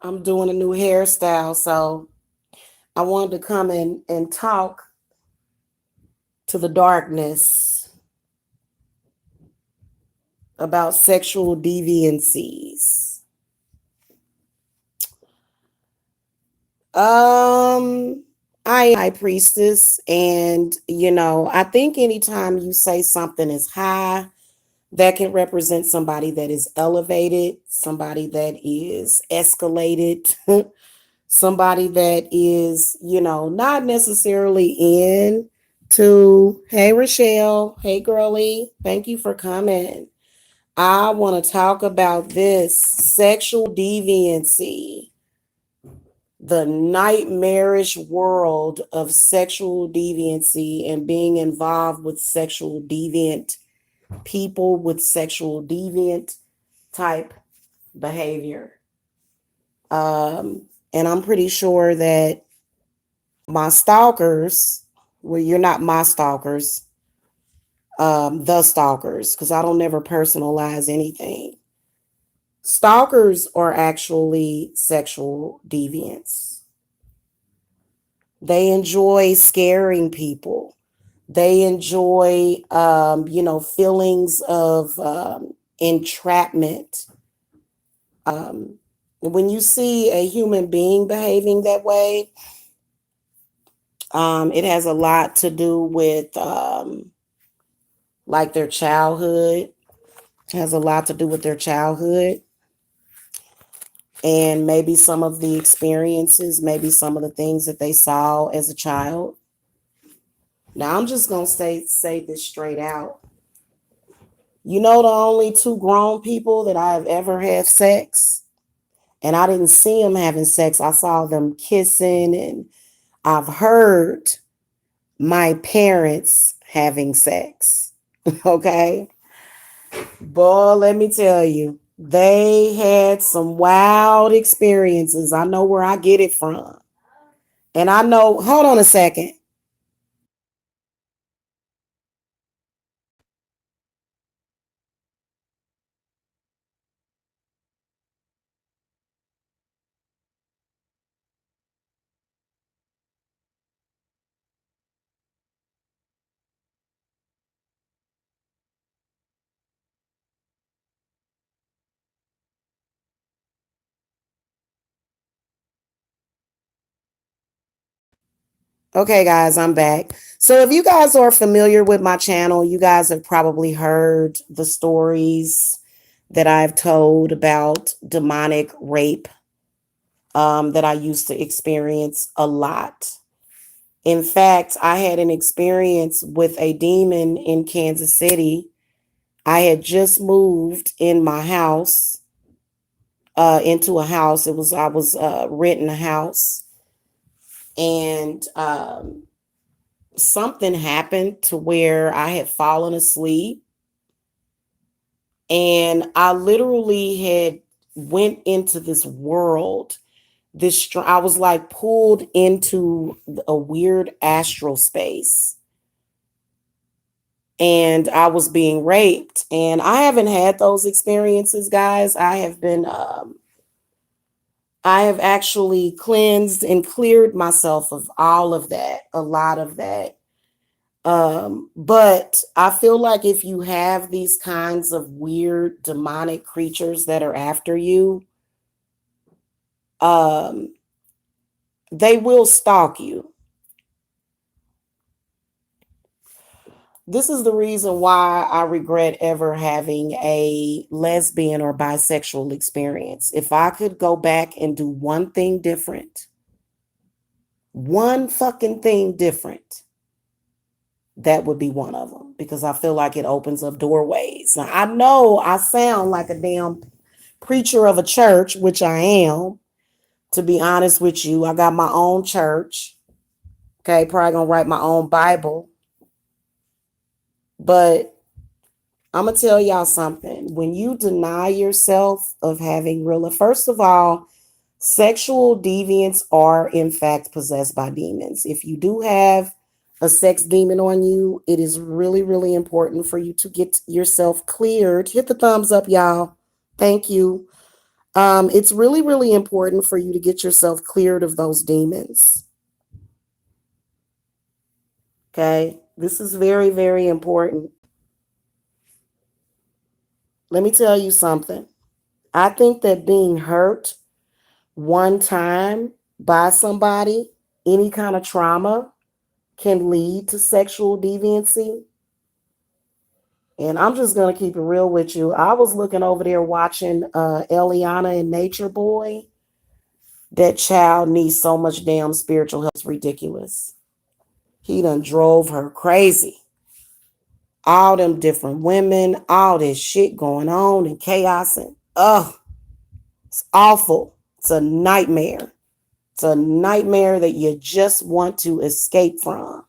I'm doing a new hairstyle, so I wanted to come in and talk to the darkness about sexual deviancies. Um, I am a high priestess, and I think anytime you say something is high, that can represent somebody that is elevated, somebody that is escalated, somebody that is, not necessarily in to, hey, Rochelle, hey, girly, thank you for coming. I want to talk about this sexual deviancy, the nightmarish world of sexual deviancy and being involved with sexual deviant people with sexual deviant type behavior. And I'm pretty sure that my stalkers, well, you're not my stalkers, the stalkers, because I don't never personalize anything. Stalkers are actually sexual deviants. They enjoy scaring people. They enjoy, feelings of entrapment. When you see a human being behaving that way, it has a lot to do with like their childhood. It has a lot to do with their childhood and maybe some of the experiences, maybe some of the things that they saw as a child. Now I'm just gonna say this straight out. You know the only two grown people that I've ever had sex, and I didn't see them having sex. I saw them kissing, and I've heard my parents having sex. Okay. Boy, let me tell you, they had some wild experiences. I know where I get it from. And I know, hold on a second. Okay, guys, I'm back. So, if you guys are familiar with my channel, you guys have probably heard the stories that I've told about demonic rape that I used to experience a lot. In fact, I had an experience with a demon in Kansas City. I had just moved in my house into a house. I was renting a house, and something happened to where I had fallen asleep, and I literally had went into this world. I was like pulled into a weird astral space, and I was being raped. And I haven't had those experiences, guys. I have actually cleansed and cleared myself of all of that, a lot of that. But I feel like if you have these kinds of weird demonic creatures that are after you, um, they will stalk you. This is the reason why I regret ever having a lesbian or bisexual experience. If I could go back and do one thing different, one fucking thing different, that would be one of them because I feel like it opens up doorways. Now, I know I sound like a damn preacher of a church, which I am, to be honest with you. I got my own church. Okay, probably gonna write my own Bible. But I'm gonna tell y'all something. When you deny yourself of having real, first of all, sexual deviants are in fact possessed by demons. If you do have a sex demon on you, it is really, really important for you to get yourself cleared. Hit the thumbs up, y'all. Thank you. It's really, really important for you to get yourself cleared of those demons. Okay. This is very, very important. Let me tell you something. I think that being hurt one time by somebody, any kind of trauma, can lead to sexual deviancy. And I'm just gonna keep it real with you. I was looking over there watching Eliana and Nature Boy. That child needs so much damn spiritual help. It's ridiculous. He done drove her crazy. All them different women, all this shit going on and chaos and it's awful. It's a nightmare. It's a nightmare that you just want to escape from.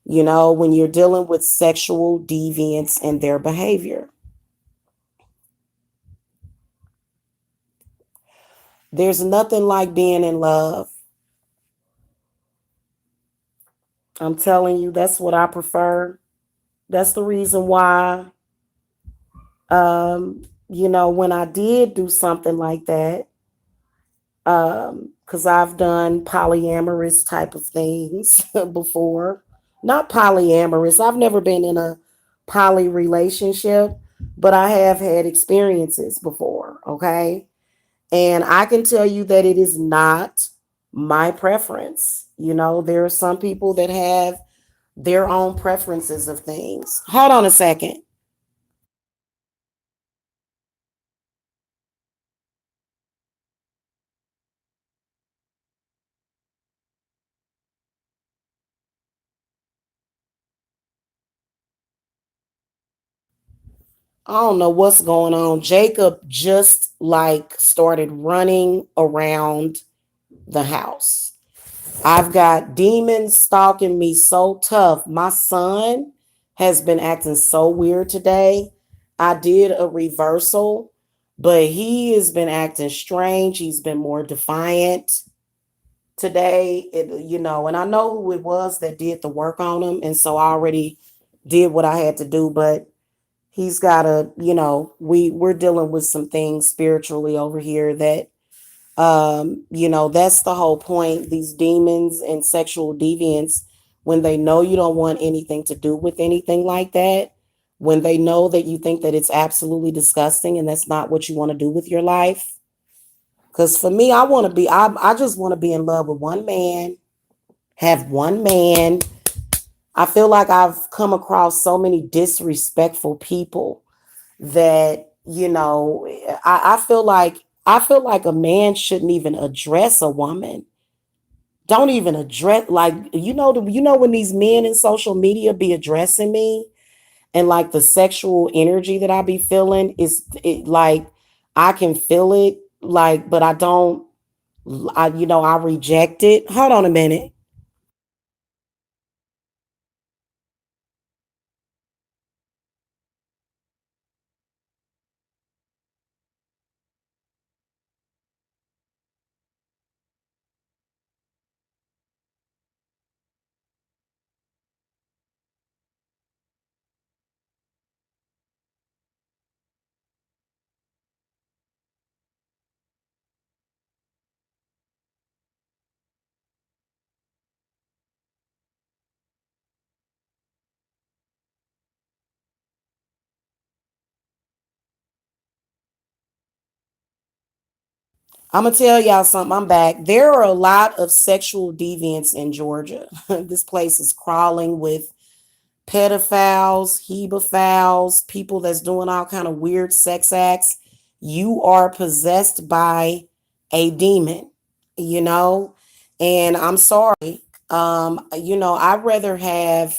When you're dealing with sexual deviance and their behavior. There's nothing like being in love. I'm telling you, that's what I prefer. That's the reason why, when I did do something like that, because I've done polyamorous type of things before. Not polyamorous. I've never been in a poly relationship, but I have had experiences before. Okay. And I can tell you that it is not my preference. There are some people that have their own preferences of things. Hold on a second. I don't know what's going on. Jacob just like started running around the house. I've got demons stalking me so tough. My son has been acting so weird today. I did a reversal, but he has been acting strange. He's been more defiant today. And I know who it was that did the work on him. And so I already did what I had to do, but he's got to, we're dealing with some things spiritually over here that that's the whole point. These demons and sexual deviants, when they know you don't want anything to do with anything like that, when they know that you think that it's absolutely disgusting and that's not what you want to do with your life. Because for me, I just want to be in love with one man, have one man. I feel like I've come across so many disrespectful people that, I feel like a man shouldn't even address a woman. Don't even address, like, when these men in social media be addressing me and like the sexual energy that I be feeling like I can feel it, like, but I don't. I reject it. Hold on a minute. I'm gonna tell y'all something. I'm back. There are a lot of sexual deviants in Georgia. This place is crawling with pedophiles, hebephiles, people that's doing all kind of weird sex acts. You are possessed by a demon, you know. And I'm sorry. I'd rather have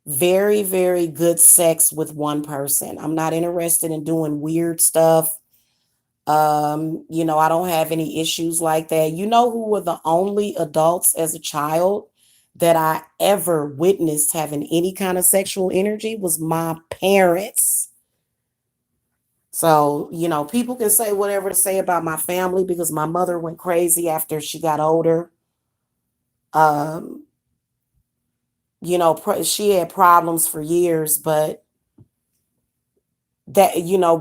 very, very good sex with one person. I'm not interested in doing weird stuff. I don't have any issues like that. You know who were the only adults as a child that I ever witnessed having any kind of sexual energy was my parents. So, people can say whatever to say about my family because my mother went crazy after she got older. Um, she had problems for years, but that,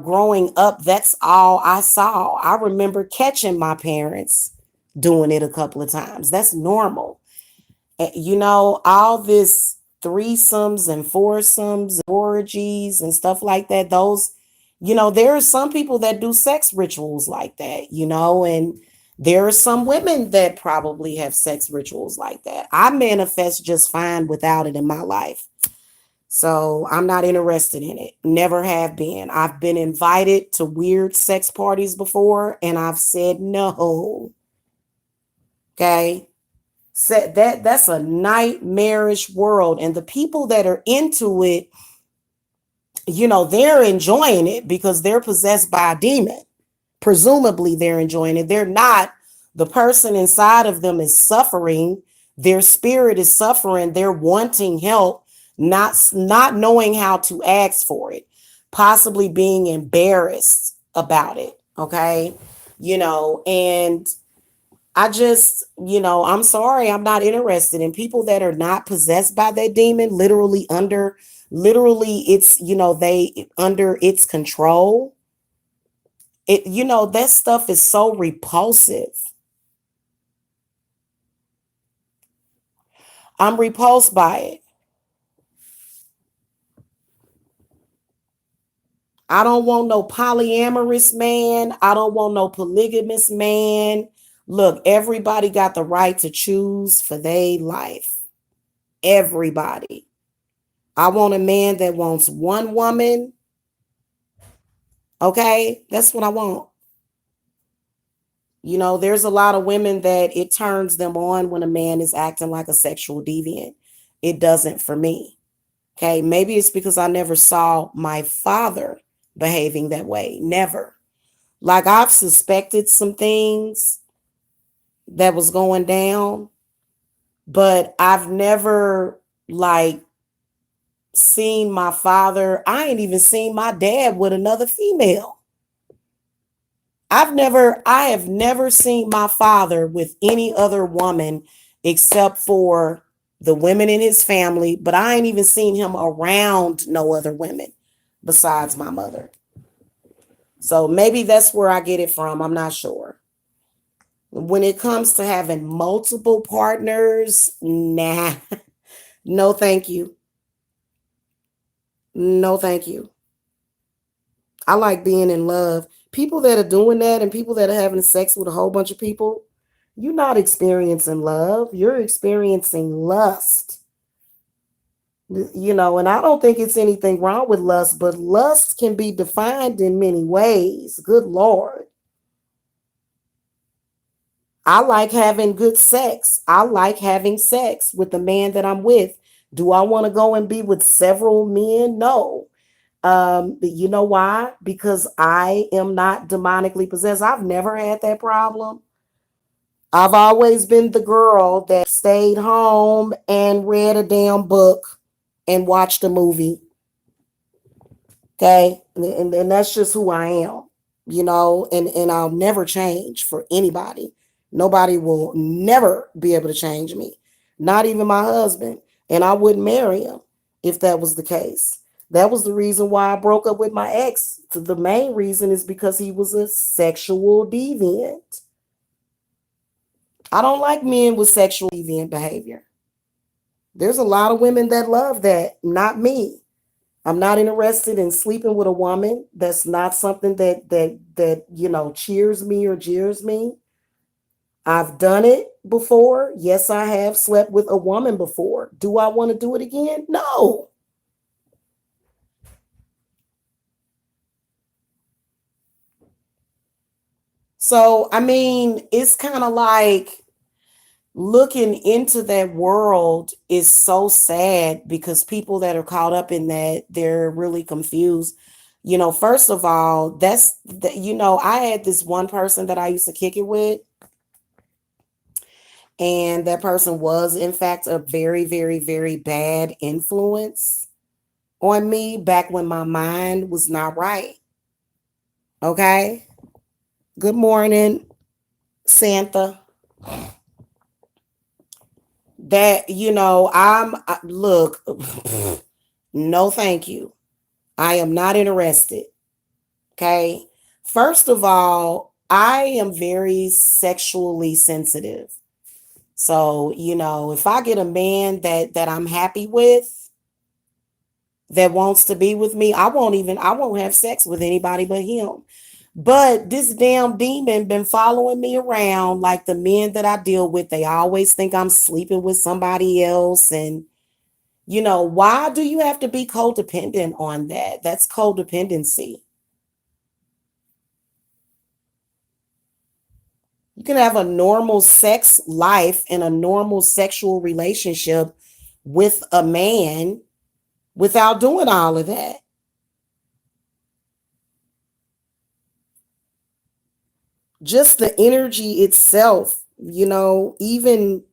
growing up, that's all I saw. I remember catching my parents doing it a couple of times. That's normal. All this threesomes and foursomes, orgies and stuff like that. Those, there are some people that do sex rituals like that, and there are some women that probably have sex rituals like that. I manifest just fine without it in my life. So I'm not interested in it. Never have been. I've been invited to weird sex parties before and I've said no. Okay. Said that's a nightmarish world. And the people that are into it, they're enjoying it because they're possessed by a demon. Presumably they're enjoying it. They're not. The person inside of them is suffering. Their spirit is suffering. They're wanting help, not knowing how to ask for it, possibly being embarrassed about it. Okay. And I just, I'm sorry, I'm not interested in people that are not possessed by that demon, literally it's, they under its control. That stuff is so repulsive. I'm repulsed by it. I don't want no polyamorous man. I don't want no polygamous man. Look, everybody got the right to choose for their life. Everybody. I want a man that wants one woman. Okay, that's what I want. There's a lot of women that it turns them on when a man is acting like a sexual deviant. It doesn't for me. Okay, maybe it's because I never saw my father behaving that way. Never. Like I've suspected some things that was going down, but I've never like seen my father. I ain't even seen my dad with another female. I have never seen my father with any other woman except for the women in his family, but I ain't even seen him around no other women besides my mother. So maybe that's where I get it from. I'm not sure. When it comes to having multiple partners, nah, no, thank you. No, thank you. I like being in love. People that are doing that and people that are having sex with a whole bunch of people, you're not experiencing love. You're experiencing lust. And I don't think it's anything wrong with lust, but lust can be defined in many ways. Good Lord. I like having good sex. I like having sex with the man that I'm with. Do I want to go and be with several men? No. But you know why? Because I am not demonically possessed. I've never had that problem. I've always been the girl that stayed home and read a damn book and watched a movie. Okay. And that's just who I am, and I'll never change for anybody. Nobody will never be able to change me, not even my husband. And I wouldn't marry him if that was the case. That was the reason why I broke up with my ex. The main reason is because he was a sexual deviant. I don't like men with sexual deviant behavior. There's a lot of women that love that, not me. I'm not interested in sleeping with a woman. That's not something that cheers me or jeers me. I've done it before. Yes, I have slept with a woman before. Do I want to do it again? No. So, I mean, it's kind of like looking into that world is so sad because people that are caught up in that, they're really confused. First of all, I had this one person that I used to kick it with, and that person was, in fact, a very, very, very bad influence on me back when my mind was not right. Okay. Good morning, Santa. Look, no, thank you. I am not interested. Okay. First of all, I am very sexually sensitive. So, if I get a man that I'm happy with, that wants to be with me, I won't have sex with anybody but him. But this damn demon been following me around. Like the men that I deal with, they always think I'm sleeping with somebody else. And why do you have to be codependent on that? That's codependency. You can have a normal sex life and a normal sexual relationship with a man without doing all of that. Just the energy itself, even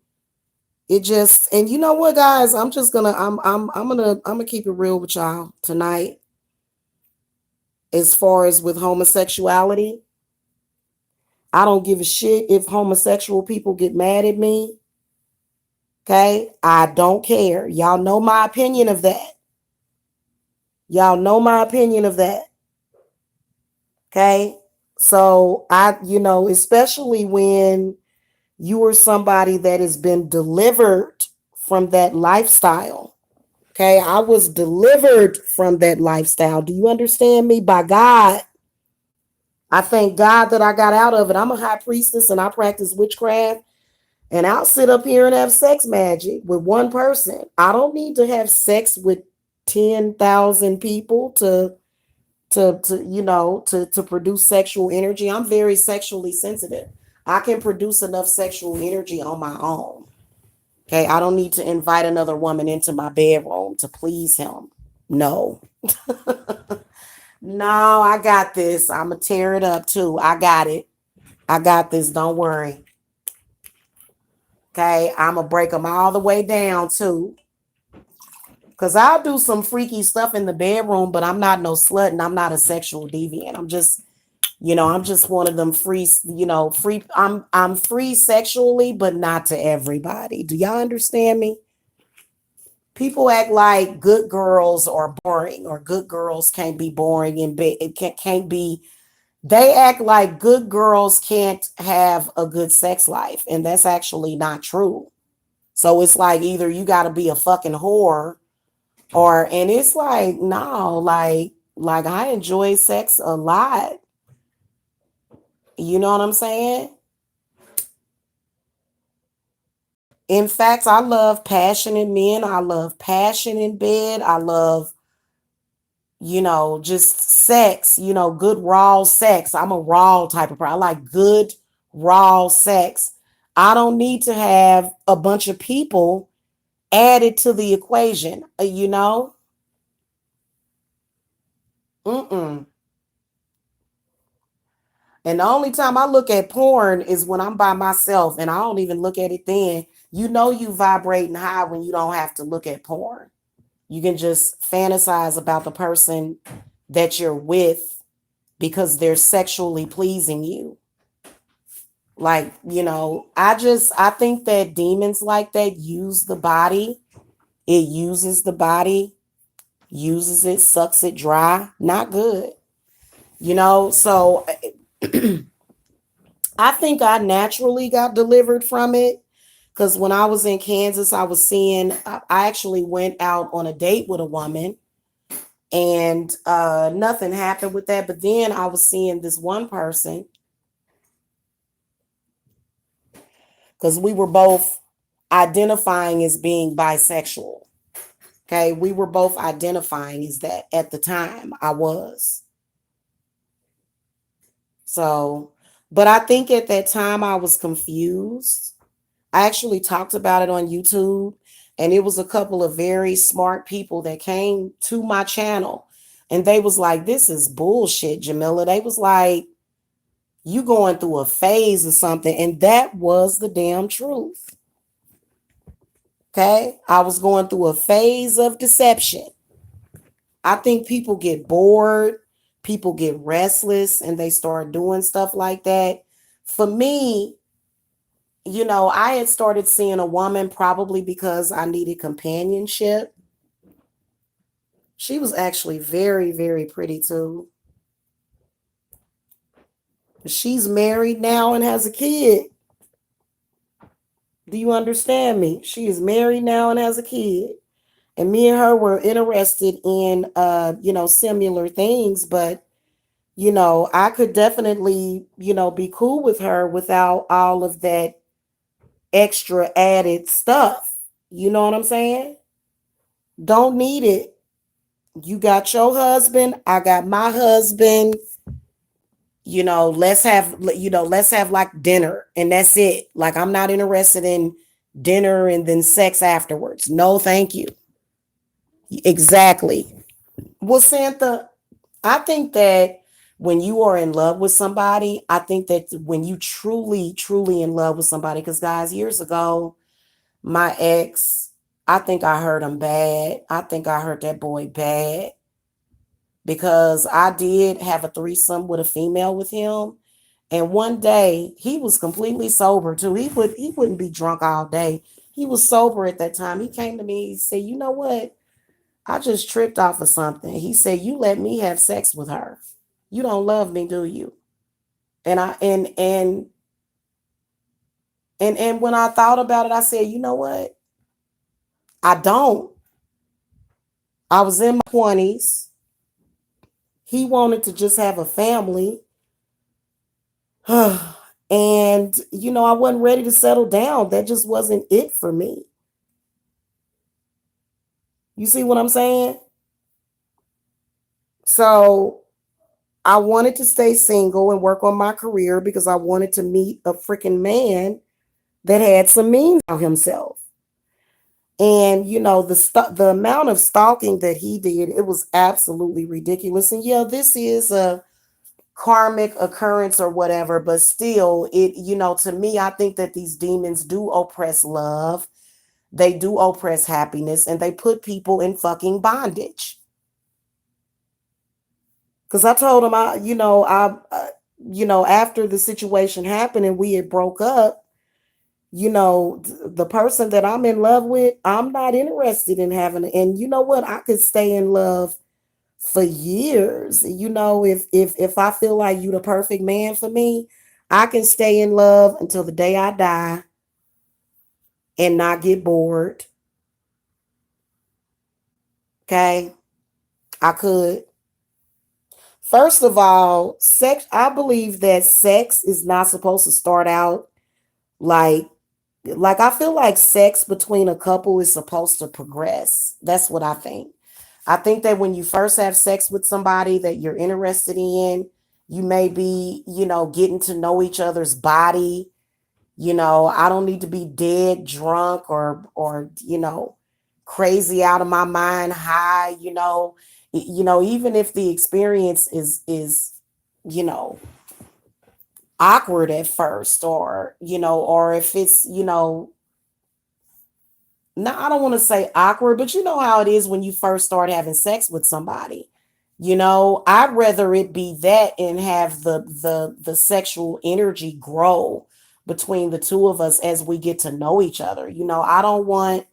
it just, and you know what, guys, I'm gonna keep it real with y'all tonight. As far as with homosexuality, I don't give a shit if homosexual people get mad at me. Okay, I don't care. Y'all know my opinion of that. Y'all know my opinion of that. Okay. So especially when you are somebody that has been delivered from that lifestyle. Okay. I was delivered from that lifestyle. Do you understand me? By God. I thank God that I got out of it. I'm a high priestess and I practice witchcraft. And I'll sit up here and have sex magic with one person. I don't need to have sex with 10,000 people to produce sexual energy. I'm very sexually sensitive. I can produce enough sexual energy on my own. Okay, I don't need to invite another woman into my bedroom to please him. No. No, I got this. I'm gonna tear it up too. I got it. I got this. Don't worry. Okay, I'm gonna break them all the way down too. Cause I'll do some freaky stuff in the bedroom, but I'm not no slut and I'm not a sexual deviant. I'm just one of them free, free. I'm free sexually, but not to everybody. Do y'all understand me? People act like good girls are boring or good girls can't be boring and it can't be. They act like good girls can't have a good sex life, and that's actually not true. So it's like either you got to be a fucking whore and it's like no, like I enjoy sex a lot. You know what I'm saying? In fact, I love passion in men. I love passion in bed. I love, just sex, good raw sex. I'm a raw type of person. I like good raw sex. I don't need to have a bunch of people added to the equation, Mm-mm. And the only time I look at porn is when I'm by myself, and I don't even look at it then. You vibrating high when you don't have to look at porn. You can just fantasize about the person that you're with because they're sexually pleasing you. Like, I think that demons like that use the body. It uses the body, uses it, sucks it dry. Not good. So I think I naturally got delivered from it because when I was in Kansas, I actually went out on a date with a woman and nothing happened with that. But then I was seeing this one person because we were both identifying as being bisexual. Okay, we were both identifying as that at the time. I was. So, but I think at that time I was confused. I actually talked about it on YouTube, and it was a couple of very smart people that came to my channel, and they was like, "This is bullshit, Jamila." They was like, "You going through a phase or something," and that was the damn truth. Okay, I was going through a phase of deception. I think people get bored, people get restless, and they start doing stuff like that. For me, I had started seeing a woman probably because I needed companionship. She was actually very, very pretty too. She's married now and has a kid. Do you understand me? She is married now and has a kid. And me and her were interested in similar things, but I could definitely, be cool with her without all of that extra added stuff. You know what I'm saying? Don't need it. You got your husband, I got my husband. Let's have like dinner and that's it. Like I'm not interested in dinner and then sex afterwards. No, thank you. Exactly. Well, Santa, I think that when you are in love with somebody, I think that when you truly, truly in love with somebody, because guys, years ago, my ex, I think I hurt him bad. I think I hurt that boy bad because I did have a threesome with a female with him. And one day he was completely sober too. He wouldn't be drunk all day. He was sober at that time. He came to me, he said, "You know what? I just tripped off of something." He said, "You let me have sex with her. You don't love me, do you?" And I and when I thought about it, I said, "You know what? I don't. I was in my 20s. He wanted to just have a family." And I wasn't ready to settle down. That just wasn't it for me. You see what I'm saying? So I wanted to stay single and work on my career because I wanted to meet a freaking man that had some means about himself. And the amount of stalking that he did, it was absolutely ridiculous. And yeah, this is a karmic occurrence or whatever, but still, to me, I think that these demons do oppress love. They do oppress happiness, and they put people in fucking bondage. Because I told him, after the situation happened and we had broke up, the person that I'm in love with, I'm not interested in having. And you know what? I could stay in love for years. If I feel like you the perfect man for me, I can stay in love until the day I die and not get bored. Okay, I could. First of all, sex. I believe that sex is not supposed to start out like I feel like sex between a couple is supposed to progress. That's what I think. I think that when you first have sex with somebody that you're interested in, you may be, getting to know each other's body. I don't need to be dead drunk or crazy out of my mind high, even if the experience is you know awkward at first, or if it's, no, I don't want to say awkward, but you know how it is when you first start having sex with somebody. I'd rather it be that and have the sexual energy grow between the two of us as we get to know each other. I don't want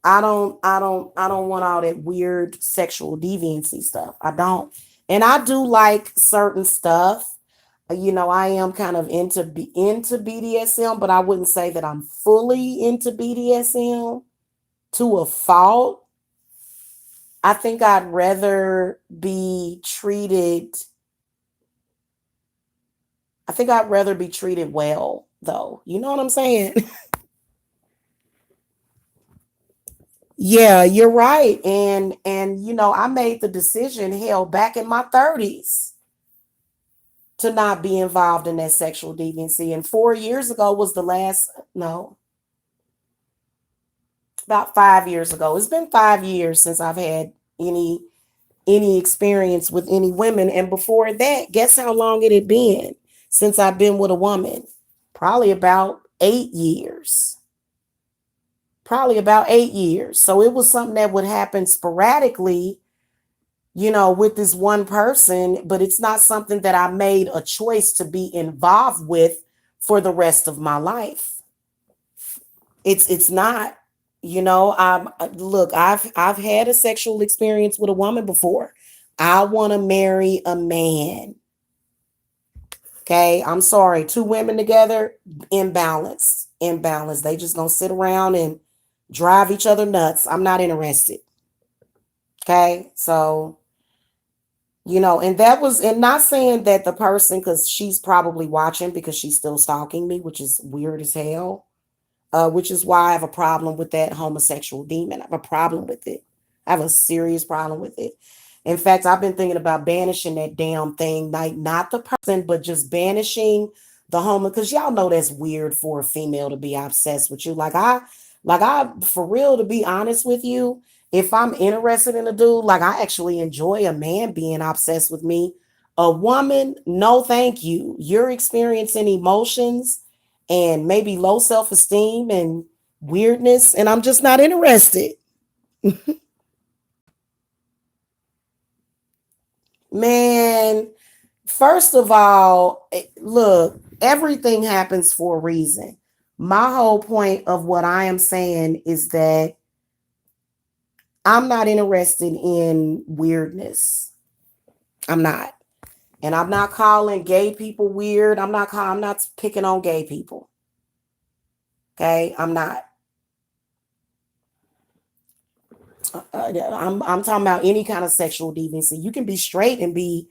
all that weird sexual deviancy stuff. I don't. And I do like certain stuff. I am kind of into BDSM, but I wouldn't say that I'm fully into BDSM to a fault. I think I'd rather be treated I think I'd rather be treated well though. You know what I'm saying? Yeah, you're right. And I made the decision hell back in my 30s to not be involved in that sexual deviancy. And 4 years ago was the last, no, about 5 years ago. It's been 5 years since I've had any experience with any women. And before that, guess how long it had been since I've been with a woman? Probably about 8 years. Probably about 8 years. So it was something that would happen sporadically, with this one person, but it's not something that I made a choice to be involved with for the rest of my life. It's not. I'm look, I've had a sexual experience with a woman before. I want to marry a man. Okay, I'm sorry. Two women together, imbalanced. Imbalanced. They just gonna sit around and drive each other nuts. I'm not interested. Okay, so and that was, and not saying that the person, because she's probably watching because she's still stalking me, which is weird as hell. Which is why I have a problem with that homosexual demon. I have a problem with it. I have a serious problem with it. In fact, I've been thinking about banishing that damn thing, like not the person, but just banishing the homo. Because y'all know that's weird for a female to be obsessed with you. For real, to be honest with you, if I'm interested in a dude, like I actually enjoy a man being obsessed with me. A woman, no, thank you. You're experiencing emotions and maybe low self esteem and weirdness, and I'm just not interested. Man, first of all, look, everything happens for a reason. My whole point of what I am saying is that I'm not interested in weirdness. I'm not. And I'm not calling gay people weird. I'm not picking on gay people. Okay? I'm not. I'm talking about any kind of sexual deviancy. You can be straight and be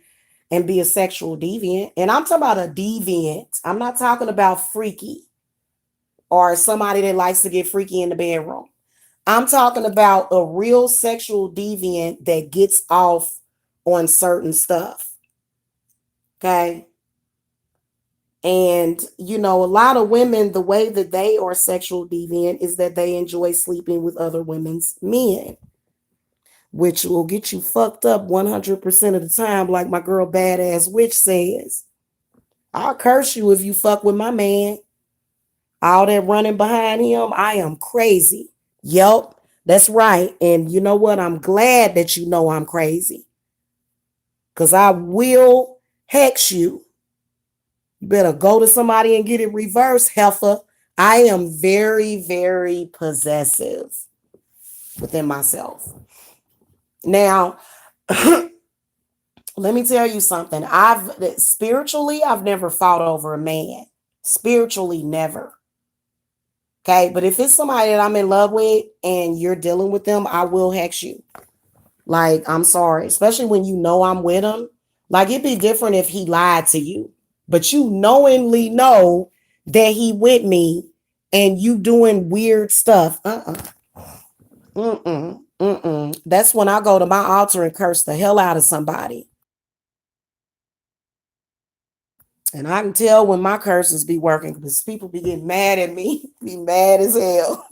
a sexual deviant. And I'm talking about a deviant. I'm not talking about freaky or somebody that likes to get freaky in the bedroom. I'm talking about a real sexual deviant that gets off on certain stuff. Okay. And, a lot of women, the way that they are sexual deviant is that they enjoy sleeping with other women's men, which will get you fucked up 100% of the time, like my girl Badass Witch says. I'll curse you if you fuck with my man. All that running behind him, I am crazy. Yep, that's right. And you know what? I'm glad that you know I'm crazy. Because I will hex you. You better go to somebody and get it reversed, heifer. I am very, very possessive within myself. Now, let me tell you something. I've never fought over a man. Spiritually, never. Okay, but if it's somebody that I'm in love with and you're dealing with them, I will hex you. Like, I'm sorry, especially when you know I'm with him. Like, it'd be different if he lied to you, but you knowingly know that he with me and you doing weird stuff. That's when I go to my altar and curse the hell out of somebody. And I can tell when my curses be working because people be getting mad at me, be mad as hell.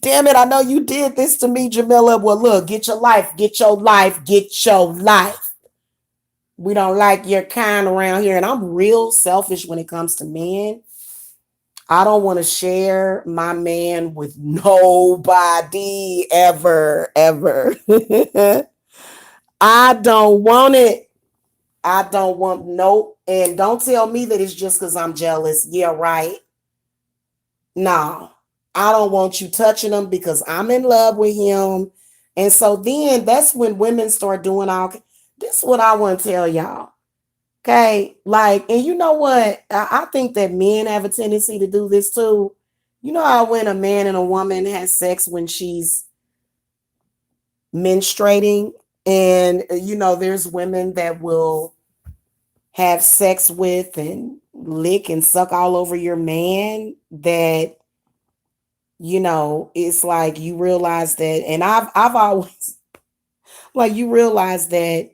Damn it, I know you did this to me, Jamila. Well, look, get your life, get your life, get your life. We don't like your kind around here. And I'm real selfish when it comes to men. I don't want to share my man with nobody ever, ever. I don't want it. I don't want nope. And don't tell me that it's just because I'm jealous. Yeah, right. No, I don't want you touching him because I'm in love with him. And so then that's when women start doing all this is what I want to tell y'all. Okay. Like, and you know what? I think that men have a tendency to do this too. You know how when a man and a woman has sex when she's menstruating, and there's women that will have sex with and lick and suck all over your man that it's like you realize that, and I've always like you realize that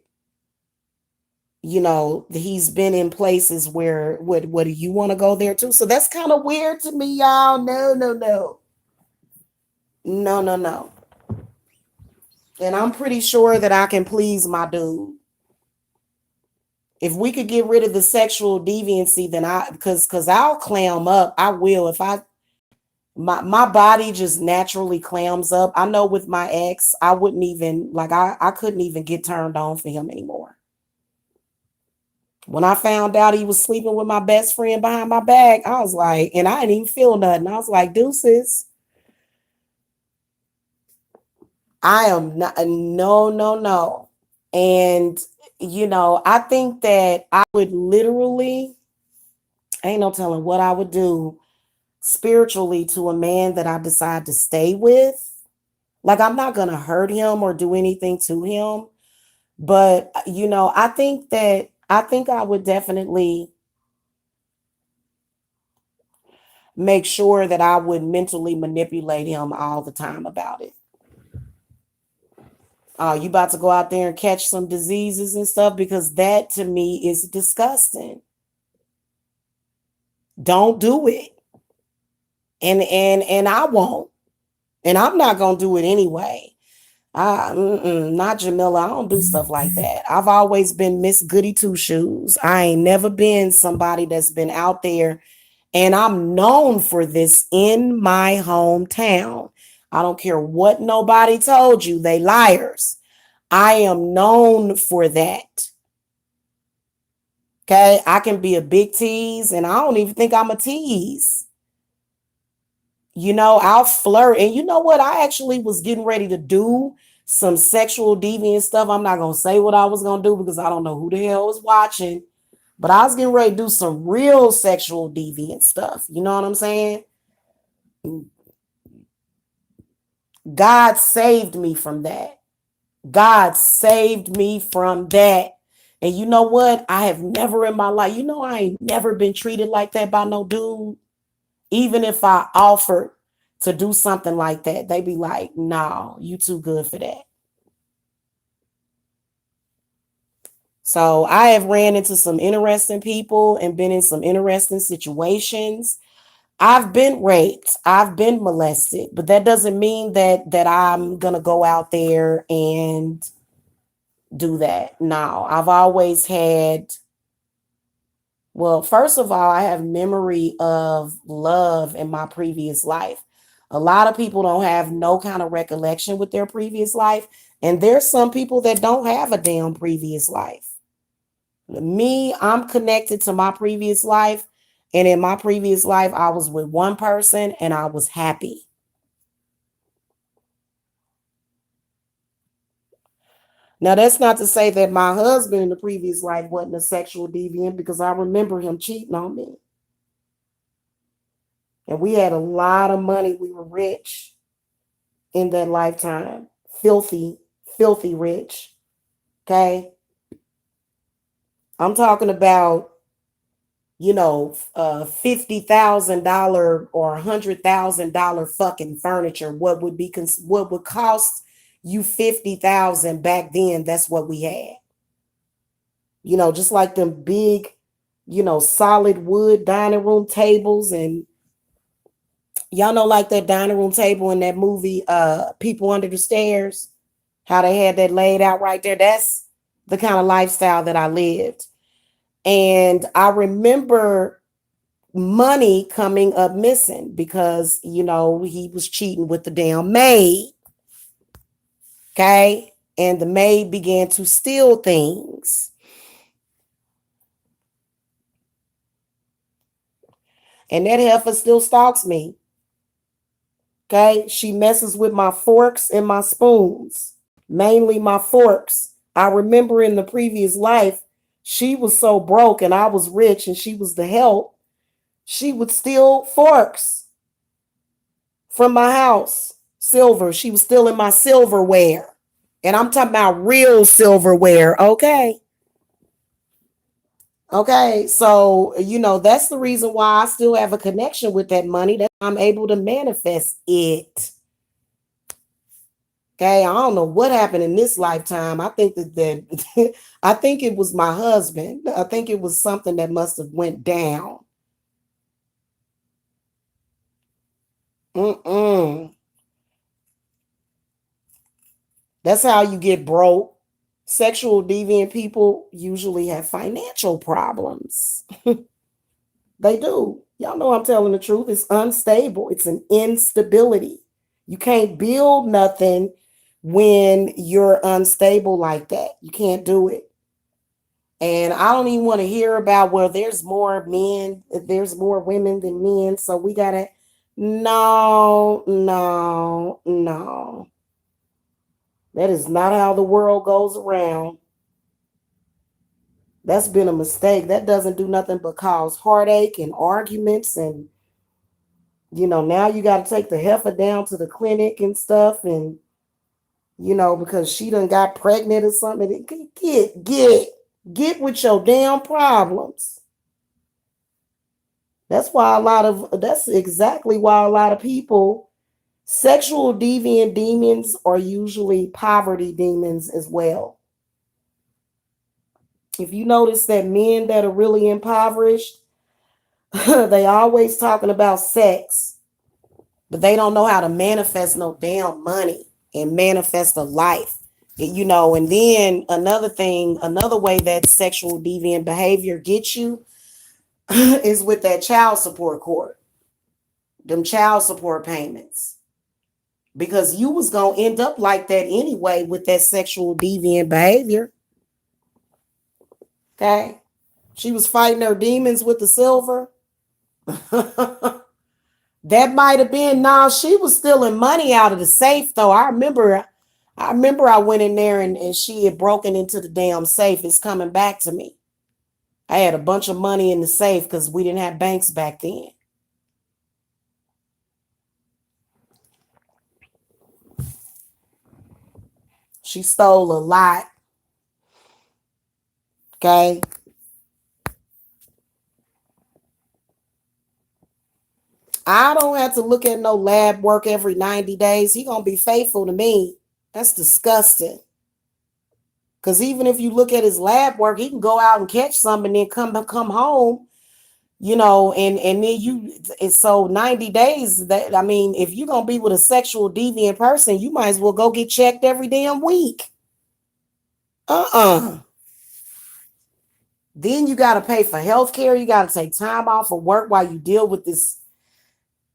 he's been in places where what do you want to go there too? So that's kind of weird to me, y'all. No, no, no, no, no, no. And I'm pretty sure that I can please my dude. If we could get rid of the sexual deviancy, then because I'll clam up. I will if I my body just naturally clams up. I know with my ex, I wouldn't even like I couldn't even get turned on for him anymore. When I found out he was sleeping with my best friend behind my back, I was like, and I didn't even feel nothing. I was like, deuces. I am not, no, no, no. And, I think that I would literally, ain't no telling what I would do spiritually to a man that I decide to stay with. Like, I'm not going to hurt him or do anything to him. But, I think I would definitely make sure that I would mentally manipulate him all the time about it. Oh, you about to go out there and catch some diseases and stuff? Because that to me is disgusting. Don't do it. And I won't. And I'm not gonna do it anyway. Not Jamila. I don't do stuff like that. I've always been Miss Goody Two Shoes. I ain't never been somebody that's been out there, and I'm known for this in my hometown. I don't care what nobody told you, they liars. I am known for that. Okay, I can be a big tease, and I don't even think I'm a tease. I'll flirt. And you know what? I actually was getting ready to do some sexual deviant stuff. I'm not going to say what I was going to do because I don't know who the hell was watching. But I was getting ready to do some real sexual deviant stuff. You know what I'm saying? God saved me from that. God saved me from that. And you know what? I have never in my life, I ain't never been treated like that by no dude. Even if I offered to do something like that, they be like, no, you too good for that. So I have ran into some interesting people and been in some interesting situations. I've been raped, I've been molested, but that doesn't mean that I'm gonna go out there and do that. No, I've always had, well, first of all, I have memory of love in my previous life. A lot of people don't have no kind of recollection with their previous life. And there's some people that don't have a damn previous life. Me, I'm connected to my previous life. And in my previous life, I was with one person and I was happy. Now, that's not to say that my husband in the previous life wasn't a sexual deviant, because I remember him cheating on me. And we had a lot of money. We were rich in that lifetime. Filthy, filthy rich. Okay. I'm talking about, $50,000 or $100,000 fucking furniture. What would cost you 50,000 back then? That's what we had. Just like them big, solid wood dining room tables. And y'all know, like that dining room table in that movie, People Under the Stairs, how they had that laid out right there. That's the kind of lifestyle that I lived. And I remember money coming up missing because, he was cheating with the damn maid. Okay. And the maid began to steal things. And that heifer still stalks me. Okay. She messes with my forks and my spoons, mainly my forks. I remember in the previous life, she was so broke and I was rich and she was the help. She would steal forks from my house. Silver. She was stealing my silverware. And I'm talking about real silverware. Okay. Okay. So, that's the reason why I still have a connection with that money, that I'm able to manifest it. Okay. I don't know what happened in this lifetime. I think that I think it was my husband. I think it was something that must have went down. Mm-mm. That's how you get broke. Sexual deviant people usually have financial problems. They do. Y'all know I'm telling the truth. It's unstable. It's an instability. You can't build nothing when you're unstable like that. You can't do it. And I don't even want to hear about, well, there's more men, there's more women than men. So we got to, no, no, no. That is not how the world goes around. That's been a mistake. That doesn't do nothing but cause heartache and arguments. And, now you got to take the heifer down to the clinic and stuff. And, because she done got pregnant or something. Get with your damn problems. That's exactly why a lot of people, sexual deviant demons are usually poverty demons as well. If you notice that men that are really impoverished, they always talking about sex, but they don't know how to manifest no damn money and manifest a life. And then another way that sexual deviant behavior gets you is with that child support court, them child support payments. Because you was going to end up like that anyway with that sexual deviant behavior. Okay? She was fighting her demons with the silver. That might have been, no, she was stealing money out of the safe though. I remember I went in there and she had broken into the damn safe. It's coming back to me. I had a bunch of money in the safe because we didn't have banks back then. She stole a lot. Okay. I don't have to look at no lab work every 90 days. He gonna be faithful to me. That's disgusting. Because even if you look at his lab work, he can go out and catch some and then come home, and then it's so 90 days that, I mean, if you're gonna be with a sexual deviant person, you might as well go get checked every damn week. Then you gotta pay for health care. You gotta take time off of work while you deal with this,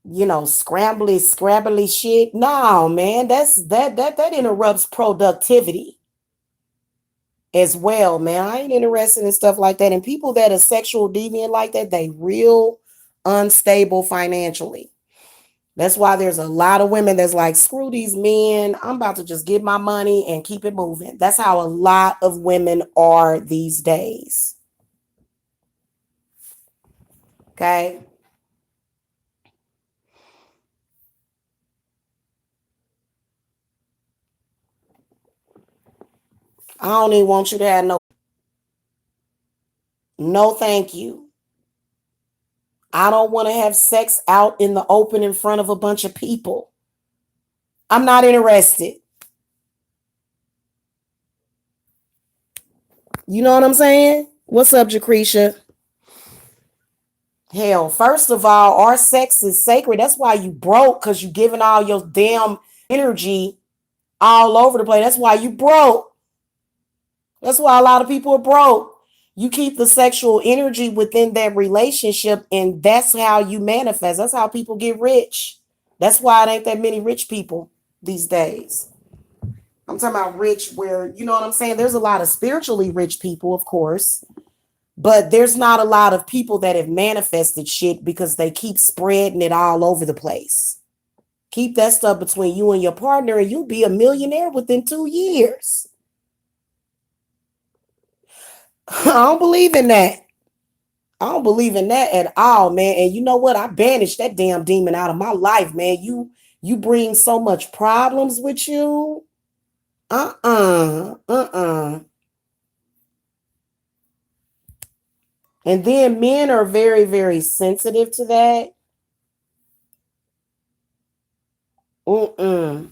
scrabbly shit. No, man, that interrupts productivity as well, man. I ain't interested in stuff like that. And people that are sexual deviant like that, they real unstable financially. That's why there's a lot of women that's like, screw these men. I'm about to just get my money and keep it moving. That's how a lot of women are these days. Okay. I don't even want you to have no thank you. I don't want to have sex out in the open in front of a bunch of people. I'm not interested. You know what I'm saying? What's up, Jacretia? Hell, first of all, our sex is sacred. That's why you broke, because you giving all your damn energy all over the place. That's why you broke. That's why a lot of people are broke. You keep the sexual energy within that relationship, and that's how you manifest. That's how people get rich. That's why it ain't that many rich people these days. I'm talking about rich where, you know what I'm saying? There's a lot of spiritually rich people, of course, but there's not a lot of people that have manifested shit because they keep spreading it all over the place. Keep that stuff between you and your partner, and you'll be a millionaire within 2 years. I don't believe in that. I don't believe in that at all, man. And you know what? I banished that damn demon out of my life, man. You bring so much problems with you. Uh-uh. And then men are very, very sensitive to that. Mm-mm.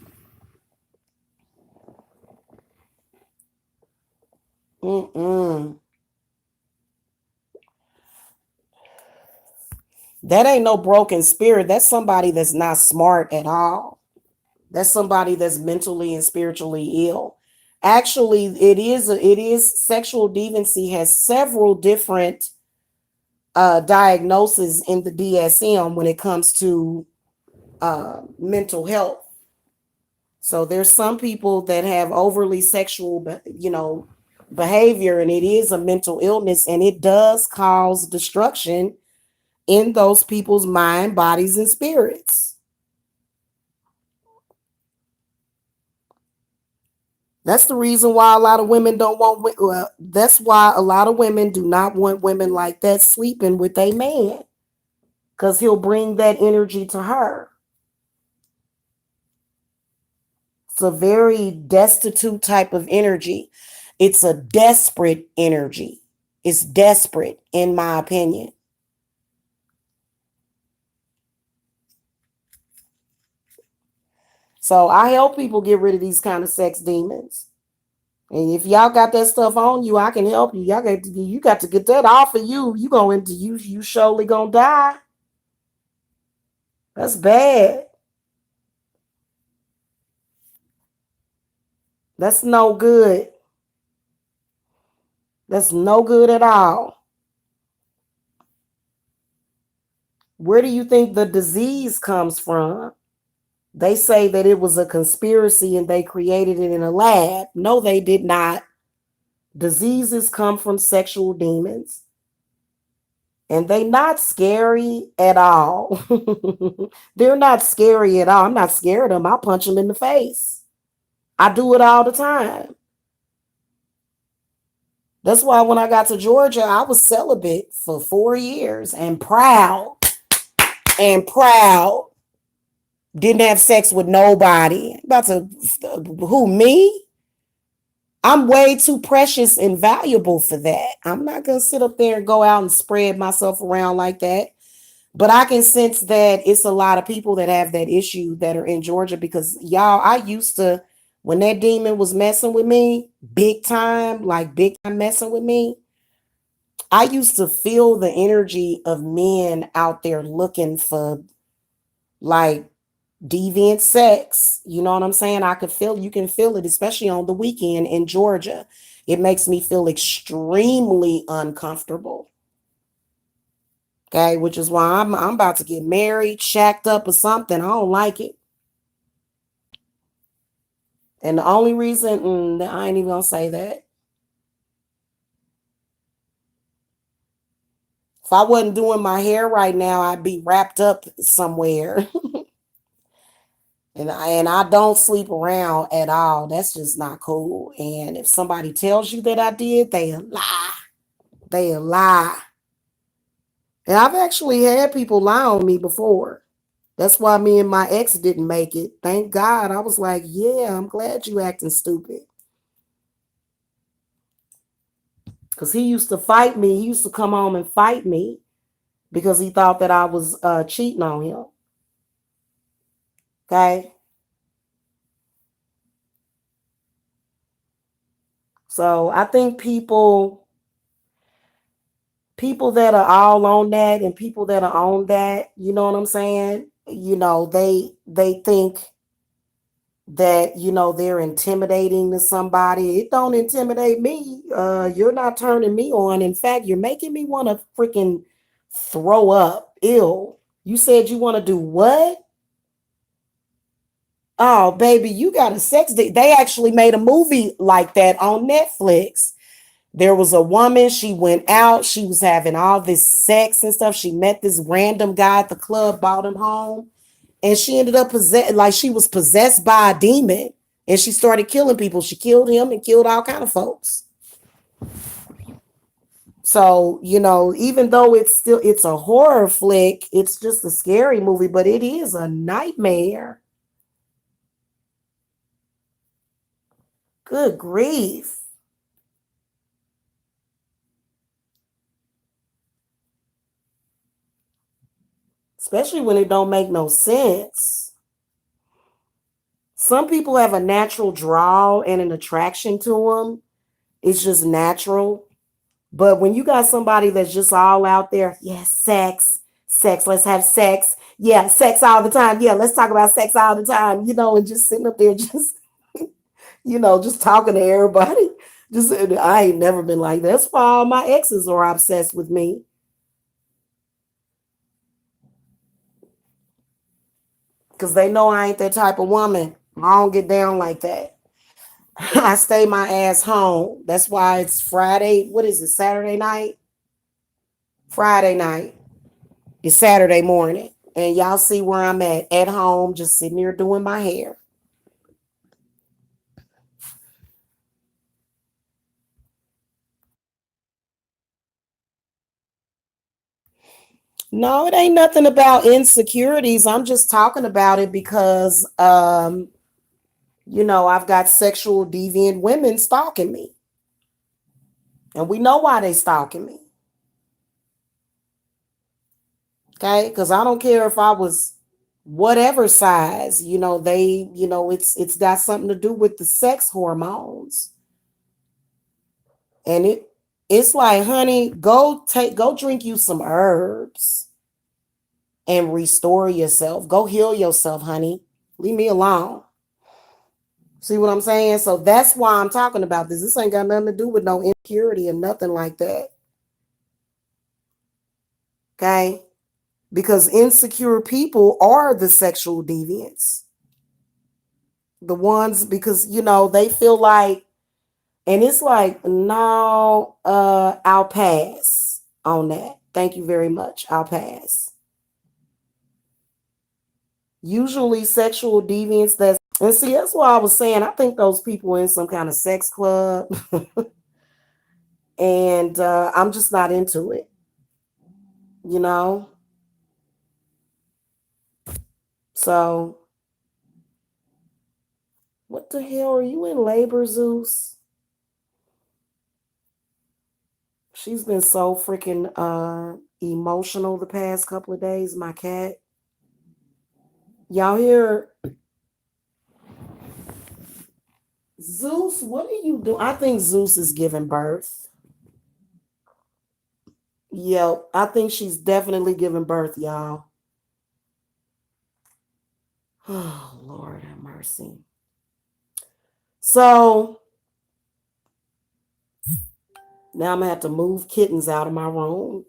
Mm-mm. That ain't no broken spirit. That's somebody that's not smart at all. That's somebody that's mentally and spiritually ill. Actually, it is sexual deviancy has several different diagnoses in the DSM when it comes to mental health. So there's some people that have overly sexual, behavior, and it is a mental illness, and it does cause destruction in those people's mind, bodies, and spirits. That's the reason why a lot of women don't want. That's why a lot of women do not want women like that sleeping with a man, because he'll bring that energy to her. It's a very destitute type of energy. It's a desperate energy. It's desperate, in my opinion. So I help people get rid of these kind of sex demons. And if y'all got that stuff on you, I can help you. You got to get that off of you. You go into you surely gonna die. That's bad. That's no good. That's no good at all. Where do you think the disease comes from? They say that it was a conspiracy and they created it in a lab. No, they did not. Diseases come from sexual demons. And they not scary at all. They're not scary at all. I'm not scared of them. I'll punch them in the face. I do it all the time. That's why when I got to Georgia, I was celibate for 4 years and proud and proud. Didn't have sex with nobody. About to, who, me? I'm way too precious and valuable for that. I'm not going to sit up there and go out and spread myself around like that. But I can sense that it's a lot of people that have that issue that are in Georgia because y'all, I used to, when that demon was messing with me, big time messing with me, I used to feel the energy of men out there looking for like deviant sex. You know what I'm saying? You can feel it, especially on the weekend in Georgia. It makes me feel extremely uncomfortable. Okay, which is why I'm about to get married, shacked up or something. I don't like it. And the only reason I ain't even gonna say that. If I wasn't doing my hair right now, I'd be wrapped up somewhere. And I don't sleep around at all. That's just not cool. And if somebody tells you that I did, they a lie. They a lie. And I've actually had people lie on me before. That's why me and my ex didn't make it. Thank God. I was like, yeah, I'm glad you acting stupid. Because he used to fight me. He used to come home and fight me because he thought that I was cheating on him. Okay. So I think people that are all on that and people that are on that, you know what I'm saying? They think that, they're intimidating to somebody. It don't intimidate me. You're not turning me on. In fact, you're making me want to freaking throw up. Ill. You said you want to do what? Oh, baby, you got a They actually made a movie like that on Netflix. There was a woman, she went out, she was having all this sex and stuff. She met this random guy at the club, brought him home, and she ended up she was possessed by a demon. And she started killing people. She killed him and killed all kind of folks. So, even though it's a horror flick, it's just a scary movie, but it is a nightmare. Good grief. Especially when it don't make no sense. Some people have a natural draw and an attraction to them. It's just natural. But when you got somebody that's just all out there, yeah, sex, let's have sex. Yeah, sex all the time. Yeah, let's talk about sex all the time, and just sitting up there just, just talking to everybody. Just I ain't never been like that. That's why all my exes are obsessed with me. Because they know I ain't that type of woman. I don't get down like that. I stay my ass home. That's why it's Friday. What is it? Saturday night? Friday night. It's Saturday morning. And y'all see where I'm at home, just sitting here doing my hair. No, it ain't nothing about insecurities. I'm just talking about it because I've got sexual deviant women stalking me. And we know why they stalking me. Okay? Because I don't care if I was whatever size, it's got something to do with the sex hormones. And it's like, honey, go drink you some herbs and restore yourself. Go heal yourself, honey. Leave me alone. See what I'm saying? So that's why I'm talking about this. This ain't got nothing to do with no impurity or nothing like that. Okay? Because insecure people are the sexual deviants. The ones, because they feel like, and it's like, no, I'll pass on that. Thank you very much. I'll pass. Usually sexual deviants, and see, that's why I was saying I think those people in some kind of sex club. And I'm just not into it, you know. So what the hell, are you in labor, Zeus? She's been so freaking emotional the past couple of days, my cat. Y'all hear Zeus? What are you doing? I think Zeus is giving birth. Yep, I think she's definitely giving birth, y'all. Oh, Lord have mercy. So now I'm gonna have to move kittens out of my room.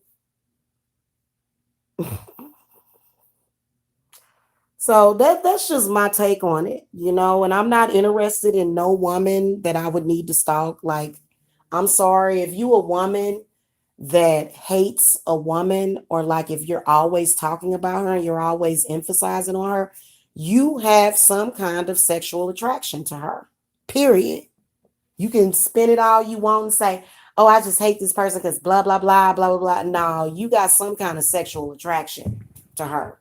So that's just my take on it, and I'm not interested in no woman that I would need to stalk. Like, I'm sorry, if you a woman that hates a woman, or like if you're always talking about her and you're always emphasizing on her, you have some kind of sexual attraction to her. Period. You can spin it all you want and say, "Oh, I just hate this person because blah blah blah blah blah blah." No, you got some kind of sexual attraction to her.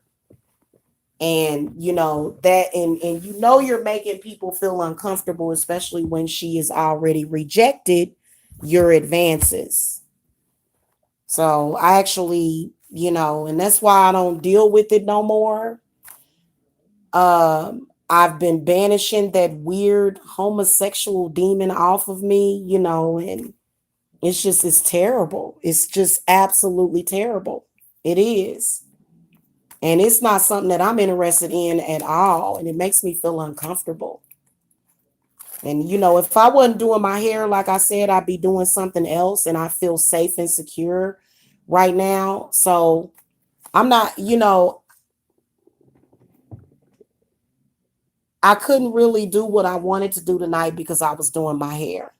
And that, and you're making people feel uncomfortable, especially when she has already rejected your advances. So I actually, and that's why I don't deal with it no more. I've been banishing that weird homosexual demon off of me, and it's terrible. It's just absolutely terrible. It is. And it's not something that I'm interested in at all. And it makes me feel uncomfortable. And, if I wasn't doing my hair, like I said, I'd be doing something else. And I feel safe and secure right now. So I'm not, I couldn't really do what I wanted to do tonight because I was doing my hair.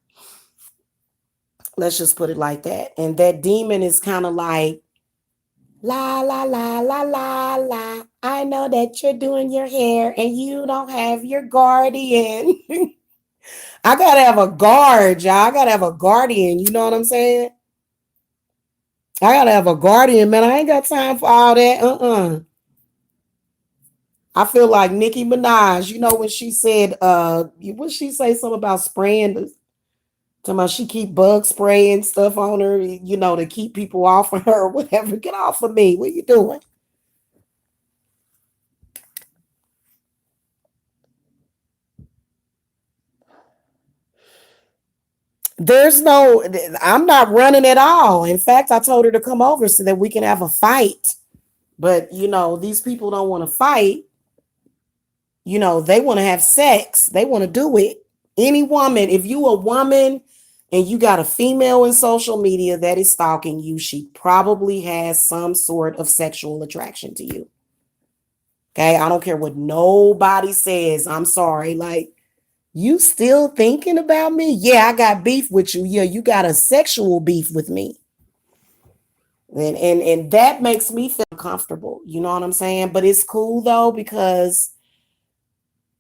Let's just put it like that. And that demon is kind of like, la, la, la, la, la, la. I know that you're doing your hair and you don't have your guardian. I gotta have a guard, y'all. I gotta have a guardian. You know what I'm saying? I gotta have a guardian, man. I ain't got time for all that. I feel like Nicki Minaj. When she said, what she say something about spraying talking about she keep bug spray and stuff on her, to keep people off of her or whatever. Get off of me. What you doing? There's no, I'm not running at all. In fact, I told her to come over so that we can have a fight. But, these people don't want to fight. They want to have sex. They want to do it. Any woman, if you a woman and you got a female in social media that is stalking you, she probably has some sort of sexual attraction to you. Okay. I don't care what nobody says. I'm sorry. Like, you still thinking about me? Yeah, I got beef with you. Yeah, you got a sexual beef with me. And that makes me feel comfortable. You know what I'm saying? But it's cool though, because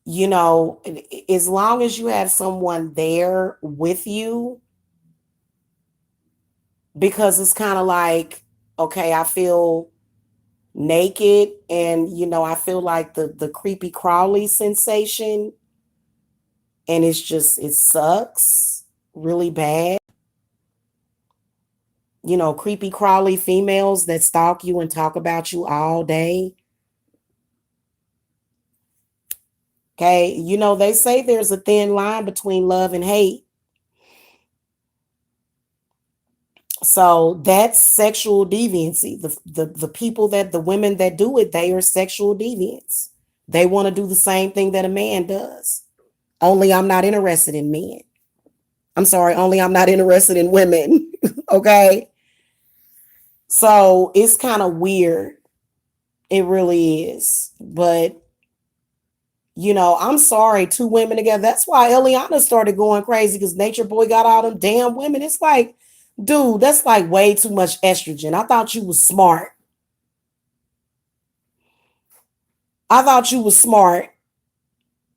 as long as you have someone there with you, because it's kind of like, okay, I feel naked, and I feel like the creepy crawly sensation, and it sucks really bad. Creepy crawly females that stalk you and talk about you all day. Okay, they say there's a thin line between love and hate. So that's sexual deviancy. The people, that the women that do it, they are sexual deviants. They want to do the same thing that a man does. Only I'm not interested in men. I'm sorry, only I'm not interested in women. Okay. So it's kind of weird. It really is. But I'm sorry, two women together. That's why Eliana started going crazy, because Nature Boy got all them damn women. It's like, dude, that's like way too much estrogen. I thought you was smart. I thought you was smart.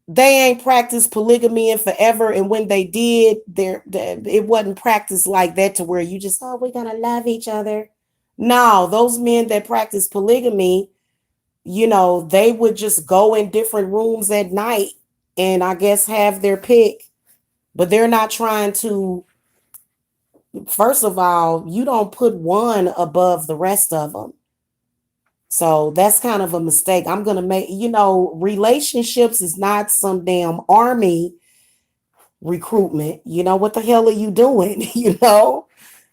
They ain't practiced polygamy in forever, and when they did, it wasn't practiced like that to where you just, oh, we're gonna love each other. No, those men that practice polygamy, they would just go in different rooms at night and I guess have their pick. But they're not trying to, first of all, you don't put one above the rest of them. So that's kind of a mistake. I'm going to make, relationships is not some damn army recruitment. What the hell are you doing?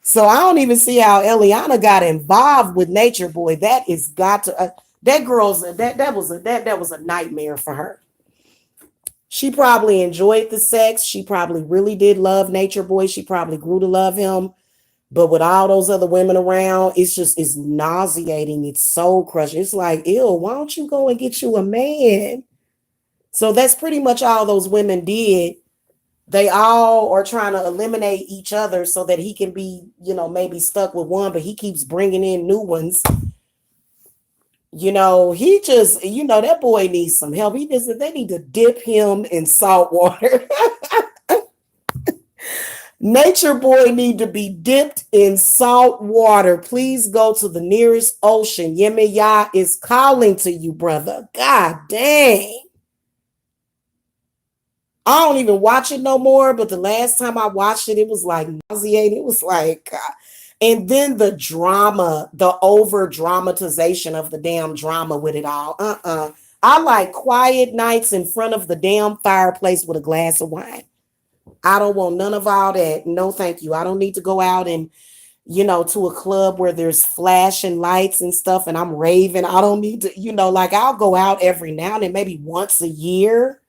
So I don't even see how Eliana got involved with Nature Boy. That is got to, that girl's, that was a nightmare for her. She probably enjoyed the sex. She probably really did love Nature Boy. She probably grew to love him. But with all those other women around, it's nauseating. It's soul crushing. It's like, ew, why don't you go and get you a man? So that's pretty much all those women did. They all are trying to eliminate each other so that he can be, maybe stuck with one, but he keeps bringing in new ones. He just, that boy needs some help. They need to dip him in salt water. Nature Boy need to be dipped in salt water. Please go to the nearest ocean. Yemiya is calling to you, brother. God dang. I don't even watch it no more, but the last time I watched it, it was like nauseating. It was like, and then the drama, the over dramatization of the damn drama with it all. I like quiet nights in front of the damn fireplace with a glass of wine. I don't want none of all that. No, thank you. I don't need to go out and, to a club where there's flashing lights and stuff and I'm raving. I don't need to, like I'll go out every now and then, maybe once a year.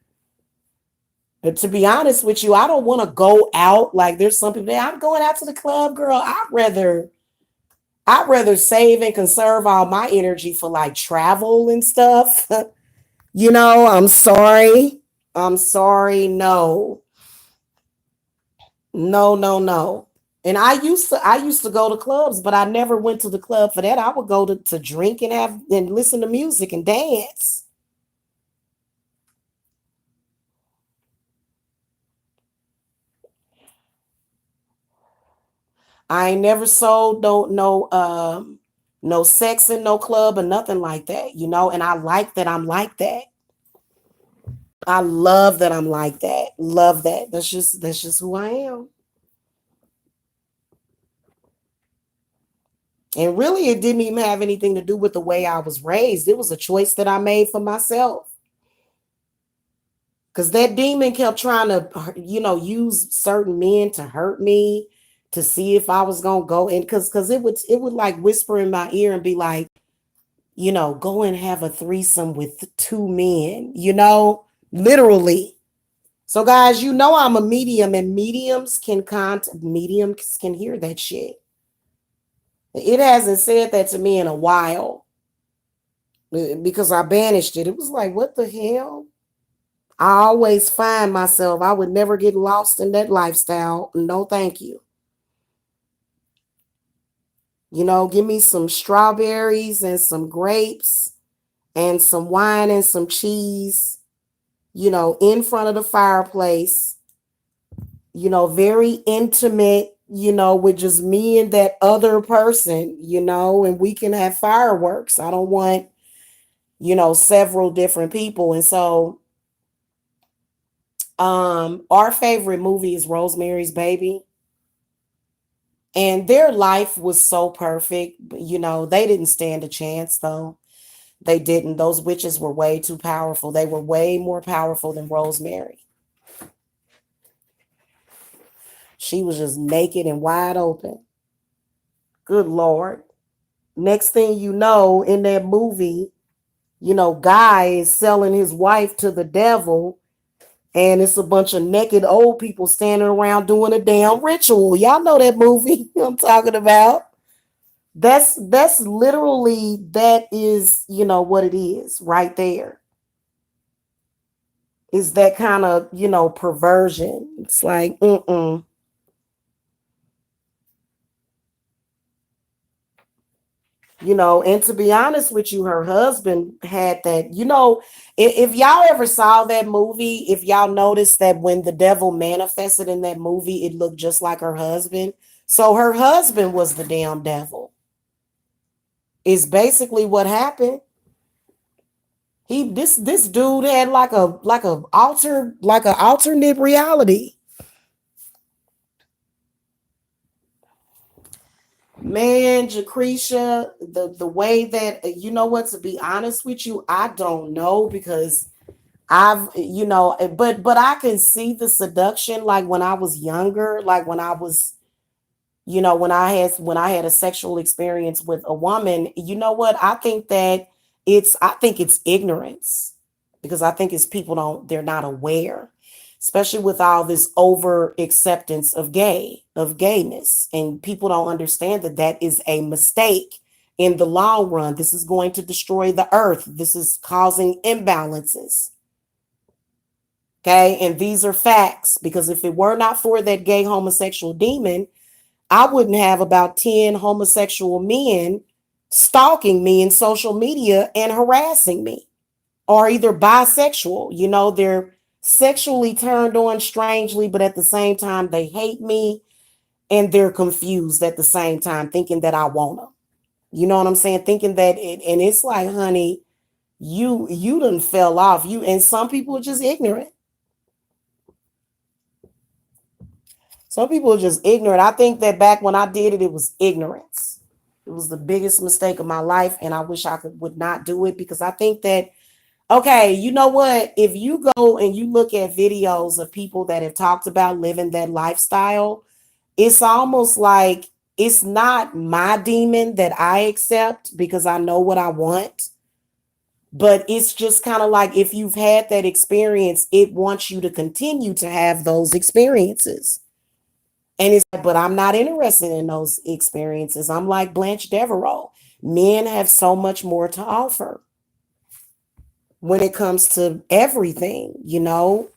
But to be honest with you, I don't want to go out. Like there's some people that I'm going out to the club, girl. I'd rather save and conserve all my energy for like travel and stuff. I'm sorry. I'm sorry. No. No, no, no. And I used to go to clubs, but I never went to the club for that. I would go to drink and have and listen to music and dance. I ain't never sold no sex in no club or nothing like that, and I like that I'm like that. I love that I'm like that. Love that. That's just who I am. And really it didn't even have anything to do with the way I was raised. It was a choice that I made for myself. Because that demon kept trying to, use certain men to hurt me, to see if I was gonna go in. Because it would like whisper in my ear and be like, go and have a threesome with two men, literally. So guys, I'm a medium, and mediums can hear that shit. It hasn't said that to me in a while because I banished it. It was like, what the hell? I always find myself, I would never get lost in that lifestyle. No, thank you. Give me some strawberries and some grapes and some wine and some cheese, in front of the fireplace, very intimate, with just me and that other person, and we can have fireworks. I don't want, several different people. And so, our favorite movie is Rosemary's Baby. And their life was so perfect. They didn't stand a chance though. They didn't. Those witches were way too powerful. They were way more powerful than Rosemary. She was just naked and wide open. Good Lord. Next thing you know, in that movie, Guy is selling his wife to the devil, and it's a bunch of naked old people standing around doing a damn ritual. Y'all know that movie I'm talking about. That's literally, that is, what it is right there. Is that kind of, perversion. It's like, And to be honest with you, her husband had that, if y'all ever saw that movie, if y'all noticed that when the devil manifested in that movie, it looked just like her husband. So her husband was the damn devil, is basically what happened. This dude had like a alternate reality. Man, Jacretia, the way that, what, to be honest with you, I don't know, because I've, but I can see the seduction, like when I was younger, like when I was, when I had a sexual experience with a woman. You know what? I think it's ignorance, because I think it's people they're not aware, especially with all this over acceptance of gayness, and people don't understand that that is a mistake. In the long run, this is going to destroy the earth. This is causing imbalances. Okay. And these are facts, because if it were not for that gay homosexual demon, I wouldn't have about 10 homosexual men stalking me in social media and harassing me, or either bisexual. They're sexually turned on strangely, but at the same time, they hate me, and they're confused at the same time, thinking that I want them. You know what I'm saying? Thinking that and it's like, honey, you done fell off. And some people are just ignorant. Some people are just ignorant. I think that back when I did it, it was ignorance. It was the biggest mistake of my life, and I wish I would not do it, because I think that, okay, you know what? If you go and you look at videos of people that have talked about living that lifestyle, it's almost like it's not my demon that I accept, because I know what I want. But it's just kind of like, if you've had that experience, it wants you to continue to have those experiences. And it's like, but I'm not interested in those experiences. I'm like Blanche Devereaux. Men have so much more to offer when it comes to everything, literally.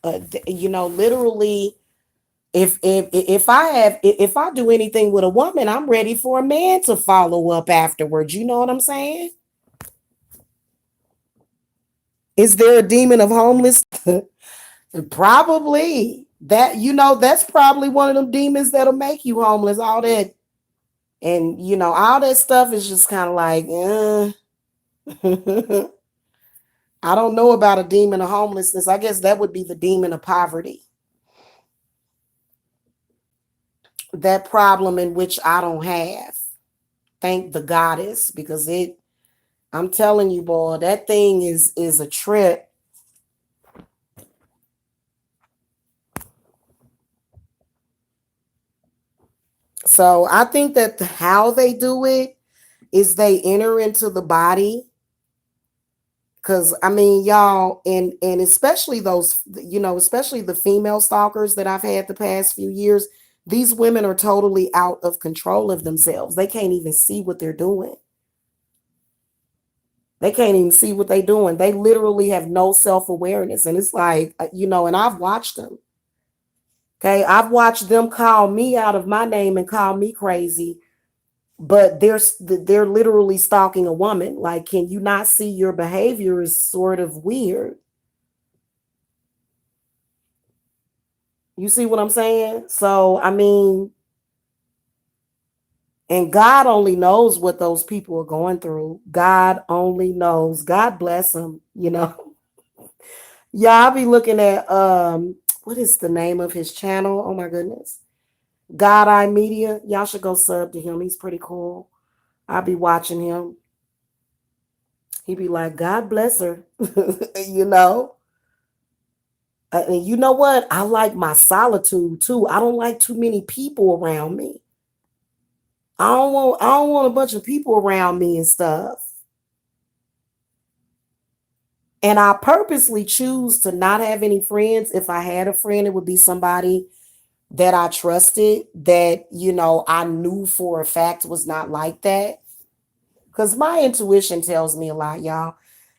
If I do anything with a woman, I'm ready for a man to follow up afterwards. You know what I'm saying? Is there a demon of homeless? Probably. That's probably one of them demons that'll make you homeless. All that, and all that stuff is just kind of like, I don't know about a demon of homelessness. I guess that would be the demon of poverty. That problem in which I don't have. Thank the goddess, because I'm telling you, boy, that thing is a trip. So I think that how they do it is they enter into the body. Cause I mean, y'all, and especially those, especially the female stalkers that I've had the past few years, these women are totally out of control of themselves. They can't even see what they're doing. They can't even see what they're doing. They literally have no self-awareness. And it's like, and I've watched them. Okay. I've watched them call me out of my name and call me crazy, but they're literally stalking a woman. Like, can you not see your behavior is sort of weird? You see what I'm saying? So, I mean, And God only knows what those people are going through. God only knows. God bless them, you know. Yeah, I'll be looking at what is the name of his channel? Oh my goodness. God Eye Media. Y'all should go sub to him. He's pretty cool. I'll be watching him. He'd be like, God bless her. you know. And you know what? I like my solitude too. I don't like too many people around me. I don't want a bunch of people around me and stuff. And I purposely choose to not have any friends. If I had a friend, it would be somebody that I trusted, that, I knew for a fact was not like that. Because my intuition tells me a lot, y'all.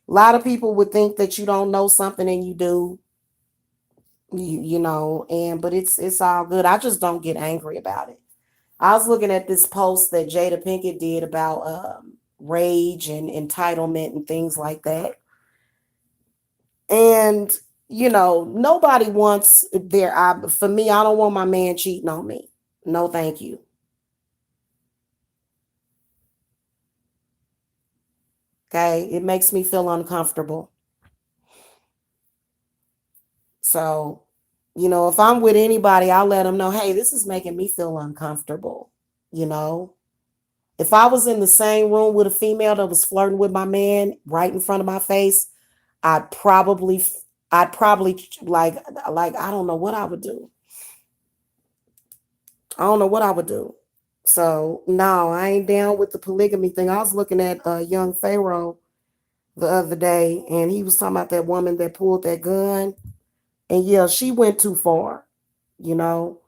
A lot of people would think that you don't know something and you do. But it's all good. I just don't get angry about it. I was looking at this post that Jada Pinkett did about rage and entitlement and things like that. And, nobody wants for me, I don't want my man cheating on me. No, thank you. Okay. It makes me feel uncomfortable. So, if I'm with anybody, I'll let them know, hey, this is making me feel uncomfortable. You know, if I was in the same room with a female that was flirting with my man right in front of my face, I'd probably, like, I don't know what I would do. I don't know what I would do. So no, I ain't down with the polygamy thing. I was looking at young Pharaoh the other day, and he was talking about that woman that pulled that gun. And yeah, she went too far, you know.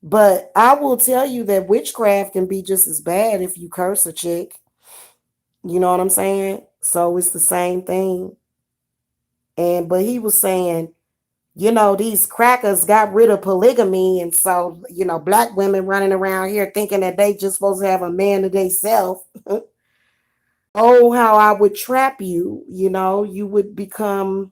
But I will tell you that witchcraft can be just as bad if you curse a chick. You know what I'm saying? So it's the same thing. But he was saying, these crackers got rid of polygamy. And so, black women running around here thinking that they just supposed to have a man to themselves. Oh, how I would trap you, you would become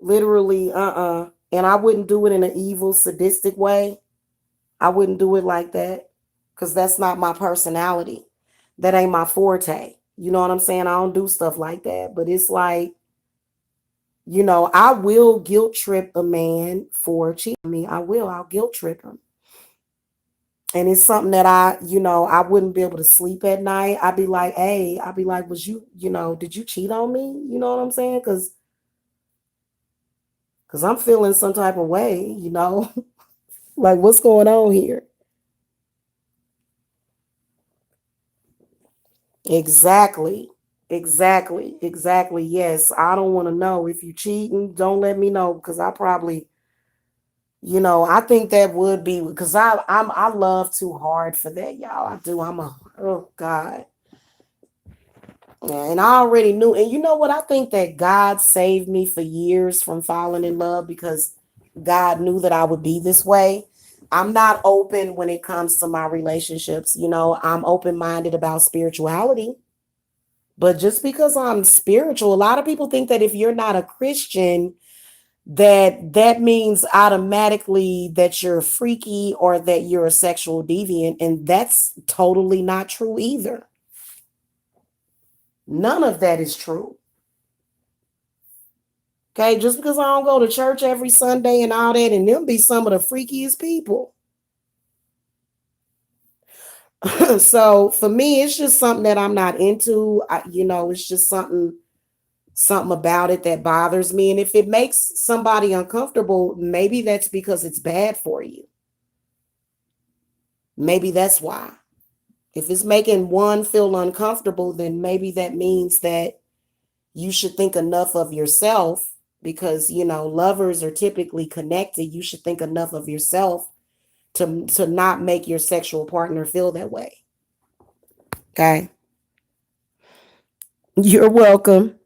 literally, and I wouldn't do it in an evil, sadistic way. I wouldn't do it like that because that's not my personality. That ain't my forte. You know what I'm saying? I don't do stuff like that. But it's like, I will guilt trip a man for cheating on me. I'll guilt trip him. And it's something that I wouldn't be able to sleep at night. I'd be like, hey, I'd be like, did you cheat on me? You know what I'm saying? Because I'm feeling some type of way, like what's going on here? Exactly. Exactly. Yes. I don't want to know. If you cheating, don't let me know because I probably, I think that would be because I love too hard for that, y'all. I do. Oh God. Yeah, and I already knew. And you know what? I think that God saved me for years from falling in love because God knew that I would be this way. I'm not open when it comes to my relationships. I'm open minded about spirituality. But just because I'm spiritual, a lot of people think that if you're not a Christian, that means automatically that you're freaky or that you're a sexual deviant. And that's totally not true either. None of that is true. Okay, just because I don't go to church every Sunday and all that, and them be some of the freakiest people. So for me, it's just something that I'm not into. It's just something about it that bothers me. And if it makes somebody uncomfortable, maybe that's because it's bad for you. Maybe that's why. If it's making one feel uncomfortable, then maybe that means that you should think enough of yourself because, lovers are typically connected. You should think enough of yourself to not make your sexual partner feel that way. Okay. You're welcome.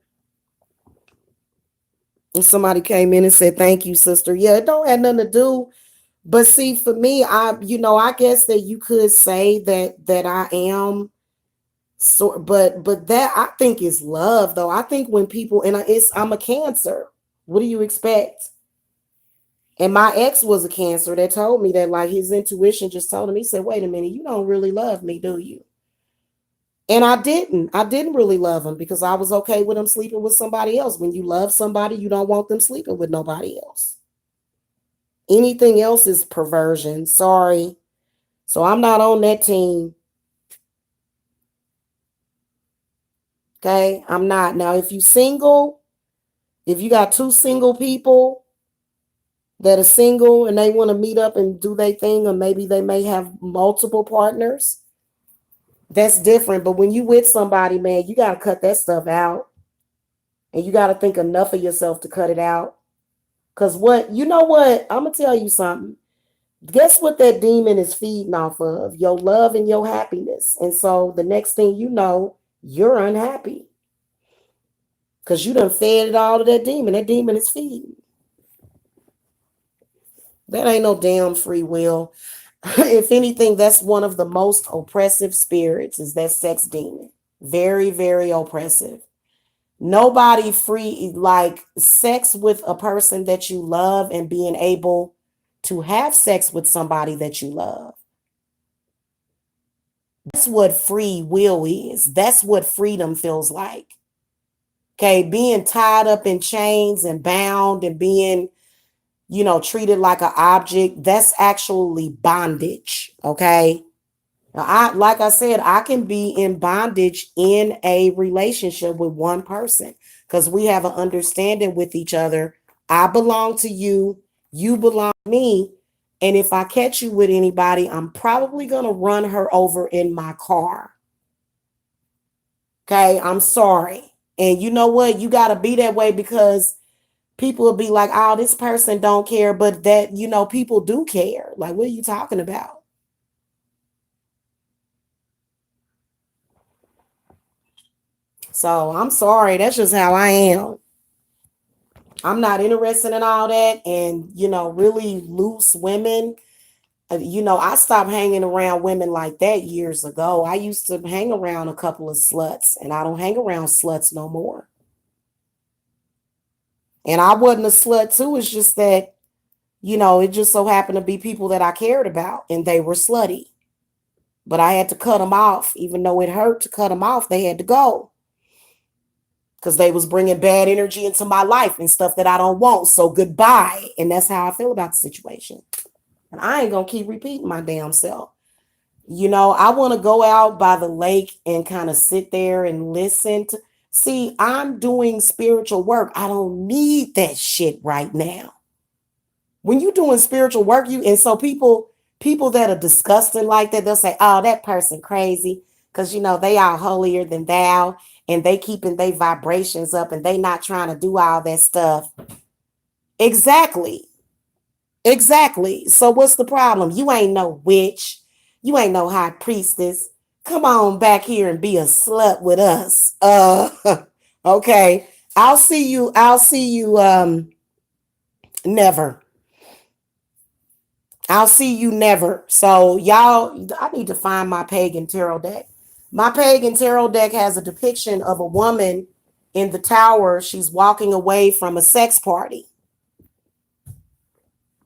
And somebody came in and said, thank you, sister. Yeah, it don't have nothing to do. But see, for me, I guess that you could say that I am so, but that I think is love, though. I think when people, I'm a Cancer. What do you expect? And my ex was a Cancer that told me that, like, his intuition just told him, he said, wait a minute, you don't really love me, do you? And I didn't. I didn't really love him because I was okay with him sleeping with somebody else. When you love somebody, you don't want them sleeping with nobody else. Anything else is perversion. Sorry. So I'm not on that team. Okay. I'm not. Now, if you single, if you got two single people that are single and they want to meet up and do their thing, or maybe they may have multiple partners, that's different. But when you with somebody, man, you got to cut that stuff out. And you got to think enough of yourself to cut it out. Because you know what? I'm going to tell you something. Guess what that demon is feeding off of? Your love and your happiness. And so the next thing you know, you're unhappy. Because you done fed it all to that demon. That demon is feeding. That ain't no damn free will. If anything, that's one of the most oppressive spirits, is that sex demon. Very, very oppressive. Nobody free, like sex with a person that you love and being able to have sex with somebody that you love. That's what free will is. That's what freedom feels like. Okay, being tied up in chains and bound and being, treated like an object, that's actually bondage. Okay. Now, like I said, I can be in bondage in a relationship with one person because we have an understanding with each other. I belong to you, you belong to me. And if I catch you with anybody, I'm probably going to run her over in my car. Okay, I'm sorry. And you know what? You got to be that way because people will be like, oh, this person don't care. But that, people do care. Like, what are you talking about? So I'm sorry. That's just how I am. I'm not interested in all that. And, really loose women, I stopped hanging around women like that years ago. I used to hang around a couple of sluts, and I don't hang around sluts no more. And I wasn't a slut too. It's just that, it just so happened to be people that I cared about and they were slutty. But I had to cut them off. Even though it hurt to cut them off, they had to go because they was bringing bad energy into my life and stuff that I don't want. So goodbye. And that's how I feel about the situation. And I ain't going to keep repeating my damn self. I want to go out by the lake and kind of sit there and listen to. See, I'm doing spiritual work. I don't need that shit right now. When you're doing spiritual work, and so people that are disgusting like that, they'll say, oh, that person crazy. Because they are holier than thou and they keeping their vibrations up and they not trying to do all that stuff. Exactly. Exactly. So what's the problem? You ain't no witch. You ain't no high priestess. Come on back here and be a slut with us. Okay. Never. I'll see you never. So y'all, I need to find my pagan tarot deck. My pagan tarot deck has a depiction of a woman in the tower. She's walking away from a sex party.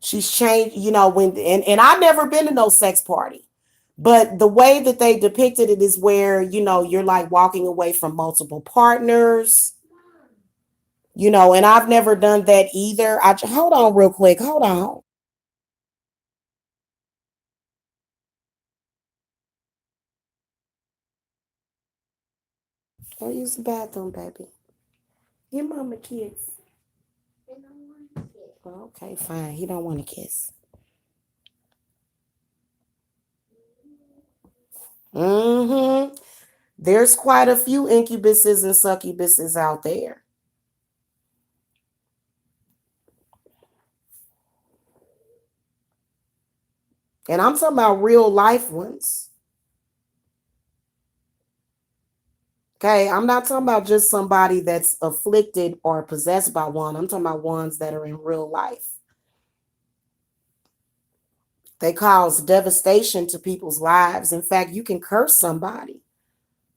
She's changed, and I've never been to no sex party. But the way that they depicted it is where, you're like walking away from multiple partners, and I've never done that either. Hold on real quick. Hold on. Go use the bathroom, baby. Your mama kiss. Okay, fine. He don't want to kiss. Mm-hmm. There's quite a few incubuses and succubuses out there. And I'm talking about real life ones. Okay, I'm not talking about just somebody that's afflicted or possessed by one. I'm talking about ones that are in real life. They cause devastation to people's lives. In fact, you can curse somebody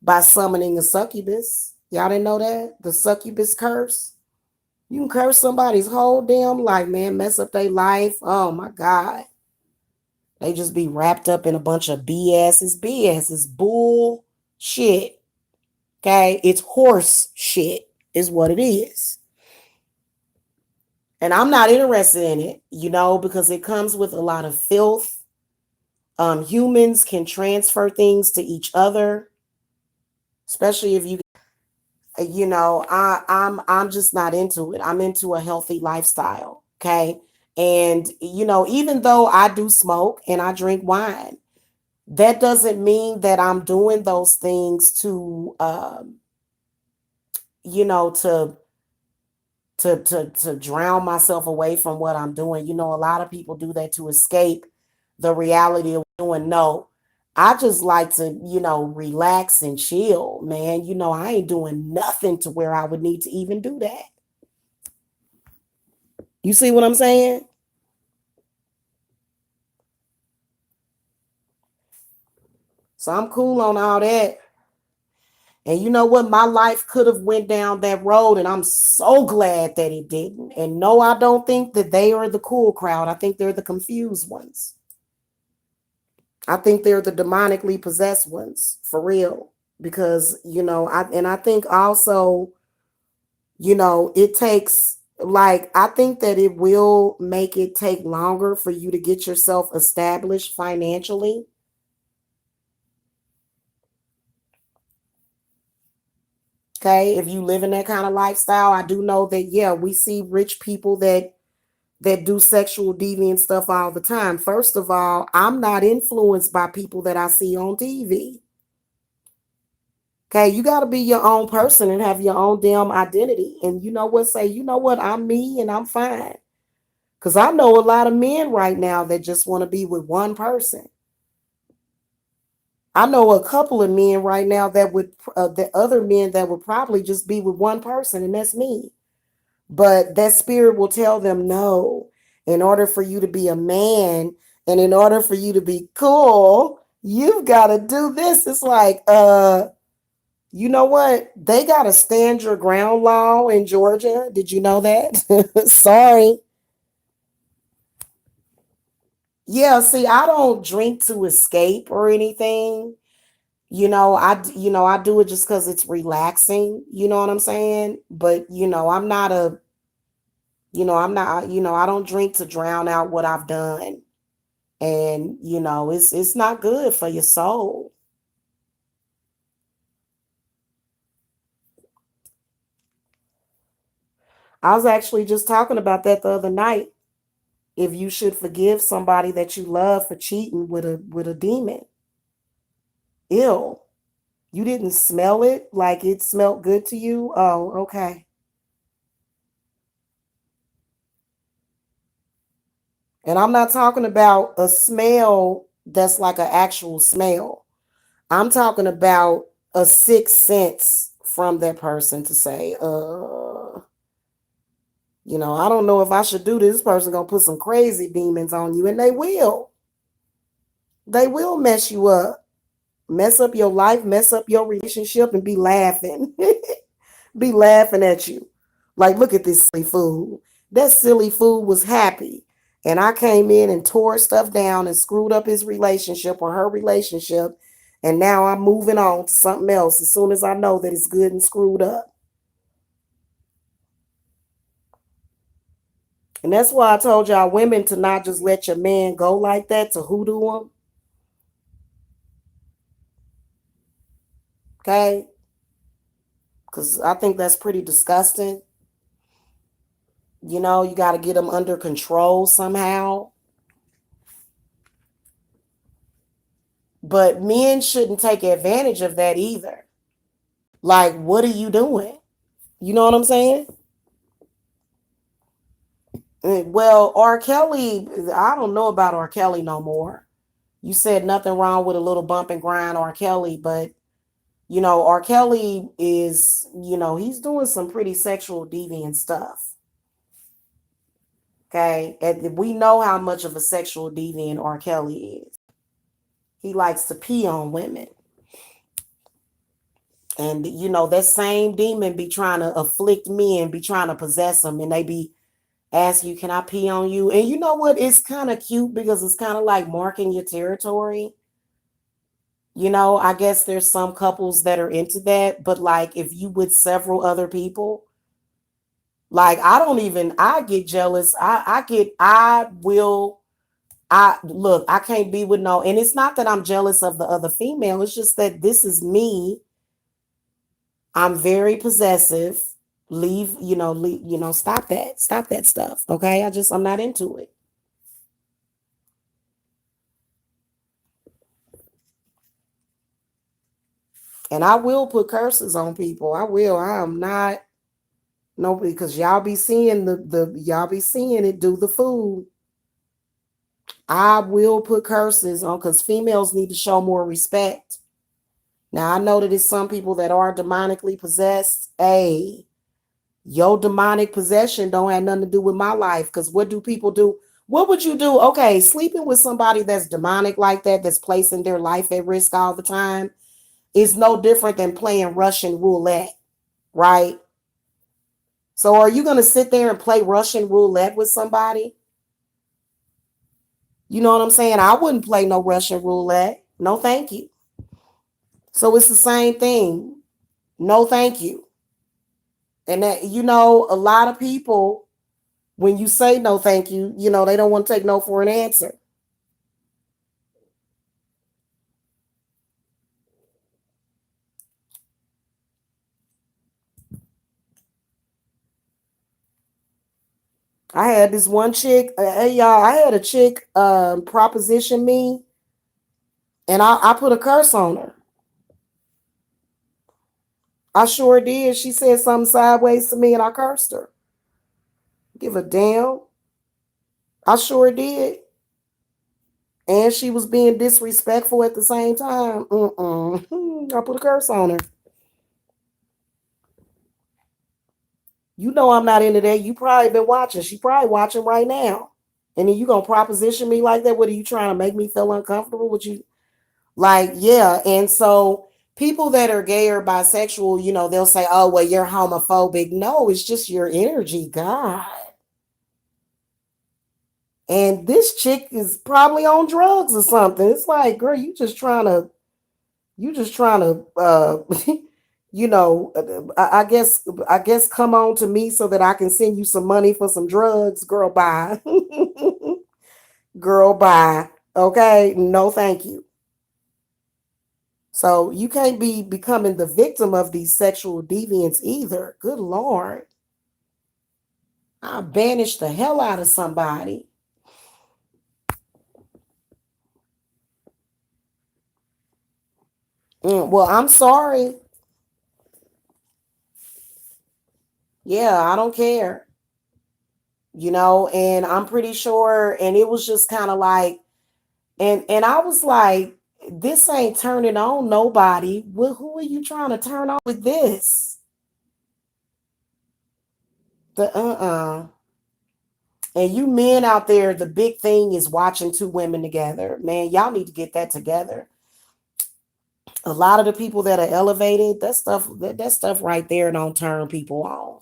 by summoning a succubus. Y'all didn't know that? The succubus curse. You can curse somebody's whole damn life, man, mess up their life. Oh my God. They just be wrapped up in a bunch of BS. It's BS. It's bull shit. Okay? It's horse shit, is what it is. And I'm not interested in it, because it comes with a lot of filth. Humans can transfer things to each other, especially if I'm just not into it. I'm into a healthy lifestyle. Okay. And, even though I do smoke and I drink wine, that doesn't mean that I'm doing those things to drown myself away from what I'm doing. A lot of people do that to escape the reality of doing. No, I just like to, relax and chill, man. I ain't doing nothing to where I would need to even do that. You see what I'm saying? So I'm cool on all that. And you know what? My life could have went down that road, and I'm so glad that it didn't. And no, I don't think that they are the cool crowd. I think they're the confused ones. I think they're the demonically possessed ones, for real. Because, I think also, it takes, like, I think that it will make it take longer for you to get yourself established financially. Okay, if you live in that kind of lifestyle, I do know that, yeah, we see rich people that do sexual deviant stuff all the time. First of all, I'm not influenced by people that I see on TV. Okay, you got to be your own person and have your own damn identity. And you know what? Say, you know what? I'm me and I'm fine. Because I know a lot of men right now that just want to be with one person. I know a couple of men right now the other men that would probably just be with one person, and that's me. But that spirit will tell them no. In order for you to be a man and in order for you to be cool, you've got to do this. It's like, you know what? They got a stand your ground law in Georgia. Did you know that? Sorry. Yeah, see, I don't drink to escape or anything. I do it just cuz it's relaxing, you know what I'm saying? But, I'm not, I don't drink to drown out what I've done. And, it's not good for your soul. I was actually just talking about that the other night. If you should forgive somebody that you love for cheating with a demon. Ill. You didn't smell it like it smelled good to you. Oh, okay. And I'm not talking about a smell that's like an actual smell. I'm talking about a sixth sense from that person to say, I don't know if I should do this. This person gonna put some crazy demons on you, and they will. They will mess you up, mess up your life, mess up your relationship, and be laughing. Be laughing at you. Like, look at this silly fool. That silly fool was happy. And I came in and tore stuff down and screwed up his relationship or her relationship. And now I'm moving on to something else as soon as I know that it's good and screwed up. And that's why I told y'all women to not just let your man go like that, to hoodoo him. Okay? Because I think that's pretty disgusting. You got to get them under control somehow. But men shouldn't take advantage of that either. Like, what are you doing? You know what I'm saying? Well, R. Kelly, I don't know about R. Kelly no more. You said nothing wrong with a little bump and grind R. Kelly, but R. Kelly is, he's doing some pretty sexual deviant stuff. Okay. And we know how much of a sexual deviant R. Kelly is. He likes to pee on women. And that same demon be trying to afflict men, be trying to possess them, and they be asking you, can I pee on you? And you know what? It's kind of cute because it's kind of like marking your territory. I guess there's some couples that are into that, but like if you with several other people, like I get jealous. I look, I can't be with no, and it's not that I'm jealous of the other female. It's just that this is me. I'm very possessive. Stop that. Stop that stuff. Okay. I'm not into it. And I will put curses on people. I will. I am not nobody because y'all be seeing y'all be seeing it do the food. I will put curses on because females need to show more respect. Now I know that it's some people that are demonically possessed. Hey, your demonic possession don't have nothing to do with my life. Because what do people do? What would you do? Okay, sleeping with somebody that's demonic like that, that's placing their life at risk all the time, is no different than playing Russian roulette, right? So are you going to sit there and play Russian roulette with somebody? You know what I'm saying? I wouldn't play no Russian roulette. No, thank you. So it's the same thing. No, thank you. And that, a lot of people, when you say no, thank you, they don't want to take no for an answer. I had this one chick, hey y'all, I had a chick proposition me, and I put a curse on her. I sure did. She said something sideways to me and I cursed her. Give a damn. I sure did. And she was being disrespectful at the same time. I put a curse on her. I'm not into that. You probably been watching. She probably watching right now. And then you gonna proposition me like that? What are you trying to make me feel uncomfortable? With you like, yeah. And so people that are gay or bisexual, they'll say, oh, well, you're homophobic. No, it's just your energy. God. And this chick is probably on drugs or something. It's like, girl, you just trying to I guess come on to me so that I can send you some money for some drugs. Girl, bye. Girl, bye. Okay, no thank you. So you can't be becoming the victim of these sexual deviants either. Good Lord. I banished the hell out of somebody. Well, I'm sorry. Yeah, I don't care. And I'm pretty sure, and it was just kind of like, and I was like, this ain't turning on nobody. Well, who are you trying to turn on with this? The And you men out there, the big thing is watching two women together. Man, y'all need to get that together. A lot of the people that are elevated, that stuff right there don't turn people on.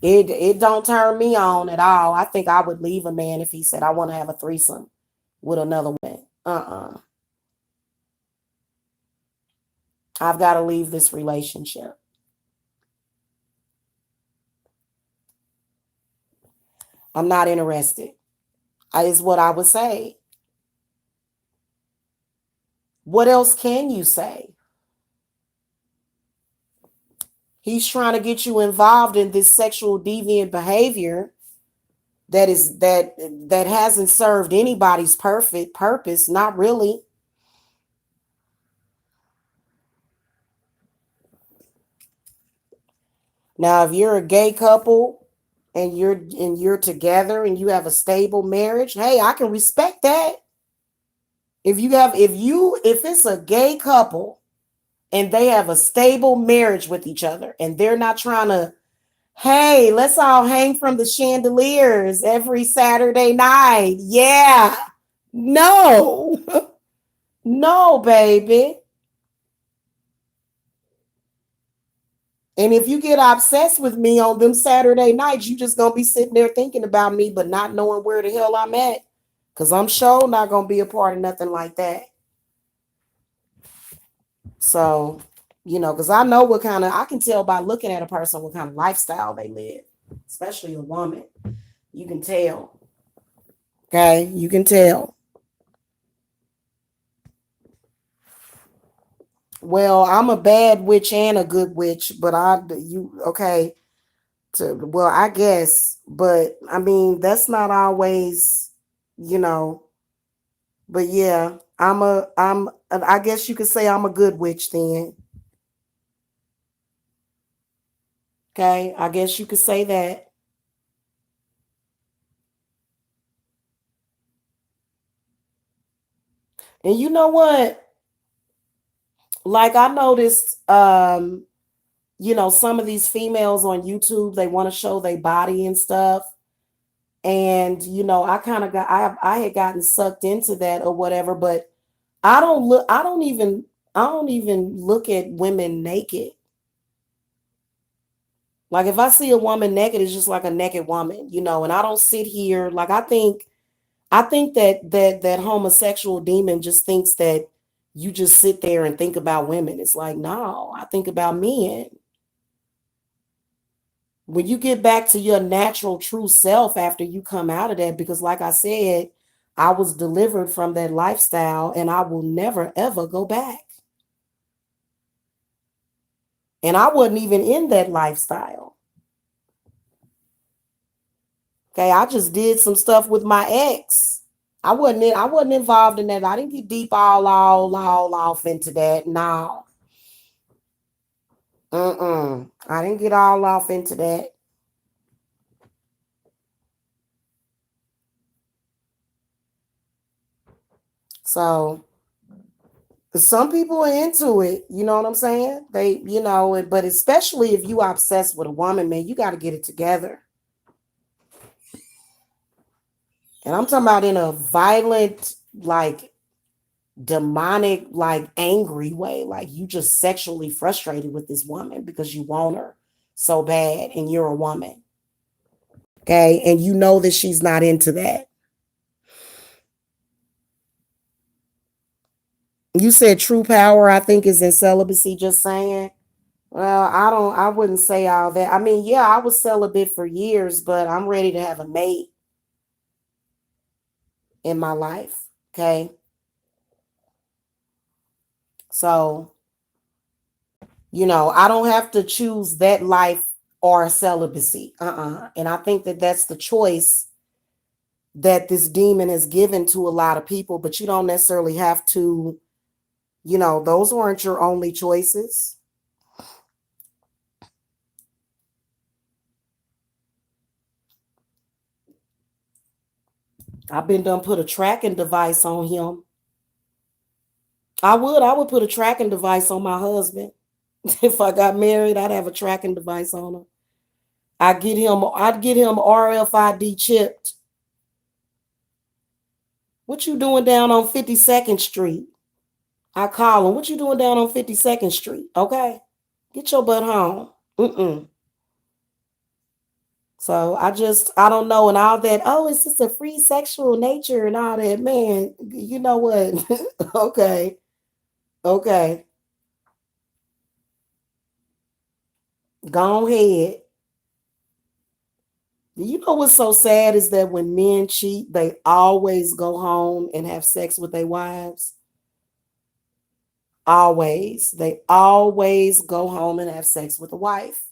It don't turn me on at all. I think I would leave a man if he said I want to have a threesome with another woman. I've got to leave this relationship. I'm not interested. Is what I would say. What else can you say? He's trying to get you involved in this sexual deviant behavior that hasn't served anybody's perfect purpose. Not really. Now, if you're a gay couple and you're together and you have a stable marriage, hey, I can respect that. If it's a gay couple and they have a stable marriage with each other and they're not trying to, hey, let's all hang from the chandeliers every Saturday night. Yeah. No. No, baby. And if you get obsessed with me on them Saturday nights, you just gonna be sitting there thinking about me, but not knowing where the hell I'm at. Cause I'm sure not gonna be a part of nothing like that. So, because I know what kind of I can tell by looking at a person what kind of lifestyle they live, especially a woman. You can tell. Okay, you can tell. Well, I'm a bad witch and a good witch, but you okay. Well, I guess, but I mean, that's not always, you know, but yeah, I guess you could say I'm a good witch then. Okay, I guess you could say that. And you know what? Like I noticed, some of these females on YouTube, they want to show their body and stuff. And, I kind of I had gotten sucked into that or whatever, but I don't even look at women naked. Like if I see a woman naked, it's just like a naked woman, and I don't sit here like I think that homosexual demon just thinks that you just sit there and think about women. It's like, no, I think about men. When you get back to your natural true self after you come out of that, because like I said, I was delivered from that lifestyle and I will never ever go back. And I wasn't even in that lifestyle. Okay, I just did some stuff with my ex. I wasn't involved in that. I didn't get deep all off into that. No. I didn't get all off into that. So some people are into it, you know what I'm saying? But especially if you are obsessed with a woman, man, you got to get it together. And I'm talking about in a violent, like demonic, like angry way. Like you just sexually frustrated with this woman because you want her so bad and you're a woman. Okay. And you know that she's not into that. You said true power, I think, is in celibacy, just saying. Well, I wouldn't say all that. I mean, yeah, I was celibate for years, but I'm ready to have a mate in my life. Okay. So, I don't have to choose that life or celibacy. And I think that that's the choice that this demon has given to a lot of people, but you don't necessarily have to, those aren't your only choices. I've been done put a tracking device on him. I would put a tracking device on my husband. If I got married, I'd have a tracking device on him. I'd get him RFID chipped. What you doing down on 52nd Street? I call him. What you doing down on 52nd Street? Okay. Get your butt home. Mm-mm. So I don't know. And all that, oh, it's just a free sexual nature and all that. Man, you know what? Okay. Okay. Go ahead. You know what's so sad is that when men cheat, they always go home and have sex with their wives. Always. They always go home and have sex with the wife.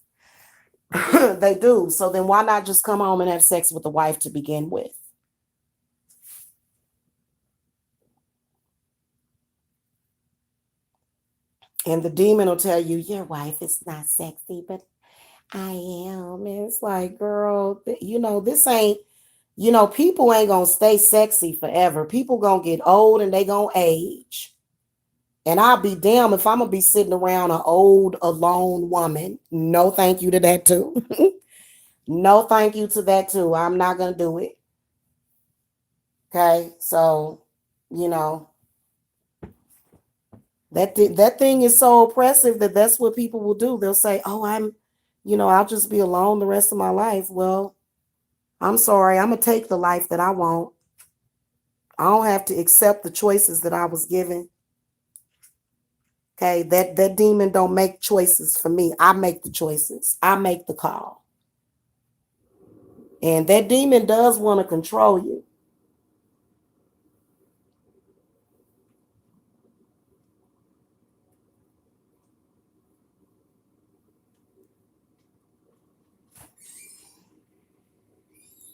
They do. So then why not just come home and have sex with the wife to begin with? And the demon will tell you, your wife is not sexy, but I am. And it's like, girl, this ain't, people ain't gonna stay sexy forever. People gonna get old and they gonna age. And I'll be damned if I'm gonna be sitting around an old, alone woman. No, thank you to that too. No, thank you to that too. I'm not gonna do it. Okay. So, you know, That thing is so oppressive that that's what people will do. They'll say, "Oh, I'll just be alone the rest of my life." Well, I'm sorry. I'm gonna take the life that I want. I don't have to accept the choices that I was given. Okay, that demon don't make choices for me. I make the choices. I make the call. And that demon does want to control you.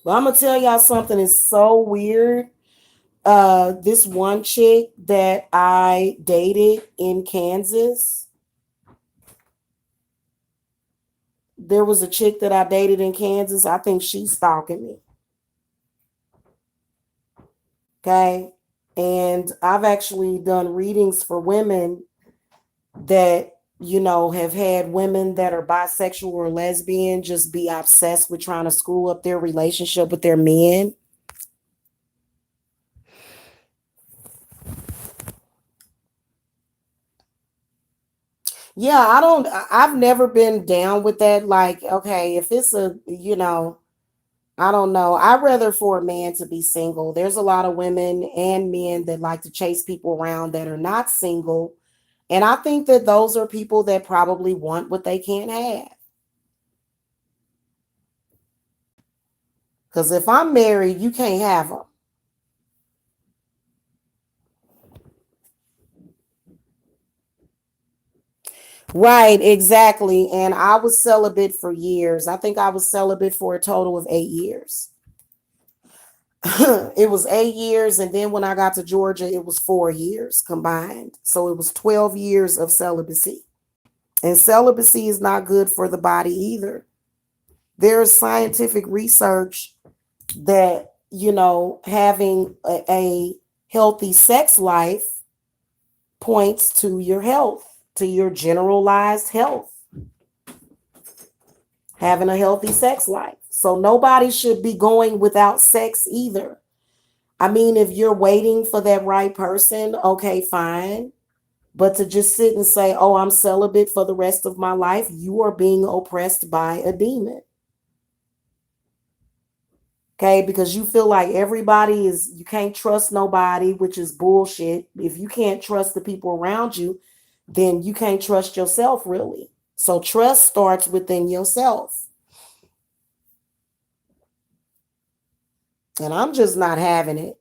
But I'm gonna tell y'all something is so weird. This one chick that I dated in Kansas, there was a chick that I dated in Kansas. I think she's stalking me. Okay. And I've actually done readings for women that, have had women that are bisexual or lesbian just be obsessed with trying to screw up their relationship with their men. Yeah, I've never been down with that. Like, okay, if it's I don't know. I'd rather for a man to be single. There's a lot of women and men that like to chase people around that are not single. And I think that those are people that probably want what they can't have. Because if I'm married, you can't have them. Right, exactly. And I was celibate for years. I think I was celibate for a total of 8 years. It was 8 years. And then when I got to Georgia, it was 4 years combined. So it was 12 years of celibacy. And celibacy is not good for the body either. There's scientific research that, having a healthy sex life points to your health, to your generalized health, having a healthy sex life. So nobody should be going without sex either. I mean, if you're waiting for that right person, okay, fine. But to just sit and say, oh, I'm celibate for the rest of my life, you are being oppressed by a demon. Okay, because you feel like you can't trust nobody, which is bullshit. If you can't trust the people around you, then you can't trust yourself, really. So trust starts within yourself. And I'm just not having it.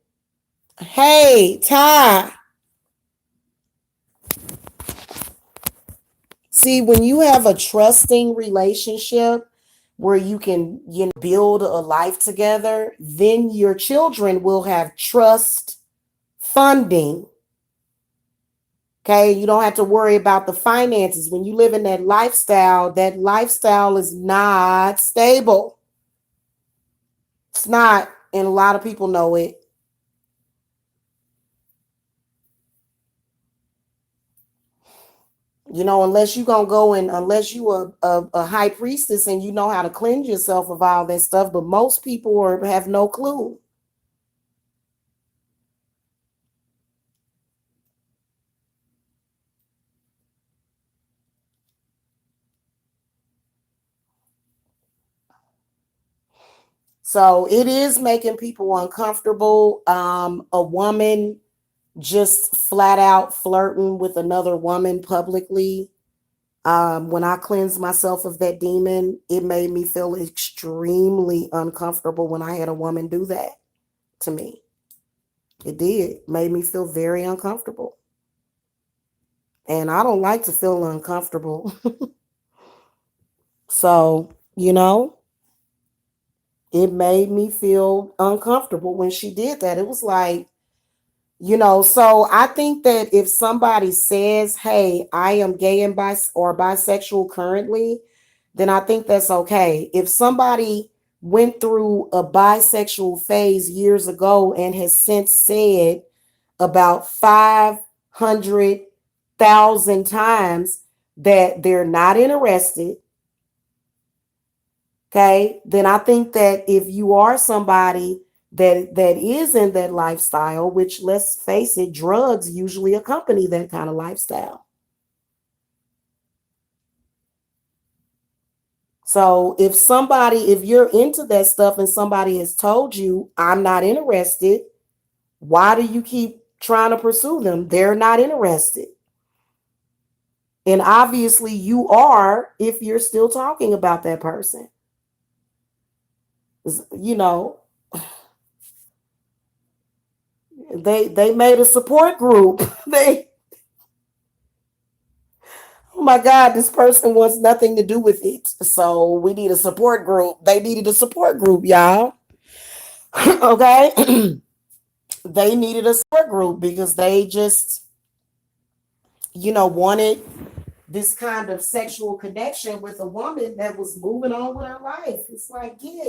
Hey, Ty. See, when you have a trusting relationship where you can, build a life together, then your children will have trust funding. Okay, you don't have to worry about the finances. When you live in that lifestyle is not stable. It's not, and a lot of people know it. Unless you gonna go and unless you a high priestess and you know how to cleanse yourself of all that stuff, but most people have no clue. So it is making people uncomfortable. A woman just flat out flirting with another woman publicly. When I cleansed myself of that demon, it made me feel extremely uncomfortable when I had a woman do that to me. It did. It made me feel very uncomfortable. And I don't like to feel uncomfortable. So, it made me feel uncomfortable when she did that. It was like, so I think that if somebody says, hey, I am gay and or bisexual currently, then I think that's okay. If somebody went through a bisexual phase years ago and has since said about 500,000 times that they're not interested, okay, then I think that if you are somebody that is in that lifestyle, which, let's face it, drugs usually accompany that kind of lifestyle. So if you're into that stuff and somebody has told you, I'm not interested, why do you keep trying to pursue them? They're not interested. And obviously you are if you're still talking about that person. You know, they made a support group. They Oh my God, this person wants nothing to do with it. So we need a support group. They needed a support group, y'all. Okay. They needed a support group because they just, wanted this kind of sexual connection with a woman that was moving on with her life. It's like, get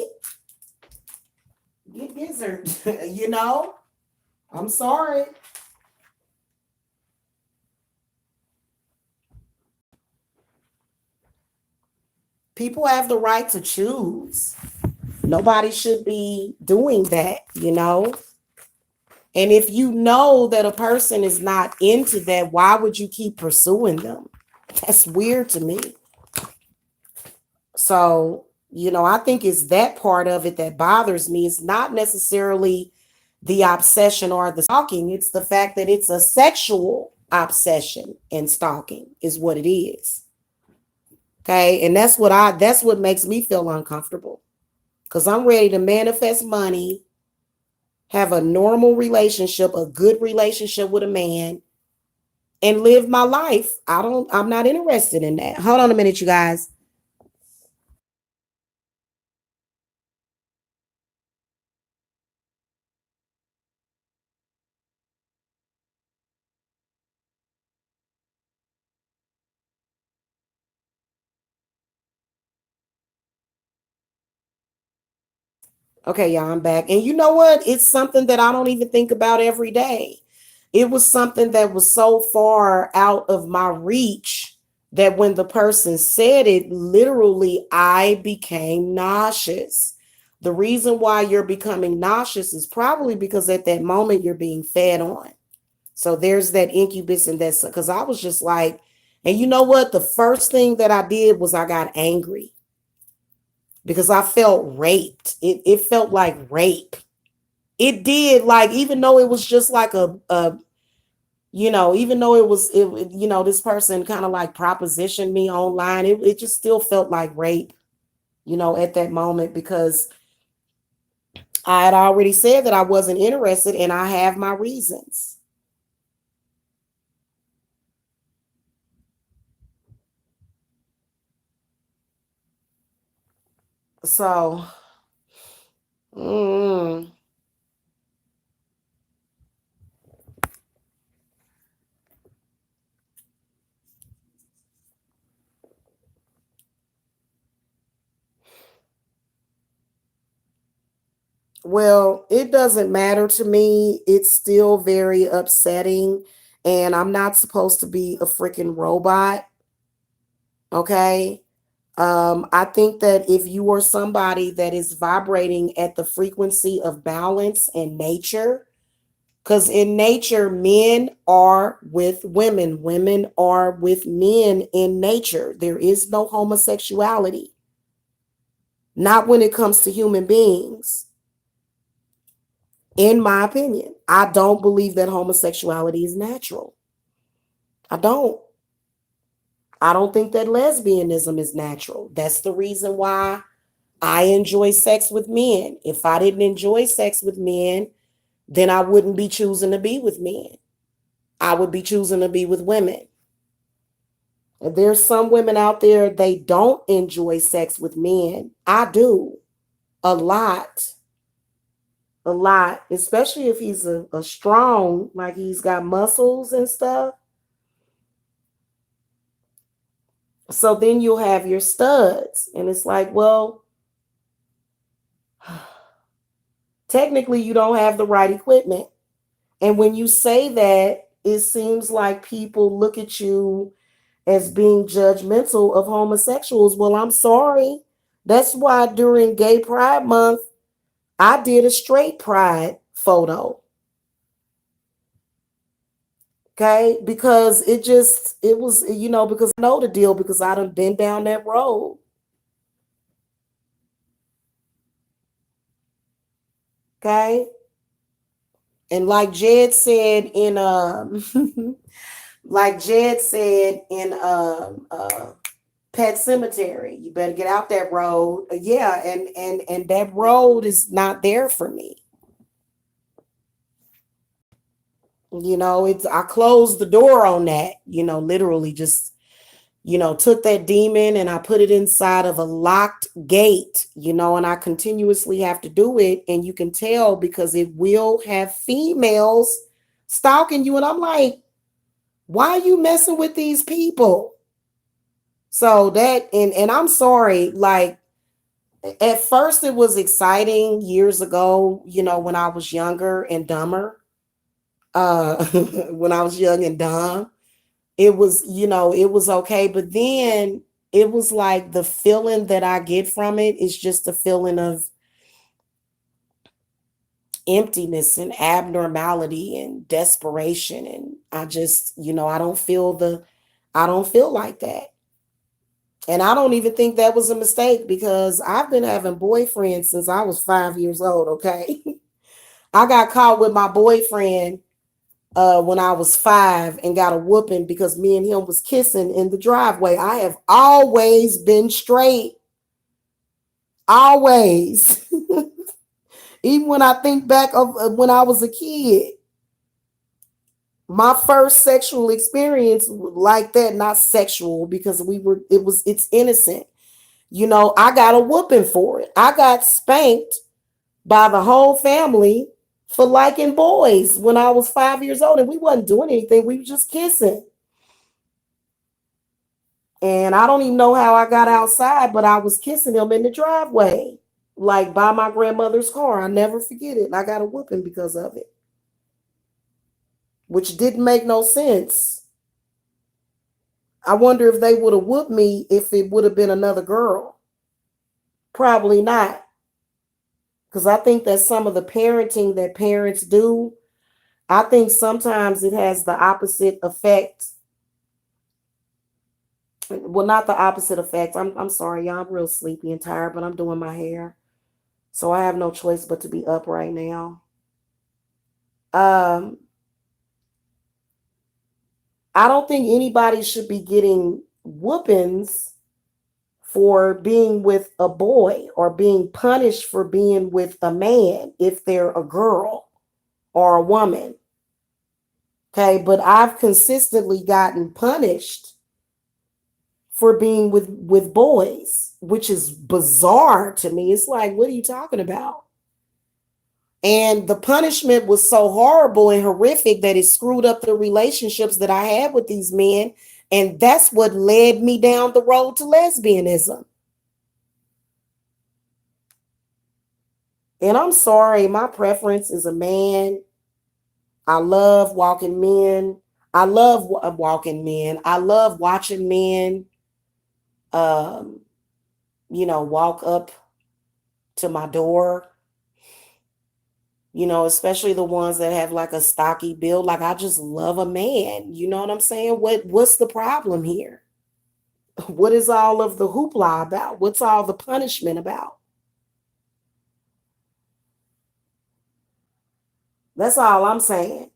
gizzard, I'm sorry. People have the right to choose. Nobody should be doing that. And if you know that a person is not into that, why would you keep pursuing them? That's weird to me. So, I think it's that part of it that bothers me. It's not necessarily the obsession or the stalking, it's the fact that it's a sexual obsession and stalking is what it is. Okay. And that's what makes me feel uncomfortable because I'm ready to manifest money, have a normal relationship, a good relationship with a man, and live my life. I'm not interested in that. Hold on a minute, you guys. Okay, y'all, I'm back. And you know what? It's something that I don't even think about every day. It was something that was so far out of my reach that when the person said it, literally, I became nauseous. The reason why you're becoming nauseous is probably because at that moment you're being fed on. So there's that incubus and that's because I was just like, and you know what? The first thing that I did was I got angry because I felt raped. It felt like rape. It did, like, even though it was just like even though this person kind of like propositioned me online, it just still felt like rape, at that moment because I had already said that I wasn't interested and I have my reasons. So, mm, well, it doesn't matter to me. It's still very upsetting. And I'm not supposed to be a freaking robot. Okay. I think that if you are somebody that is vibrating at the frequency of balance and nature, because in nature, men are with women, women are with men in nature. There is no homosexuality, not when it comes to human beings. In my opinion, I don't believe that homosexuality is natural. I don't. I don't think that lesbianism is natural. That's the reason why I enjoy sex with men. If I didn't enjoy sex with men, then I wouldn't be choosing to be with men. I would be choosing to be with women. And there's some women out there, they don't enjoy sex with men. I do. A lot. A lot. Especially if he's a strong, like he's got muscles and stuff. So then you'll have your studs. And it's like, well, technically you don't have the right equipment. And when you say that, it seems like people look at you as being judgmental of homosexuals. Well, I'm sorry. That's why during Gay Pride Month, I did a straight pride photo. Okay, because it was, because I know the deal because I done been down that road. Okay. And like Jed said in like Jed said in Pet Cemetery, you better get out that road. Yeah, and that road is not there for me. It's I closed the door on that, literally just took that demon and I put it inside of a locked gate, and I continuously have to do it. And you can tell because it will have females stalking you. And I'm like, why are you messing with these people? So and I'm sorry, like at first it was exciting years ago, when I was younger and dumber. When I was young and dumb, it was okay. But then it was like the feeling that I get from it is just a feeling of emptiness and abnormality and desperation. And I just, I don't feel like that. And I don't even think that was a mistake because I've been having boyfriends since I was 5 years old. Okay. I got caught with my boyfriend when I was 5 and got a whooping because me and him was kissing in the driveway. I have always been straight. Always. Even when I think back of when I was a kid, my first sexual experience like that, not sexual because it's innocent. I got a whooping for it. I got spanked by the whole family for liking boys when I was 5 years old, and we wasn't doing anything. We were just kissing. And I don't even know how I got outside, but I was kissing him in the driveway, like by my grandmother's car. I never forget it. And I got a whooping because of it, which didn't make no sense. I wonder if they would have whooped me if it would have been another girl. Probably not. Because I think that some of the parenting that parents do, I think sometimes it has the opposite effect. Well, not the opposite effect. I'm sorry, y'all. I'm real sleepy and tired, but I'm doing my hair. So I have no choice but to be up right now. Um, I don't think anybody should be getting whoopings for being with a boy or being punished for being with a man if they're a girl or a woman. Okay, but I've consistently gotten punished for being with boys, which is bizarre to me. It's like, what are you talking about? And the punishment was so horrible and horrific that it screwed up the relationships that I had with these men. And that's what led me down the road to lesbianism. And I'm sorry, my preference is a man. I love walking men. I love walking men. I love watching men, um, walk up to my door, especially the ones that have like a stocky build. Like I just love a man. You know what I'm saying? What's the problem here? What is all of the hoopla about? What's all the punishment about? That's all I'm saying.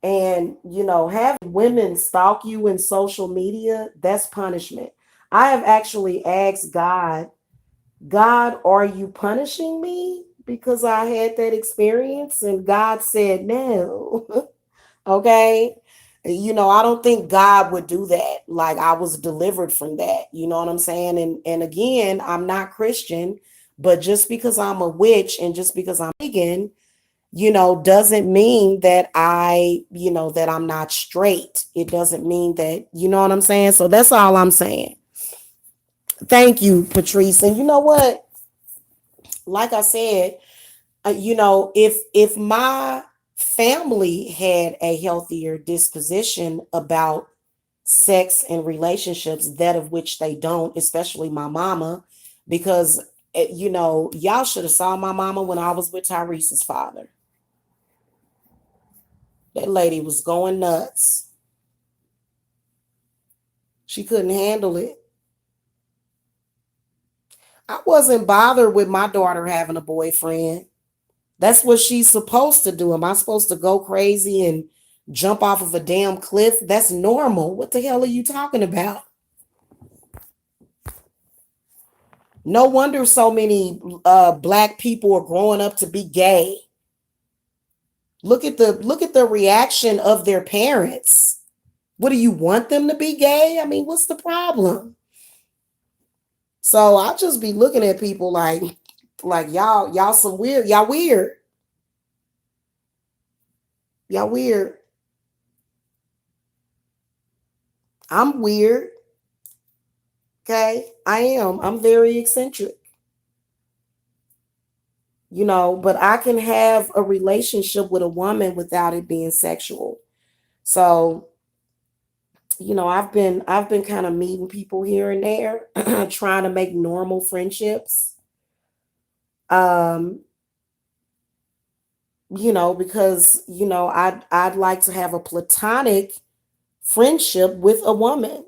And, having women stalk you in social media, that's punishment. I have actually asked God, God, are you punishing me because I had that experience? And God said, no. Okay. I don't think God would do that. Like I was delivered from that. You know what I'm saying? And again, I'm not Christian, but just because I'm a witch and just because I'm pagan, doesn't mean that that I'm not straight. It doesn't mean that, you know what I'm saying? So that's all I'm saying. Thank you, Patrice. And you know what? Like I said, if my family had a healthier disposition about sex and relationships, that of which they don't, especially my mama, because y'all should have saw my mama when I was with Tyrese's father. That lady was going nuts. She couldn't handle it. I wasn't bothered with my daughter having a boyfriend. That's what she's supposed to do. Am I supposed to go crazy and jump off of a damn cliff? That's normal. What the hell are you talking about? No wonder so many black people are growing up to be gay. Look at the reaction of their parents. What do you want them to be gay? I mean, what's the problem? So I'll just be looking at people like y'all some weird, y'all weird. Y'all weird. I'm weird. Okay? I am. I'm very eccentric. But I can have a relationship with a woman without it being sexual. So, I've been kind of meeting people here and there, trying to make normal friendships. Um, because, I'd like to have a platonic friendship with a woman.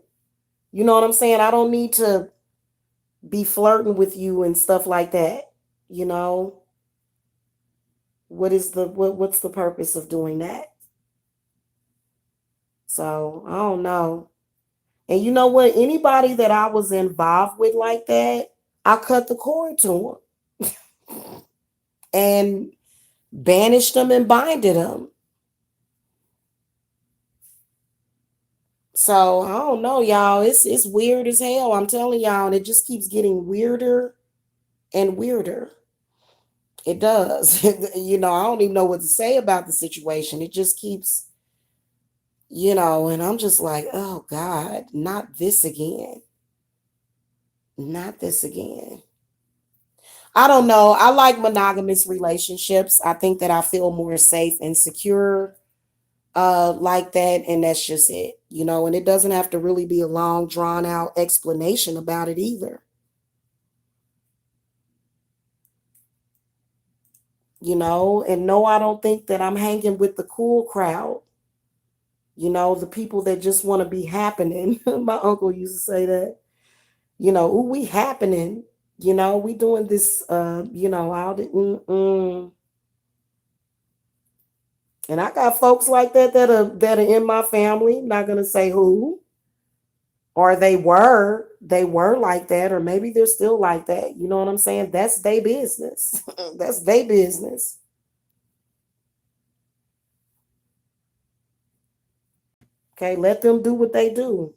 You know what I'm saying? I don't need to be flirting with you and stuff like that. You know, what's the purpose of doing that? So I don't know. And you know what? Anybody that I was involved with like that, I cut the cord to them and banished them and binded them. So I don't know, y'all. It's weird as hell. I'm telling y'all, and it just keeps getting weirder and weirder. It does. I don't even know what to say about the situation. It just keeps, and I'm just like, oh God, not this again. Not this again. I don't know. I like monogamous relationships. I think that I feel more safe and secure like that. And that's just it, and it doesn't have to really be a long, drawn out explanation about it either. And no, I don't think that I'm hanging with the cool crowd. The people that just want to be happening. My uncle used to say that, ooh, we happening, we doing this, all the, and I got folks like that are in my family. Not gonna say who, or they were like that, or maybe they're still like that. You know what I'm saying? That's their business. That's their business. Okay, let them do what they do.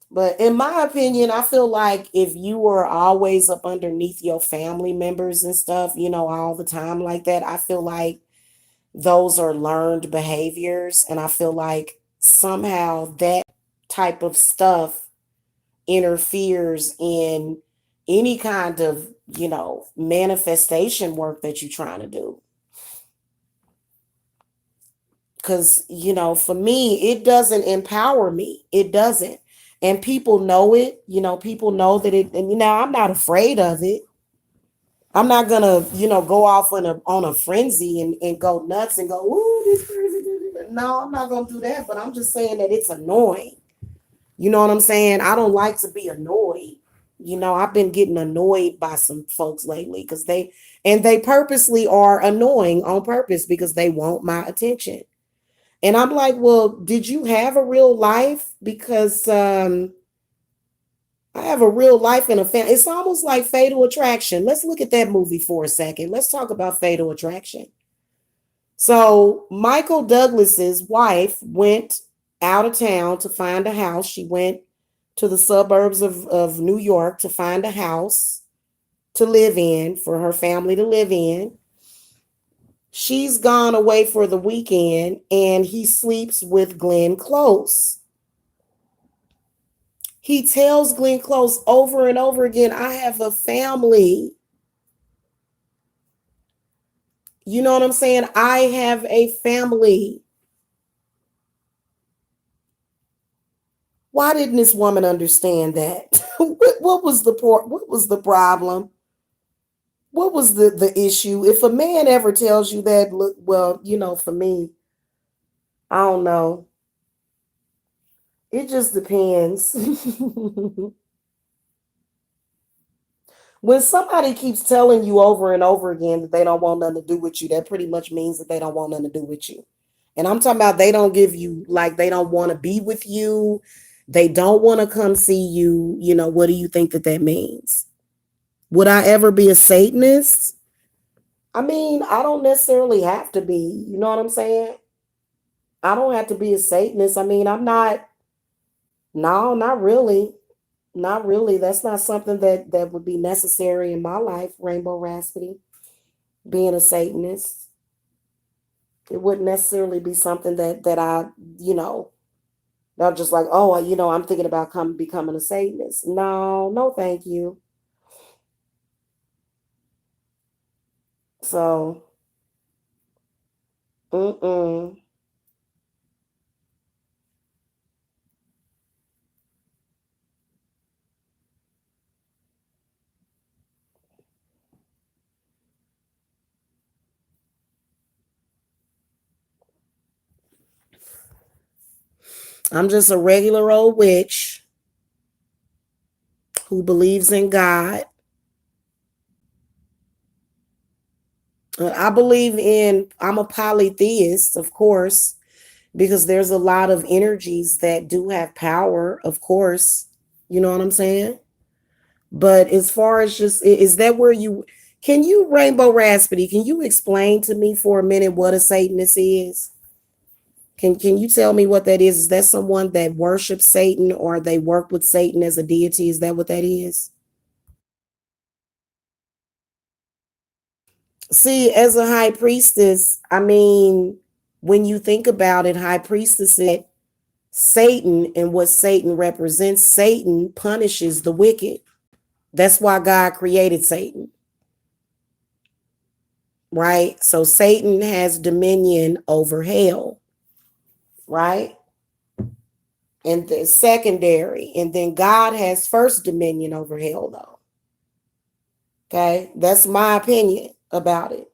But in my opinion, I feel like if you were always up underneath your family members and stuff, all the time like that, I feel like those are learned behaviors. And I feel like somehow that type of stuff interferes in any kind of, manifestation work that you're trying to do. Because, for me, it doesn't empower me. It doesn't. And people know it. People know that it, and I'm not afraid of it. I'm not gonna, go off on a frenzy and go nuts and go, ooh, this crazy. No, I'm not gonna do that. But I'm just saying that it's annoying. You know what I'm saying? I don't like to be annoyed. I've been getting annoyed by some folks lately because they purposely are annoying on purpose because they want my attention. And I'm like, well, did you have a real life? Because I have a real life and a family. It's almost like Fatal Attraction. Let's look at that movie for a second. Let's talk about Fatal Attraction. So Michael Douglas's wife went out of town to find a house. She went to the suburbs of New York to find a house to live in for her family to live in. She's gone away for the weekend and he sleeps with Glenn Close. He tells Glenn Close over and over again, I have a family. You know what I'm saying? I have a family. Why didn't this woman understand that? What was the what was the problem? What was the issue? If a man ever tells you that, look, well, for me, I don't know. It just depends. When somebody keeps telling you over and over again that they don't want nothing to do with you, that pretty much means that they don't want nothing to do with you. And I'm talking about they don't give you, like, they don't want to be with you. They don't want to come see you. What do you think that means? Would I ever be a Satanist? I mean, I don't necessarily have to be. You know what I'm saying? I don't have to be a Satanist. I mean, I'm not, no, not really. Not really. That's not something that would be necessary in my life, Rainbow Rhapsody, being a Satanist. It wouldn't necessarily be something that I, not just like, oh, I'm thinking about becoming a Satanist. No, no, thank you. So, mm-mm. I'm just a regular old witch who believes in God. I'm a polytheist, of course, because there's a lot of energies that do have power, of course. You know what I'm saying? But as far as just, is that where can you, Rainbow Rhapsody, can you explain to me for a minute what a Satanist is? Can you tell me what that is? Is that someone that worships Satan or they work with Satan as a deity? Is that what that is? See, as a high priestess, I mean, when you think about it, high priestess is Satan, and what Satan represents, Satan punishes the wicked. That's why God created Satan, right? So Satan has dominion over hell, right? And the secondary, and then God has first dominion over hell, though. Okay, that's my opinion about it.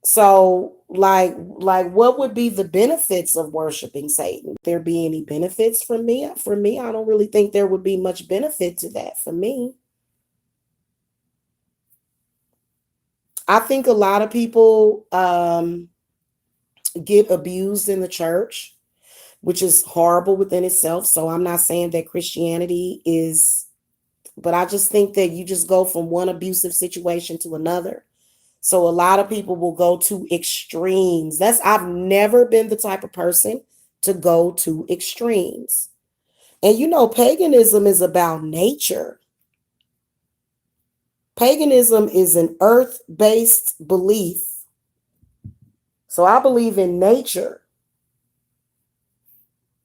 So, like, what would be the benefits of worshiping Satan? Would there be any benefits for me? For me, I don't really think there would be much benefit to that for me. I think a lot of people get abused in the church, which is horrible within itself. So I'm not saying that Christianity is, but I just think that you just go from one abusive situation to another. So a lot of people will go to extremes. I've never been the type of person to go to extremes. And paganism is about nature. Paganism is an earth-based belief. So I believe in nature.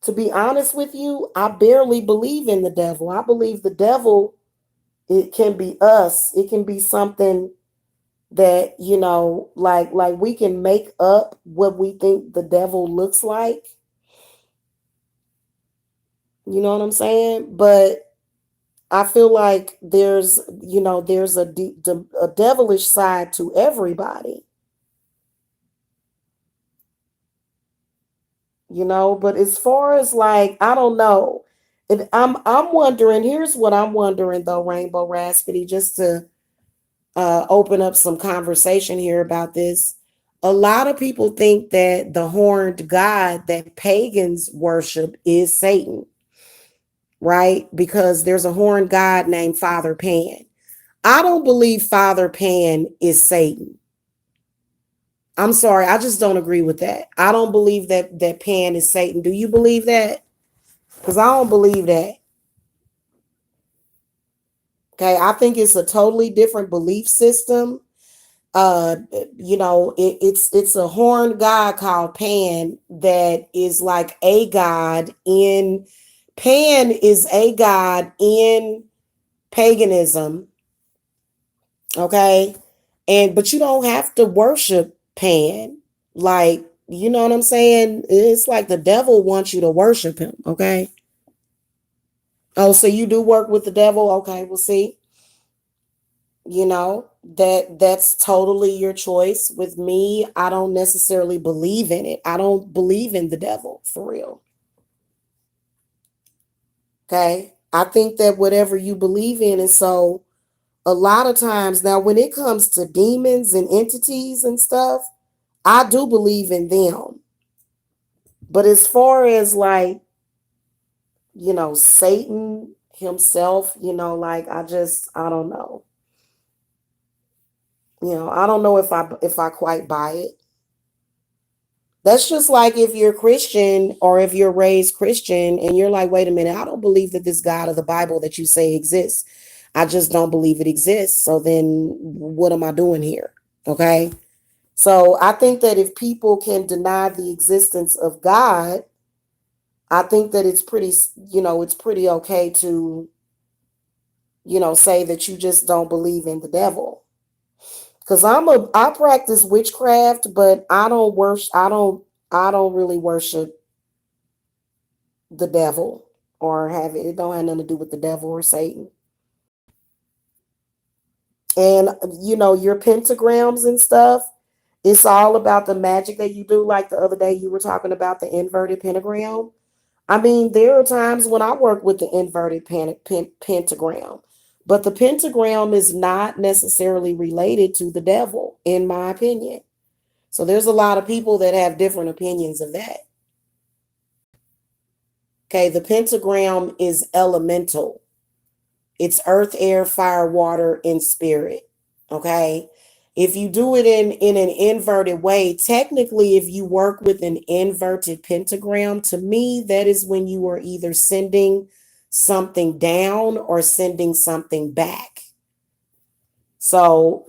To be honest with you, I barely believe in the devil. I believe the devil, it can be us. It can be something that, like we can make up what we think the devil looks like. You know what I'm saying? But I feel like there's a devilish side to everybody. But as far as, like, I don't know. And I'm wondering, here's what I'm wondering though, Rainbow Rhapsody, just to open up some conversation here about this. A lot of people think that the horned god that pagans worship is Satan, right? Because there's a horned god named Father Pan. I don't believe Father Pan is Satan. I'm sorry, I just don't agree with that. I don't believe that Pan is Satan. Do you believe that? Because I don't believe that. Okay, I think it's a totally different belief system. uh it's a horned god called Pan that is like a god in Pan is a god in paganism. Okay, but you don't have to worship Pan, like, you know what I'm saying? It's like the devil wants you to worship him. Okay, Oh, so you do work with the devil? Okay, well, see, that's totally your choice. With me, I don't necessarily believe in it. I don't believe in the devil for real. Okay, I think that whatever you believe in, and so a lot of times now, when it comes to demons and entities and stuff, I do believe in them. But as far as like, Satan himself, like I don't know. I don't know if I quite buy it. That's just like if you're Christian or if you're raised Christian and you're like, wait a minute, I don't believe that this God of the Bible that you say exists. I just don't believe it exists. So then what am I doing here? Okay. So I think that if people can deny the existence of God, I think that it's pretty okay to, say that you just don't believe in the devil. Cause I practice witchcraft, but I don't really worship the devil or have it. It don't have nothing to do with the devil or Satan. And your pentagrams and stuff, it's all about the magic that you do. Like the other day you were talking about the inverted pentagram. I mean, there are times when I work with the inverted pentagram, but the pentagram is not necessarily related to the devil, in my opinion. So there's a lot of people that have different opinions of that. Okay, the pentagram is elemental. It's earth, air, fire, water, and spirit. Okay. If you do it in an inverted way, technically, if you work with an inverted pentagram, to me, that is when you are either sending something down or sending something back. So,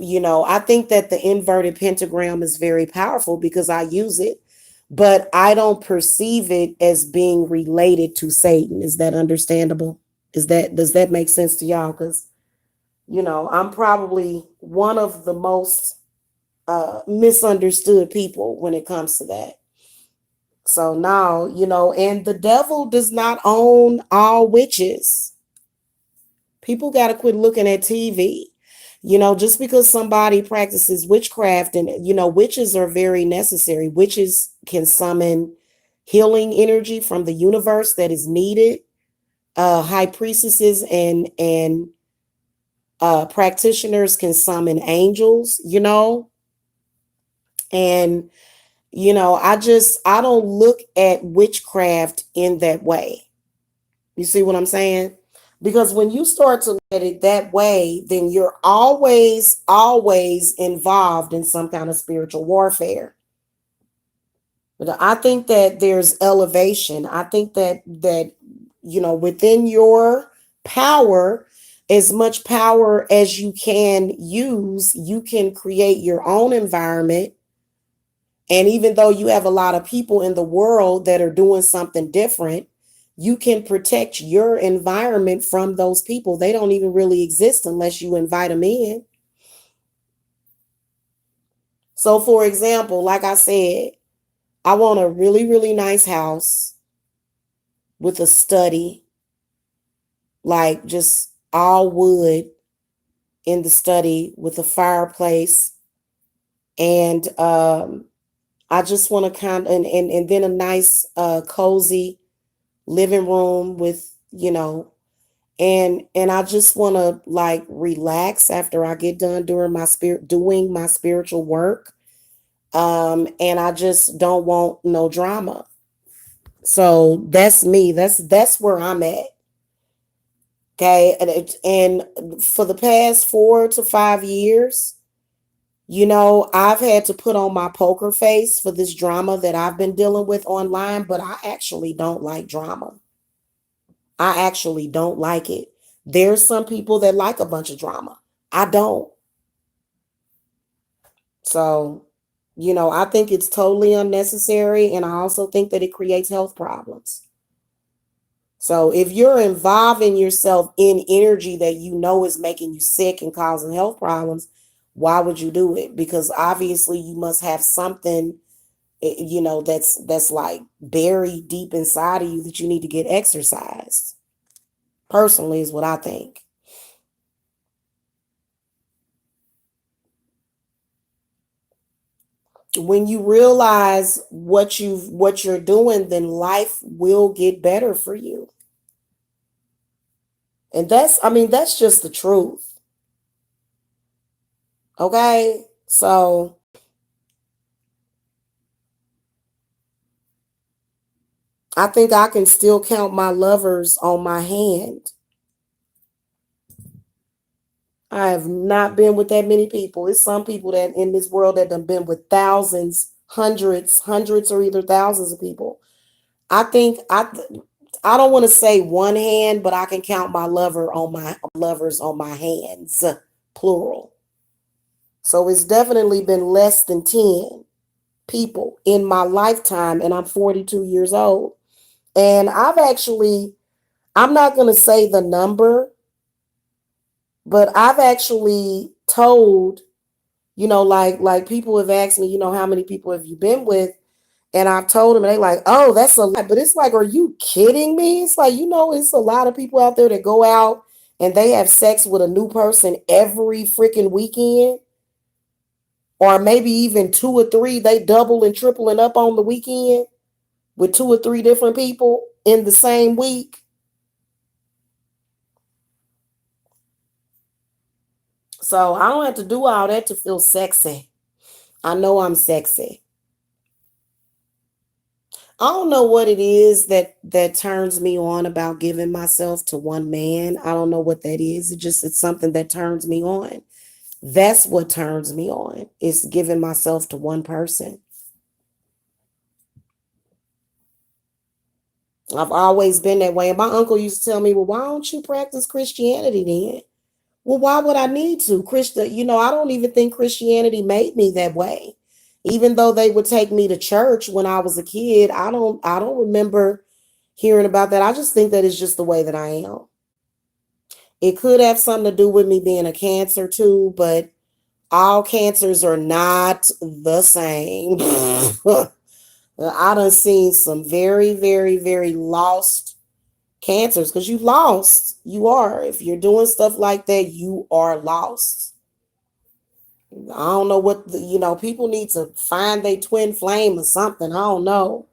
I think that the inverted pentagram is very powerful because I use it, but I don't perceive it as being related to Satan. Is that understandable? Does that make sense to y'all? Because, I'm probably one of the most misunderstood people when it comes to that. So now, and the devil does not own all witches. People got to quit looking at TV. Just because somebody practices witchcraft and, witches are very necessary. Witches can summon healing energy from the universe that is needed. High priestesses and practitioners can summon angels, and, I don't look at witchcraft in that way. You see what I'm saying? Because when you start to look at it that way, then you're always involved in some kind of spiritual warfare. But I think that there's elevation. I think that within your power, as much power as you can use, you can create your own environment. And even though you have a lot of people in the world that are doing something different, you can protect your environment from those people. They don't even really exist unless you invite them in. So, for example, like I said, I want a really, really nice house with a study, like just all wood in the study with a fireplace. And I just want to and then a nice, cozy living room with, and I just want to like relax after I get done doing my spiritual work. And I just don't want no drama. So that's me. That's where I'm at. Okay. And for the past 4 to 5 years, I've had to put on my poker face for this drama that I've been dealing with online, but I actually don't like drama. I actually don't like it. There's some people that like a bunch of drama. I don't. So, I think it's totally unnecessary. And I also think that it creates health problems. So, if you're involving yourself in energy that you know is making you sick and causing health problems, why would you do it? Because obviously you must have something, that's like buried deep inside of you that you need to get exercised. Personally, is what I think. When you realize what you're doing, then life will get better for you. And that's, I mean, that's just the truth. Okay? So, I think I can still count my lovers on my hand. I have not been with that many people. It's some people that in this world that have been with thousands, hundreds or either thousands of people. I think I don't want to say one hand, but I can count my lovers on my hands, plural. So it's definitely been less than 10 people in my lifetime, and I'm 42 years old. And I'm not going to say the number, but I've actually told, like people have asked me, how many people have you been with? And I've told them, and they like, oh, that's a lot. But it's like, are you kidding me? It's like, it's a lot of people out there that go out and they have sex with a new person every freaking weekend, or maybe even two or three. They double and tripling up on the weekend with two or three different people in the same week. So I don't have to do all that to feel sexy. I know I'm sexy. I don't know what it is that turns me on about giving myself to one man. I don't know what that is. It's something that turns me on. That's what turns me on. It's giving myself to one person. I've always been that way. And my uncle used to tell me, well, why don't you practice Christianity then? Well, why would I need to? I don't even think Christianity made me that way. Even though they would take me to church when I was a kid, I don't remember hearing about that. I just think that it's just the way that I am. It could have something to do with me being a cancer too, but all cancers are not the same. I done seen some very, very, very lost cancers because you lost. You are. If you're doing stuff like that, you are lost. I don't know people need to find their twin flame or something. I don't know.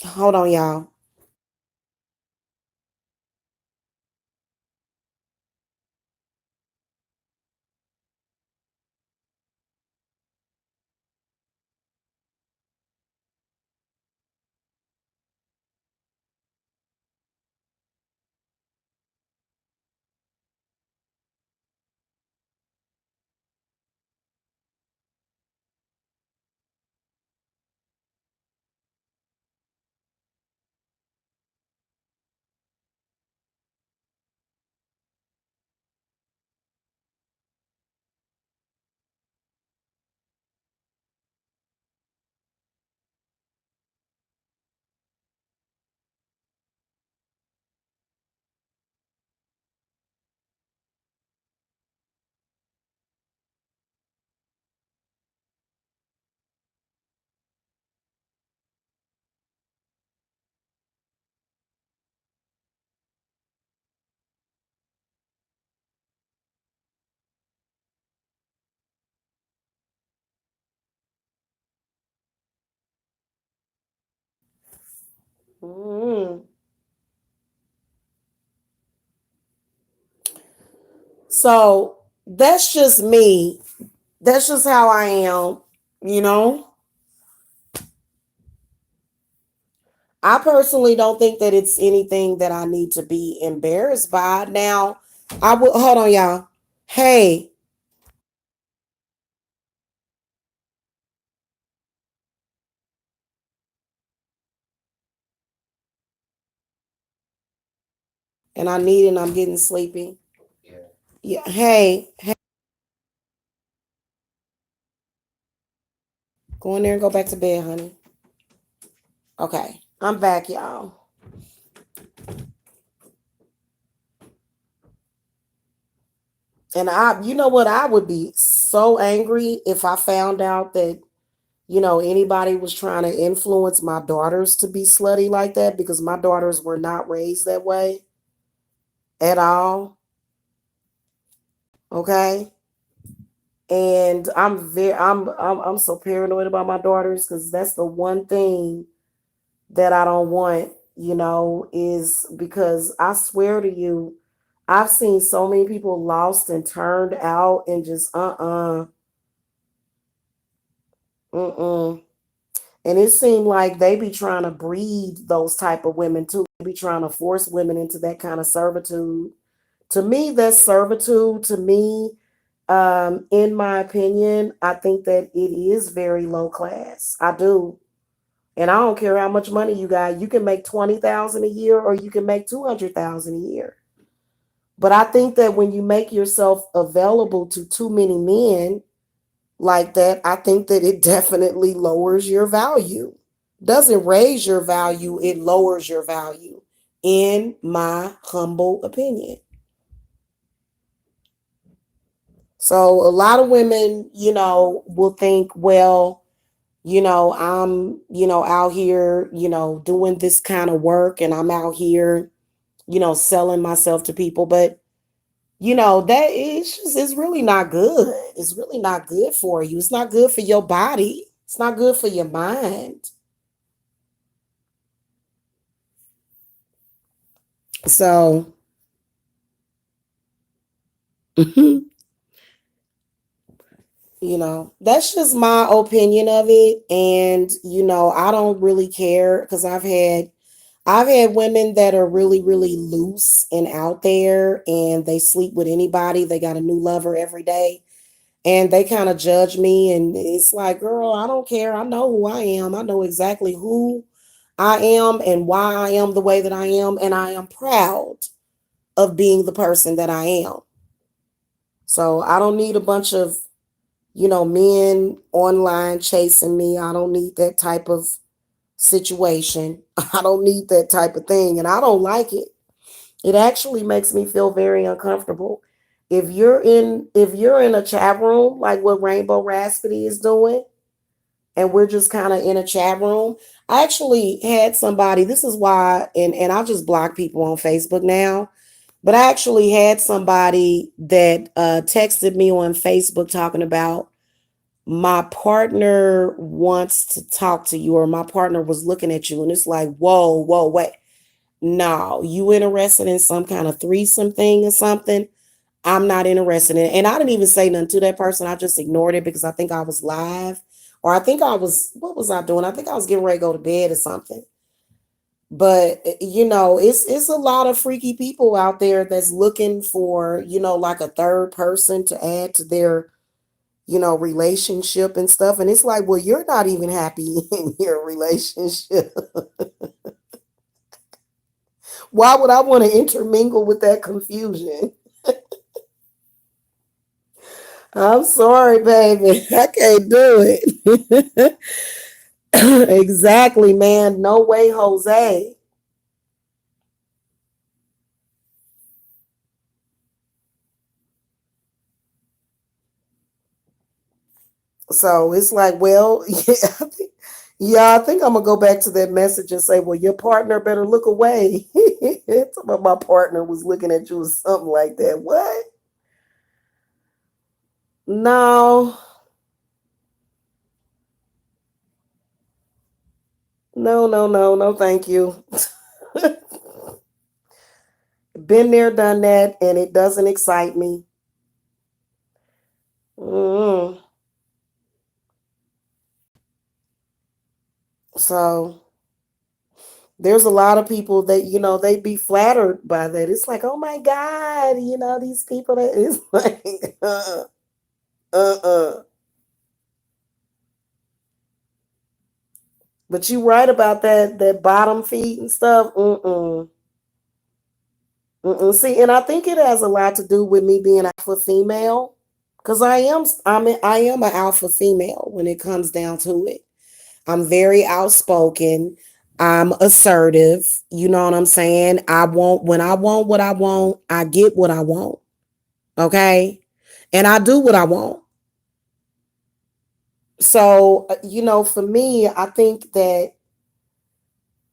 Hold on, y'all. Mm. So that's just me. That's just how I am. You know, I personally don't think that it's anything that I need to be embarrassed by. Now, I will hold on, y'all. Hey, and I need it and I'm getting sleepy. Yeah, hey, go in there and go back to bed, honey. Okay, I'm back, y'all. And you know what? I would be so angry if I found out that anybody was trying to influence my daughters to be slutty like that, because my daughters were not raised that way at all. Okay. And I'm so paranoid about my daughters, because that's the one thing that I don't want, is because I swear to you, I've seen so many people lost and turned out and just mm-mm. And it seemed like they be trying to breed those type of women too. They be trying to force women into that kind of servitude. To me, that's servitude. To me, in my opinion, I think that it is very low class. I do. And I don't care how much money you got. You can make 20,000 a year, or you can make 200,000 a year. But I think that when you make yourself available to too many men like that, I think that it definitely lowers your value. Doesn't raise your value, it lowers your value, in my humble opinion. So a lot of women, will think, well, I'm, out here, doing this kind of work, and I'm out here, selling myself to people. But, that is just, it's really not good. It's really not good for you. It's not good for your body. It's not good for your mind. So, that's just my opinion of it. And, I don't really care, because I've had women that are really, really loose and out there, and they sleep with anybody. They got a new lover every day, and they kind of judge me. And it's like, girl, I don't care. I know who I am. I know exactly who I am and why I am the way that I am. And I am proud of being the person that I am. So I don't need a bunch of, men online chasing me. I don't need that type of situation. I don't need that type of thing. And I don't like it. It actually makes me feel very uncomfortable. If you're in a chat room like what Rainbow Raspity is doing, and we're just kind of in a chat room. I actually had somebody, this is why, and I'll just block people on Facebook now, but I actually had somebody that texted me on Facebook talking about, my partner wants to talk to you, or my partner was looking at you. And it's like, whoa, whoa, wait. No, you interested in some kind of threesome thing or something? I'm not interested in it. And I didn't even say nothing to that person. I just ignored it, because I think I was live. Or I think what was I doing? I think I was getting ready to go to bed or something. But it's a lot of freaky people out there that's looking for, like a third person to add to their, relationship and stuff. And it's like, well, you're not even happy in your relationship. Why would I want to intermingle with that confusion? I'm sorry, baby. I can't do it. Exactly, man. No way, Jose. So it's like, well, yeah, I think I'm gonna go back to that message and say, well, your partner better look away. My partner was looking at you or something like that. What? No, no, no, no, no, thank you. Been there, done that, and it doesn't excite me. Mm. So there's a lot of people that, they be flattered by that. It's like, oh my God, these people that is like, uh. But you right about that bottom feet and stuff. Mm-mm. Mm-mm. See, and I think it has a lot to do with me being alpha female. Because I am an alpha female when it comes down to it. I'm very outspoken. I'm assertive. You know what I'm saying? When I want what I want, I get what I want. Okay? And I do what I want. So, for me, I think that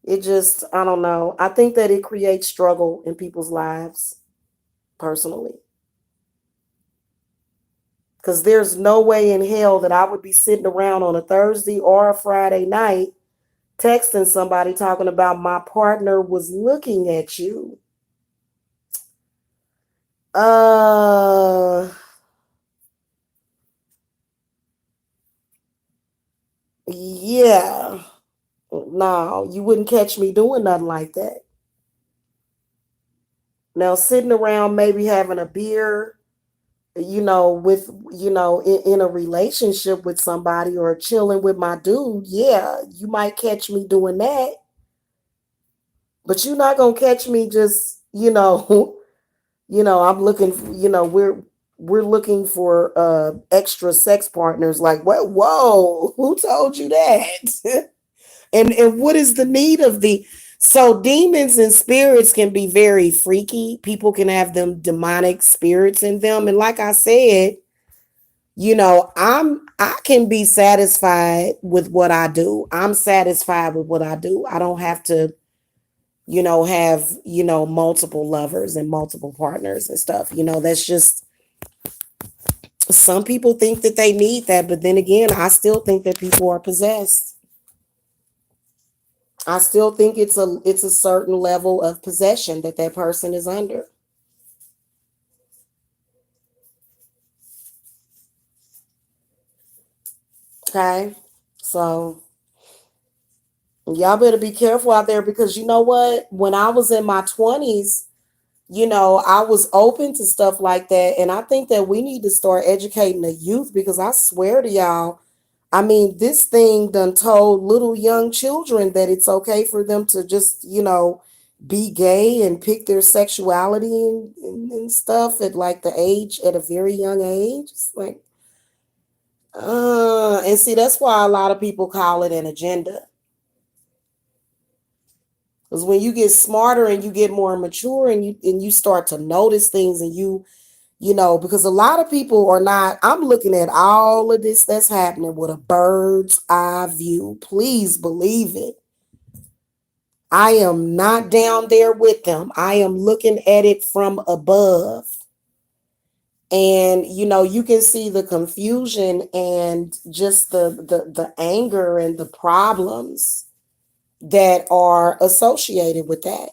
it just, I don't know. I think that it creates struggle in people's lives personally. Because there's no way in hell that I would be sitting around on a Thursday or a Friday night texting somebody talking about my partner was looking at you. Uh, yeah. No, you wouldn't catch me doing nothing like that. Now, sitting around maybe having a beer, with, in a relationship with somebody or chilling with my dude, yeah, you might catch me doing that. But you're not gonna catch me just, I'm looking, we're looking for extra sex partners. Like, what? Whoa, who told you that? And what is the need of the? So demons and spirits can be very freaky. People can have them demonic spirits in them, and like I said, I can be satisfied with what I do. I'm satisfied with what I do. I don't have to, have, multiple lovers and multiple partners and stuff. That's just, some people think that they need that, but then again, I still think that people are possessed. I still think it's a certain level of possession that that person is under. Okay? So, y'all better be careful out there, because you know what? When I was in my 20s, I was open to stuff like that. And I think that we need to start educating the youth, because I swear to y'all, I mean, this thing done told little young children that it's okay for them to just, be gay and pick their sexuality and stuff at like at a very young age. It's like, and see, that's why a lot of people call it an agenda. Because when you get smarter and you get more mature and you start to notice things, and because a lot of people are not, I'm looking at all of this that's happening with a bird's eye view. Please believe it. I am not down there with them. I am looking at it from above. And you can see the confusion and just the anger and the problems that are associated with that.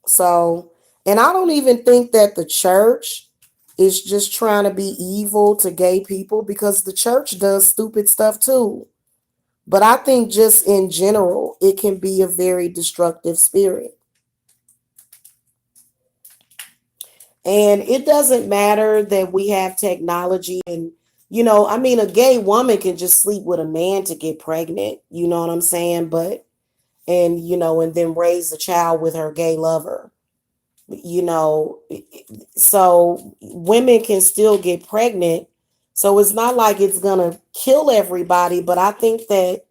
So, and I don't even think that the church is just trying to be evil to gay people, because the church does stupid stuff too. But I think just in general, it can be a very destructive spirit. And it doesn't matter that we have technology and, I mean, a gay woman can just sleep with a man to get pregnant. You know what I'm saying? And then raise a child with her gay lover. you know so women can still get pregnant, so it's not like it's gonna kill everybody, but I think that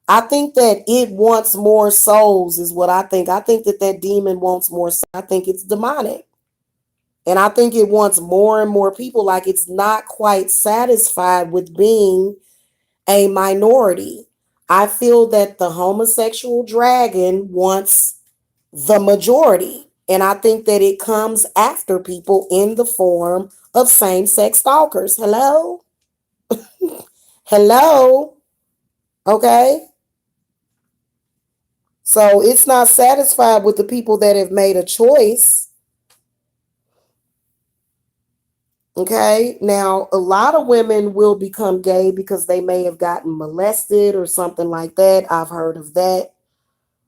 it wants more souls is what I think that that demon wants more. I think it's demonic, and I think it wants more and more people. Like, it's not quite satisfied with being a minority. I feel that the homosexual dragon wants the majority. And I think that it comes after people in the form of same sex stalkers. Hello? Hello? Okay? So it's not satisfied with the people that have made a choice. Okay? Now, a lot of women will become gay because they may have gotten molested or something like that. I've heard of that.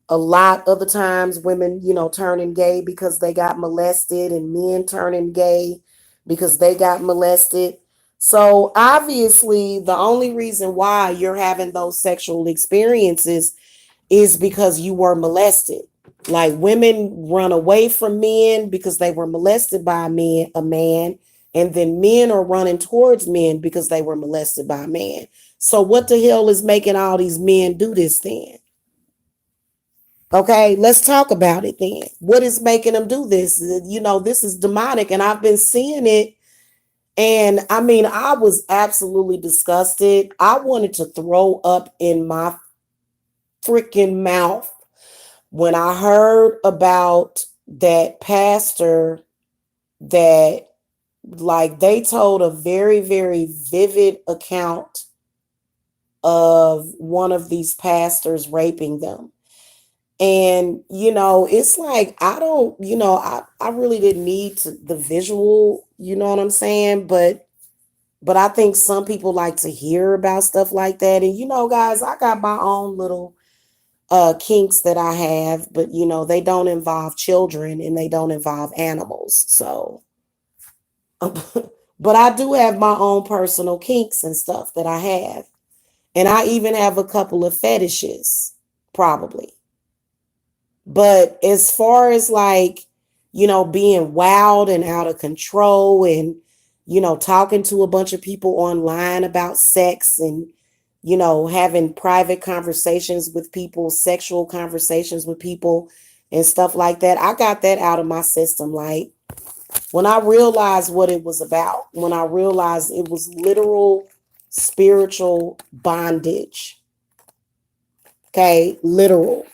A lot of the times women, turning gay because they got molested, and men turning gay because they got molested. So obviously the only reason why you're having those sexual experiences is because you were molested. Like, women run away from men because they were molested by a man, and then men are running towards men because they were molested by a man. So what the hell is making all these men do this then? Okay, let's talk about it then. What is making them do this? This is demonic, and I've been seeing it And I mean, I was absolutely disgusted. I wanted to throw up in my freaking mouth when I heard about that pastor that, like, they told a very, very vivid account of one of these pastors raping them. And, it's like, I don't, I really didn't need the visual, you know what I'm saying? But I think some people like to hear about stuff like that. And, guys, I got my own little kinks that I have, but, they don't involve children and they don't involve animals. So, but I do have my own personal kinks and stuff that I have. And I even have a couple of fetishes, probably. But as far as like, being wild and out of control and, talking to a bunch of people online about sex and, having private conversations with people, sexual conversations with people and stuff like that, I got that out of my system. Like, when I realized what it was about, when I realized it was literal spiritual bondage, okay, literal,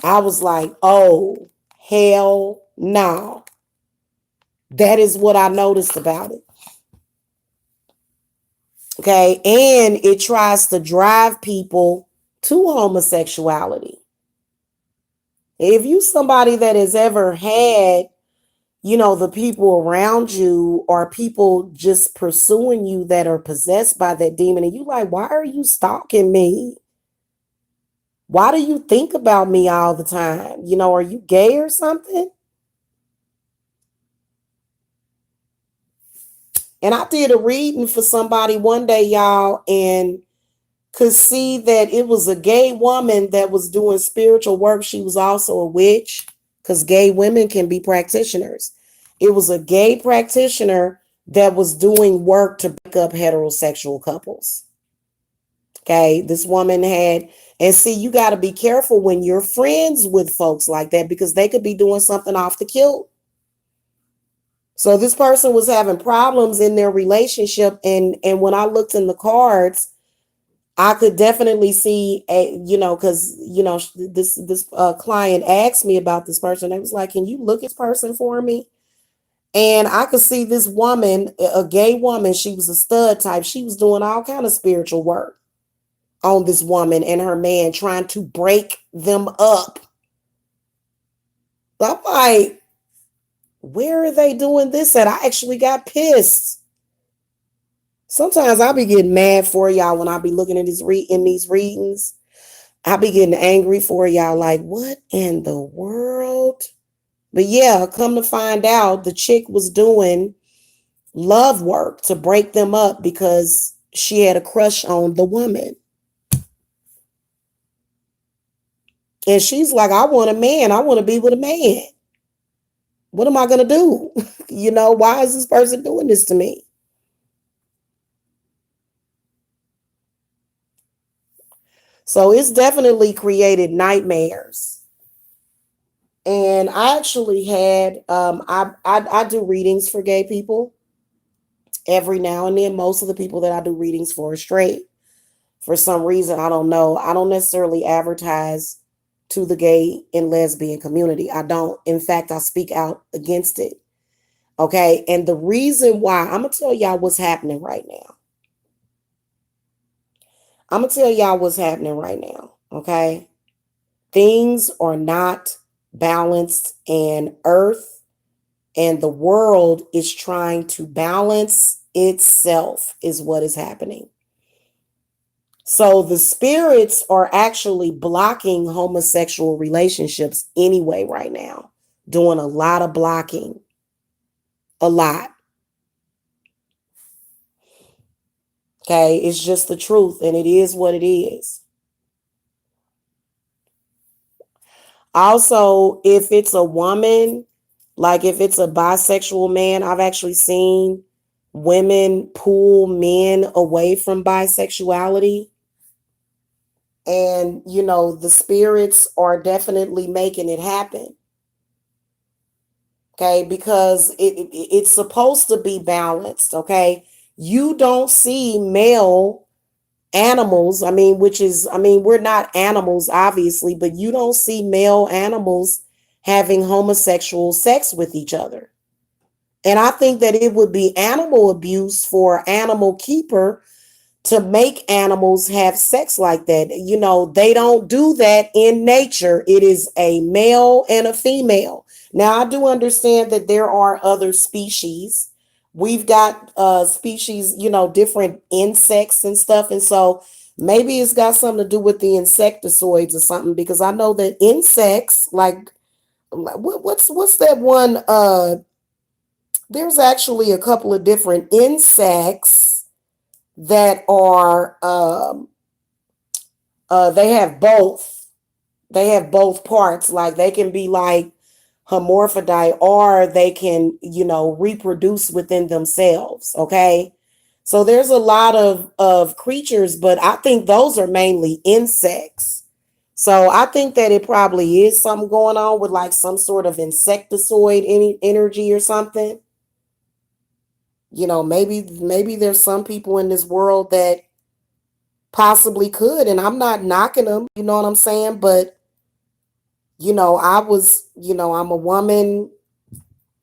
I was like, oh, hell no. That is what I noticed about it. Okay. And it tries to drive people to homosexuality. If you somebody that has ever had, the people around you or people just pursuing you that are possessed by that demon, and you like, why are you stalking me? Why do you think about me all the time? Are you gay or something? And I did a reading for somebody one day, y'all, and could see that it was a gay woman that was doing spiritual work. She was also a witch because gay women can be practitioners. It was a gay practitioner that was doing work to break up heterosexual couples. Okay, this woman had, and see, you got to be careful when you're friends with folks like that because they could be doing something off the kilt. So this person was having problems in their relationship, and when I looked in the cards, I could definitely see because this client asked me about this person. It was like, can you look at this person for me? And I could see this woman, a gay woman, she was a stud type. She was doing all kind of spiritual work on this woman and her man, trying to break them up. I'm like, where are they doing this at? I actually got pissed. Sometimes I be getting mad for y'all when I be looking at in these readings. I be getting angry for y'all, like, what in the world? But yeah, come to find out, the chick was doing love work to break them up because she had a crush on the woman. And she's like, I want a man. I want to be with a man. What am I going to do? Why is this person doing this to me? So it's definitely created nightmares. And I actually had, I do readings for gay people every now and then. Most of the people that I do readings for are straight. For some reason, I don't know. I don't necessarily advertise to the gay and lesbian community. I don't. In fact, I speak out against it. Okay. And the reason why, I'm going to tell y'all what's happening right now. I'm going to tell y'all what's happening right now. Okay. Things are not balanced, and Earth and the world is trying to balance itself, is what is happening. So the spirits are actually blocking homosexual relationships anyway right now, doing a lot of blocking, a lot. Okay, it's just the truth, and it is what it is. Also, if it's a woman, like if it's a bisexual man, I've actually seen women pull men away from bisexuality. And, the spirits are definitely making it happen. Okay, because it's supposed to be balanced. Okay, you don't see male animals. I mean, we're not animals, obviously, but you don't see male animals having homosexual sex with each other. And I think that it would be animal abuse for an animal keeper to make animals have sex like that. They don't do that in nature. It is a male and a female. Now, I do understand that there are other species. We've got species, different insects and stuff. And so maybe it's got something to do with the insecticides or something, because I know that insects, like, what's that one? There's actually a couple of different insects that are they have both. They have both parts. Like, they can be like hermaphrodite, or they can, reproduce within themselves. Okay. So there's a lot of creatures, but I think those are mainly insects. So I think that it probably is something going on with like some sort of insecticide energy or something. Maybe there's some people in this world that possibly could, and I'm not knocking them, you know what I'm saying? But I'm a woman.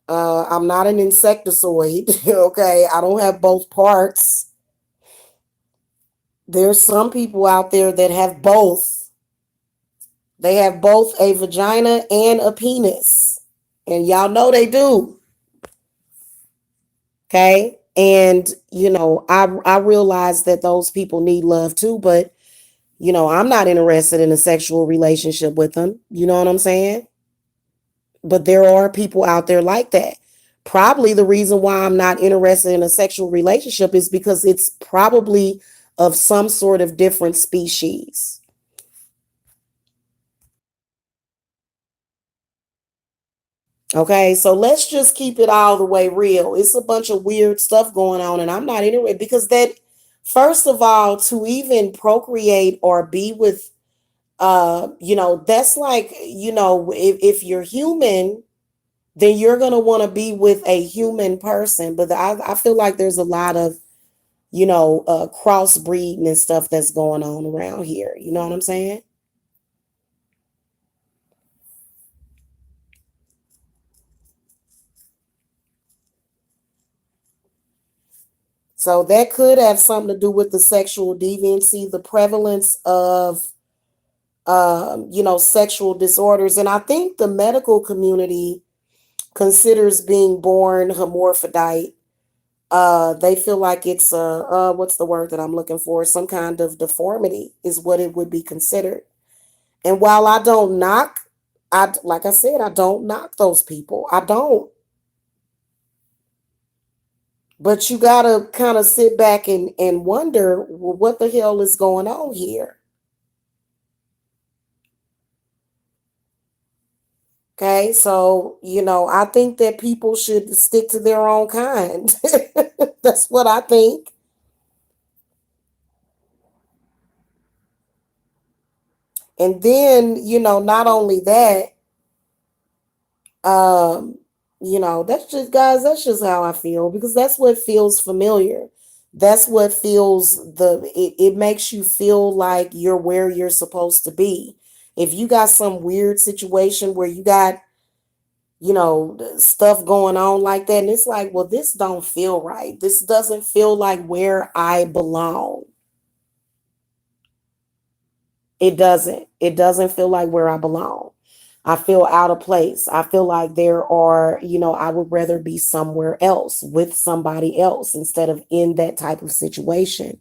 I'm not an insecticide. Okay, I don't have both parts. There's some people out there that have both. They have both a vagina and a penis, and y'all know they do. Okay, and I realize that those people need love too, but I'm not interested in a sexual relationship with them. You know what I'm saying? But there are people out there like that. Probably the reason why I'm not interested in a sexual relationship is because it's probably of some sort of different species. Okay, so let's just keep it all the way real. It's a bunch of weird stuff going on, and I'm not interested because that, first of all, to even procreate or be with, that's like, if you're human, then you're going to want to be with a human person. But I feel like there's a lot of, crossbreeding and stuff that's going on around here. You know what I'm saying? So that could have something to do with the sexual deviancy, the prevalence of, sexual disorders. And I think the medical community considers being born hermaphrodite. They feel like it's what's the word that I'm looking for? Some kind of deformity is what it would be considered. And while I don't knock, like I said, I don't knock those people. I don't. But you gotta kind of sit back and wonder, well, what the hell is going on here? Okay, so I think that people should stick to their own kind. That's what I think. And then, not only that, um that's just, guys, that's just how I feel, because that's what feels familiar. That's what feels, it makes you feel like you're where you're supposed to be. If you got some weird situation where you got, stuff going on like that, and it's like, well, this don't feel right, this doesn't feel like where I belong. It doesn't feel like where I belong. I feel out of place. I feel like there are, I would rather be somewhere else with somebody else instead of in that type of situation,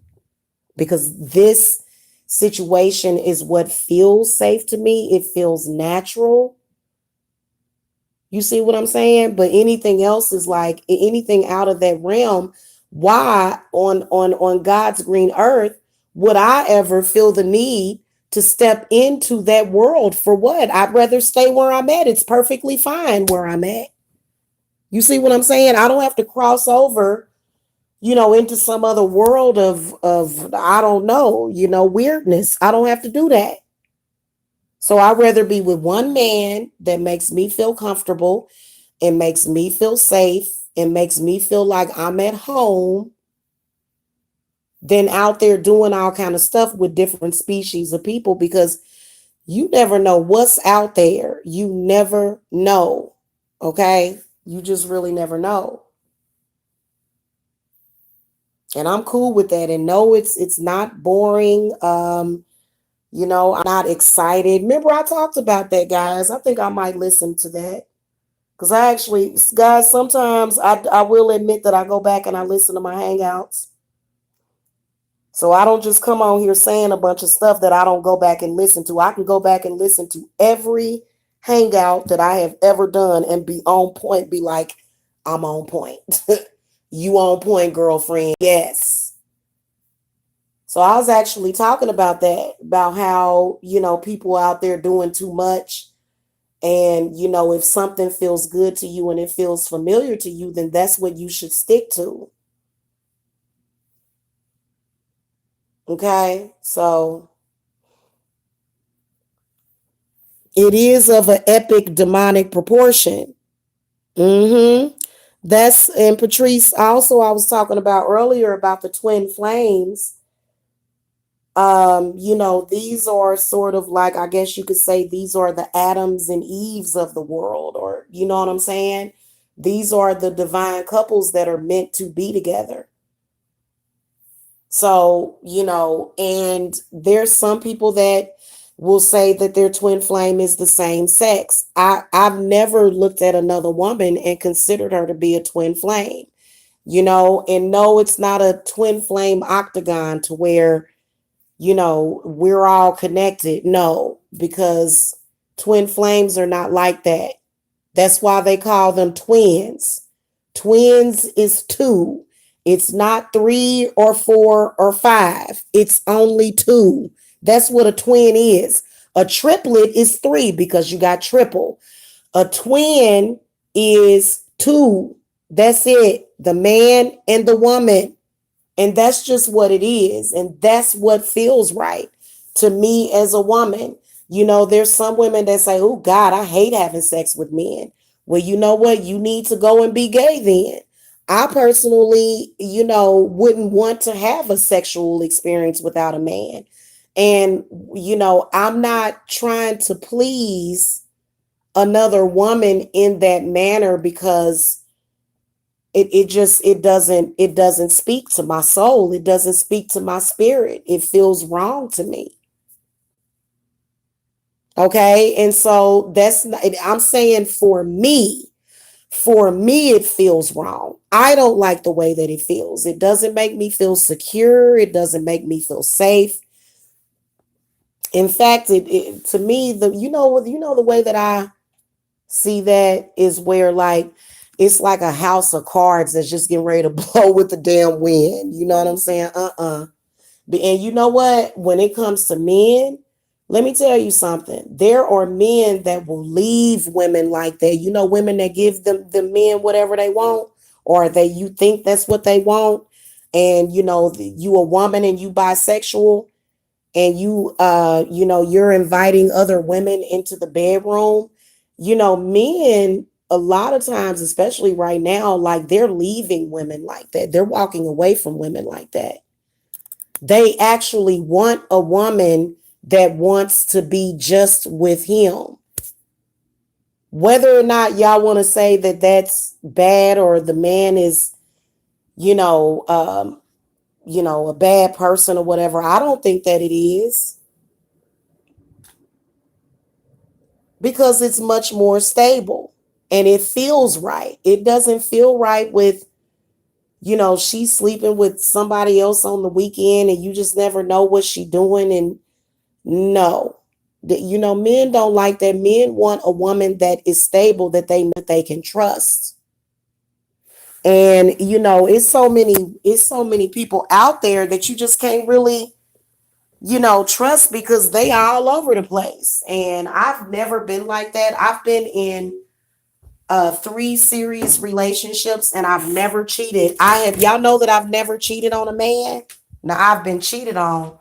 because this situation is what feels safe to me. It feels natural. You see what I'm saying? But anything else is like anything out of that realm. Why on God's green earth would I ever feel the need to step into that world? For what? I'd rather stay where I'm at. It's perfectly fine where I'm at. You see what I'm saying? I don't have to cross over, into some other world of I don't know, weirdness. I don't have to do that. So I'd rather be with one man that makes me feel comfortable. It makes me feel safe. It makes me feel like I'm at home than out there doing all kind of stuff with different species of people, because you never know what's out there. You never know. Okay? You just really never know. And I'm cool with that. And no, it's not boring. I'm not excited. Remember, I talked about that, guys. I think I might listen to that. Because I actually, guys, sometimes I will admit that I go back and I listen to my hangouts. So I don't just come on here saying a bunch of stuff that I don't go back and listen to. I can go back and listen to every hangout that I have ever done and be on point, be like, I'm on point. You on point, girlfriend. Yes. So I was actually talking about that, about how, people out there doing too much. And, if something feels good to you and it feels familiar to you, then that's what you should stick to. Okay. So it is of an epic demonic proportion. Mm-hmm. And Patrice, also, I was talking about earlier about the twin flames. These are sort of like, I guess you could say, these are the Adams and Eves of the world, or you know what I'm saying? These are the divine couples that are meant to be together. So, and there's some people that will say that their twin flame is the same sex. I've never looked at another woman and considered her to be a twin flame, and no, it's not a twin flame octagon to where we're all connected. No, because twin flames are not like that. That's why they call them twins. Twins is two. It's not three or four or five. It's only two. That's what a twin is. A triplet is three because you got triple. A twin is two. That's it. The man and the woman. And that's just what it is. And that's what feels right to me as a woman. There's some women that say, oh, God, I hate having sex with men. Well, you know what? You need to go and be gay then. I personally, wouldn't want to have a sexual experience without a man. And, I'm not trying to please another woman in that manner, because it doesn't speak to my soul. It doesn't speak to my spirit. It feels wrong to me. Okay. And so that's not, I'm saying for me, it feels wrong. I don't like the way that it feels. It doesn't make me feel secure. It doesn't make me feel safe. In fact, to me, the way that I see that is where, like, it's like a house of cards that's just getting ready to blow with the damn wind. You know what I'm saying? And you know what? When it comes to men, let me tell you something. There are men that will leave women like that. Women that give the men whatever they want, or you think that's what they want. And you a woman and you bisexual, and you're inviting other women into the bedroom. Men, a lot of times, especially right now, like, they're leaving women like that. They're walking away from women like that. They actually want a woman that wants to be just with him. Whether or not y'all want to say that that's bad, or the man is, a bad person or whatever, I don't think that it is, because it's much more stable and it feels right. It doesn't feel right with, she's sleeping with somebody else on the weekend and you just never know what she's doing. And no, men don't like that. Men want a woman that is stable, that they can trust. And it's so many people out there that you just can't really, trust, because they are all over the place. And I've never been like that. I've been in 3 serious relationships and I've never cheated. Y'all know that I've never cheated on a man. Now, I've been cheated on,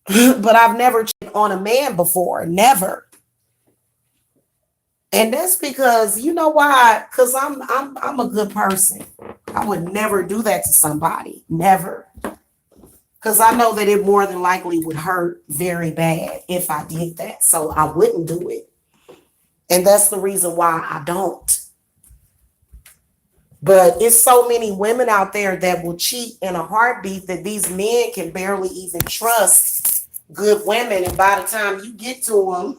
but I've never cheated on a man before. Never. And that's because you know why? Because I'm a good person. I would never do that to somebody. Never. Because I know that it more than likely would hurt very bad if I did that. So I wouldn't do it. And that's the reason why I don't. But it's so many women out there that will cheat in a heartbeat that these men can barely even trust good women. And by the time you get to them,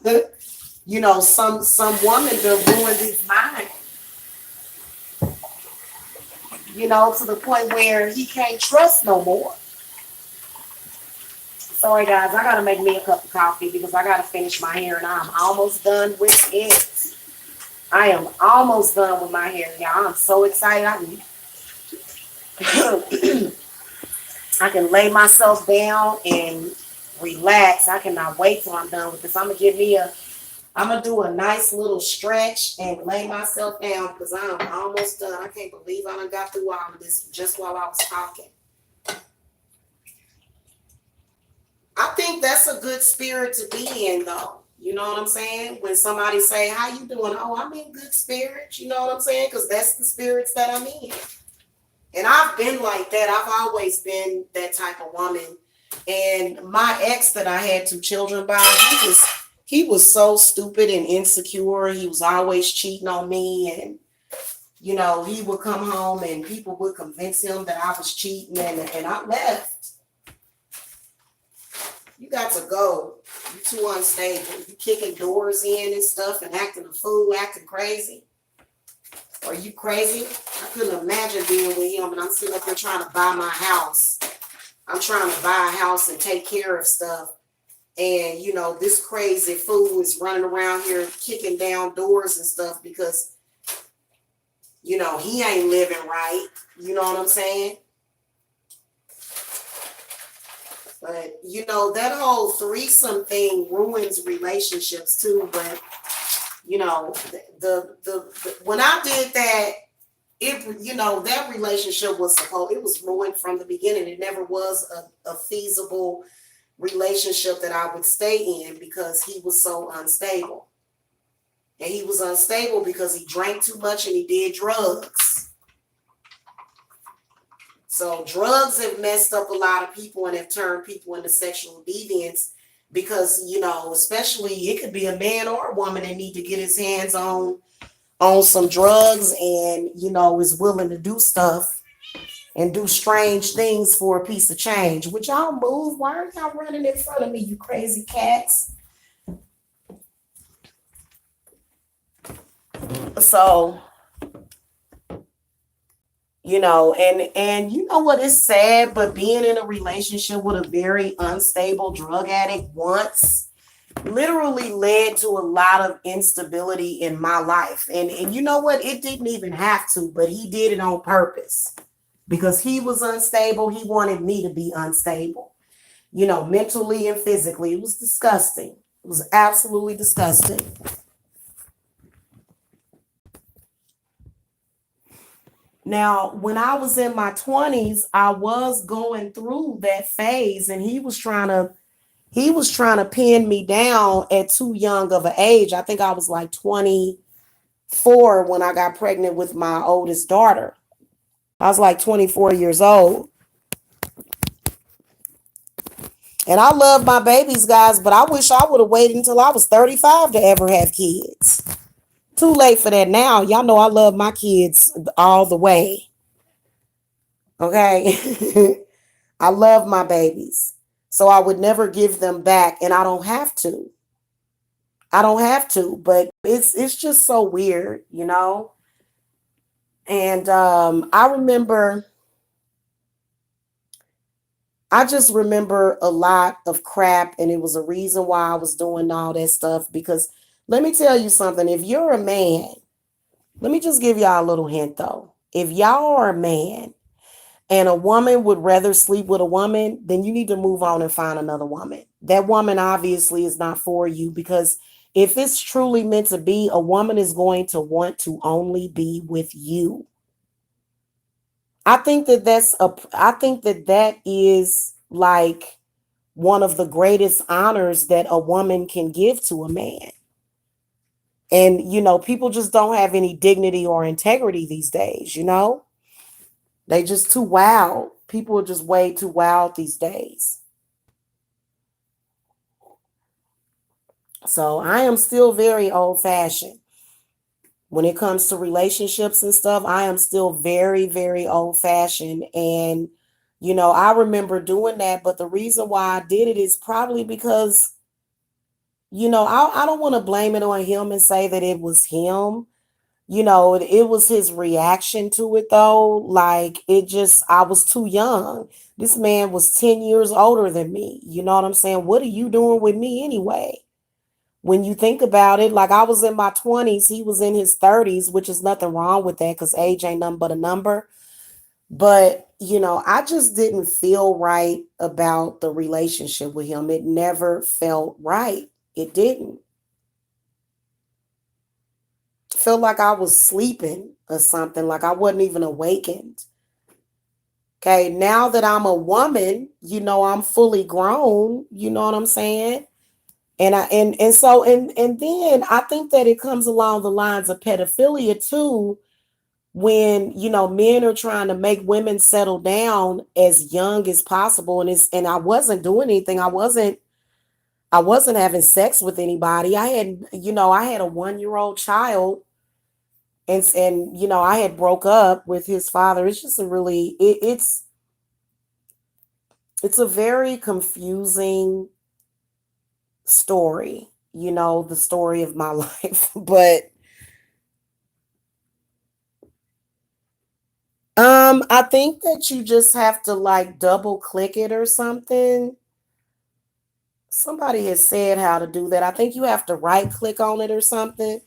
some woman to ruin his mind, to the point where he can't trust no more. Sorry guys, I gotta make me a cup of coffee because I gotta finish my hair and I'm almost done with it. I am almost done with my hair, y'all. I'm so excited. I can lay myself down and relax. I cannot wait till I'm done with this. I'm gonna do a nice little stretch and lay myself down because I'm almost done. I can't believe I done got through all of this just while I was talking. I think that's a good spirit to be in, though. You know what I'm saying? When somebody say, "How you doing?" Oh, I'm in good spirits. You know what I'm saying? Because that's the spirits that I'm in. And I've been like that. I've always been that type of woman. And my ex that I had 2 children by, he was so stupid and insecure. He was always cheating on me, and he would come home and people would convince him that I was cheating, and I left. You got to go. You're too unstable. You kicking doors in and stuff and acting a fool, acting crazy. Are you crazy? I couldn't imagine being with him, and I'm sitting up here trying to buy my house. I'm trying to buy a house and take care of stuff. And, this crazy fool is running around here kicking down doors and stuff because, he ain't living right. You know what I'm saying? But, that whole threesome thing ruins relationships too. But, the when I did that, that relationship it was ruined from the beginning. It never was a feasible relationship that I would stay in because he was so unstable. And he was unstable because he drank too much and he did drugs. So drugs have messed up a lot of people and have turned people into sexual deviants because, especially it could be a man or a woman that need to get his hands on some drugs and, is willing to do stuff and do strange things for a piece of change. Would y'all move? Why are y'all running in front of me, you crazy cats? So, and you know what is sad, but being in a relationship with a very unstable drug addict once literally led to a lot of instability in my life. And you know what? It didn't even have to, but he did it on purpose. Because he was unstable, he wanted me to be unstable, mentally and physically. It was disgusting. It was absolutely disgusting. Now, when I was in my 20s, I was going through that phase, and he was trying to pin me down at too young of an age. I think I was like 24 when I got pregnant with my oldest daughter. I was like 24 years old. And I love my babies, guys, but I wish I would have waited until I was 35 to ever have kids. Too late for that now. Y'all know I love my kids all the way. Okay? I love my babies. So I would never give them back, and I don't have to. I don't have to, but it's just so weird, And I just remember a lot of crap, and it was a reason why I was doing all that stuff. Because let me tell you something, if you're a man, let me just give y'all a little hint though. If y'all are a man and a woman would rather sleep with a woman, then you need to move on and find another woman. That woman obviously is not for you, because if it's truly meant to be, a woman is going to want to only be with you. I think that is like one of the greatest honors that a woman can give to a man. And, people just don't have any dignity or integrity these days. They just too wild. People are just way too wild these days. So I am still very old fashioned. When it comes to relationships and stuff, I am still very, very old fashioned. And, I remember doing that. But the reason why I did it is probably because, I don't want to blame it on him and say that it was him. It was his reaction to it though. Like I was too young. This man was 10 years older than me. You know what I'm saying? What are you doing with me anyway? When you think about it, like I was in my 20s, he was in his 30s, which is nothing wrong with that because age ain't nothing but a number. But, I just didn't feel right about the relationship with him. It never felt right. It didn't. Felt like I was sleeping or something, like I wasn't even awakened. Okay, now that I'm a woman, I'm fully grown, you know what I'm saying? And then I think that it comes along the lines of pedophilia too, when men are trying to make women settle down as young as possible, and I wasn't doing anything. I wasn't having sex with anybody. I had a 1-year-old child, and I had broke up with his father. It's just a really it's a very confusing story, the story of my life. But I think that you just have to like double click it or something. Somebody has said how to do that. I think you have to right click on it or something.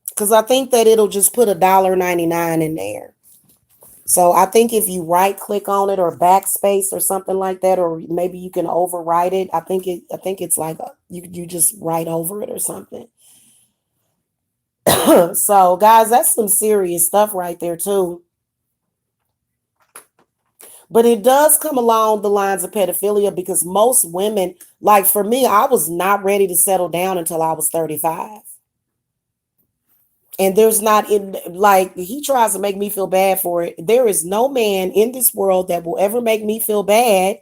Because I think that it'll just put $1.99 in there. So I think if you right click on it or backspace or something like that, or maybe you can overwrite it. I think it's like you just write over it or something. So guys, that's some serious stuff right there too. But it does come along the lines of pedophilia because most women, like for me, I was not ready to settle down until I was 35. And there's not in like he tries to make me feel bad for it. There is no man in this world that will ever make me feel bad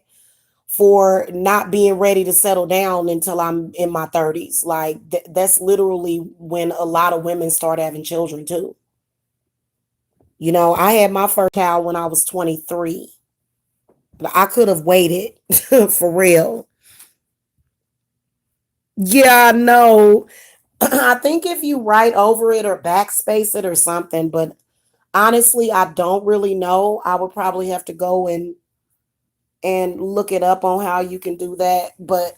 for not being ready to settle down until I'm in my 30s. Like that's literally when a lot of women start having children too. I had my first child when I was 23. But I could have waited for real. Yeah, no. I think if you write over it or backspace it or something, but honestly, I don't really know. I would probably have to go and look it up on how you can do that. But,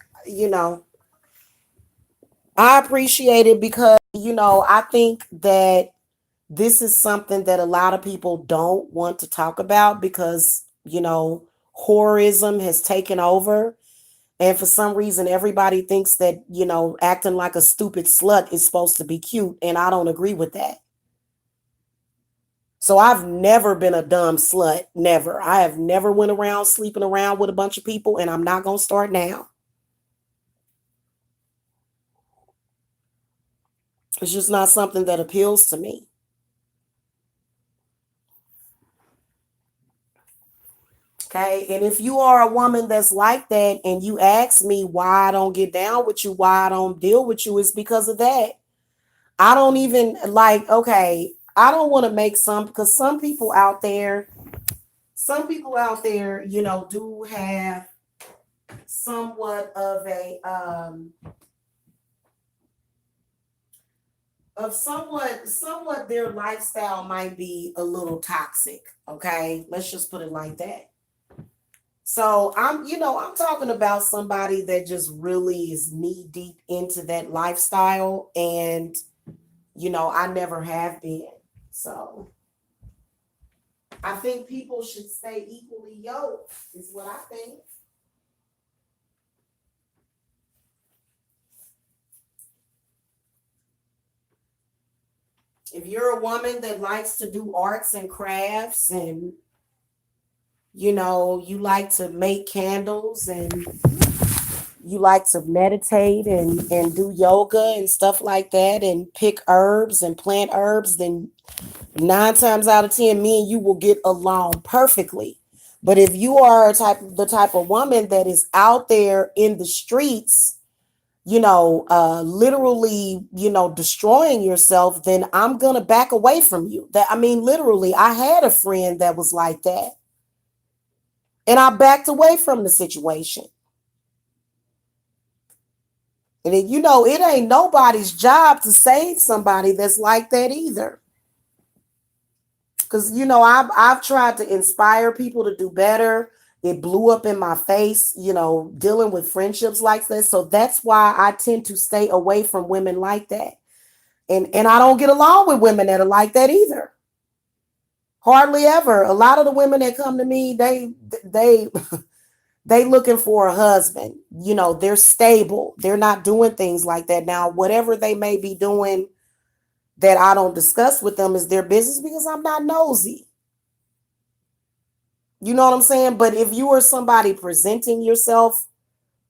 I appreciate it because, I think that this is something that a lot of people don't want to talk about because, horrorism has taken over. And for some reason, everybody thinks that, acting like a stupid slut is supposed to be cute. And I don't agree with that. So I've never been a dumb slut. Never. I have never went around sleeping around with a bunch of people, and I'm not going to start now. It's just not something that appeals to me. Okay. And if you are a woman that's like that and you ask me why I don't get down with you, why I don't deal with you, it's because of that. I don't even like, okay, I don't want to make because some people out there, do have somewhat of somewhat their lifestyle might be a little toxic. Okay. Let's just put it like that. So I'm talking about somebody that just really is knee deep into that lifestyle. And, I never have been. So I think people should stay equally yoked, is what I think. If you're a woman that likes to do arts and crafts and, you like to make candles and you like to meditate and do yoga and stuff like that and pick herbs and plant herbs, then 9 times out of 10, me and you will get along perfectly. But if you are the type of woman that is out there in the streets, literally, destroying yourself, then I'm gonna back away from you. That I mean, literally, I had a friend that was like that, and I backed away from the situation. And then, it ain't nobody's job to save somebody that's like that either. Because I've tried to inspire people to do better. It blew up in my face, dealing with friendships like this. So that's why I tend to stay away from women like that. And I don't get along with women that are like that either. Hardly ever. A lot of the women that come to me, they looking for a husband. They're stable. They're not doing things like that. Now, whatever they may be doing that I don't discuss with them is their business, because I'm not nosy. You know what I'm saying? But if you are somebody presenting yourself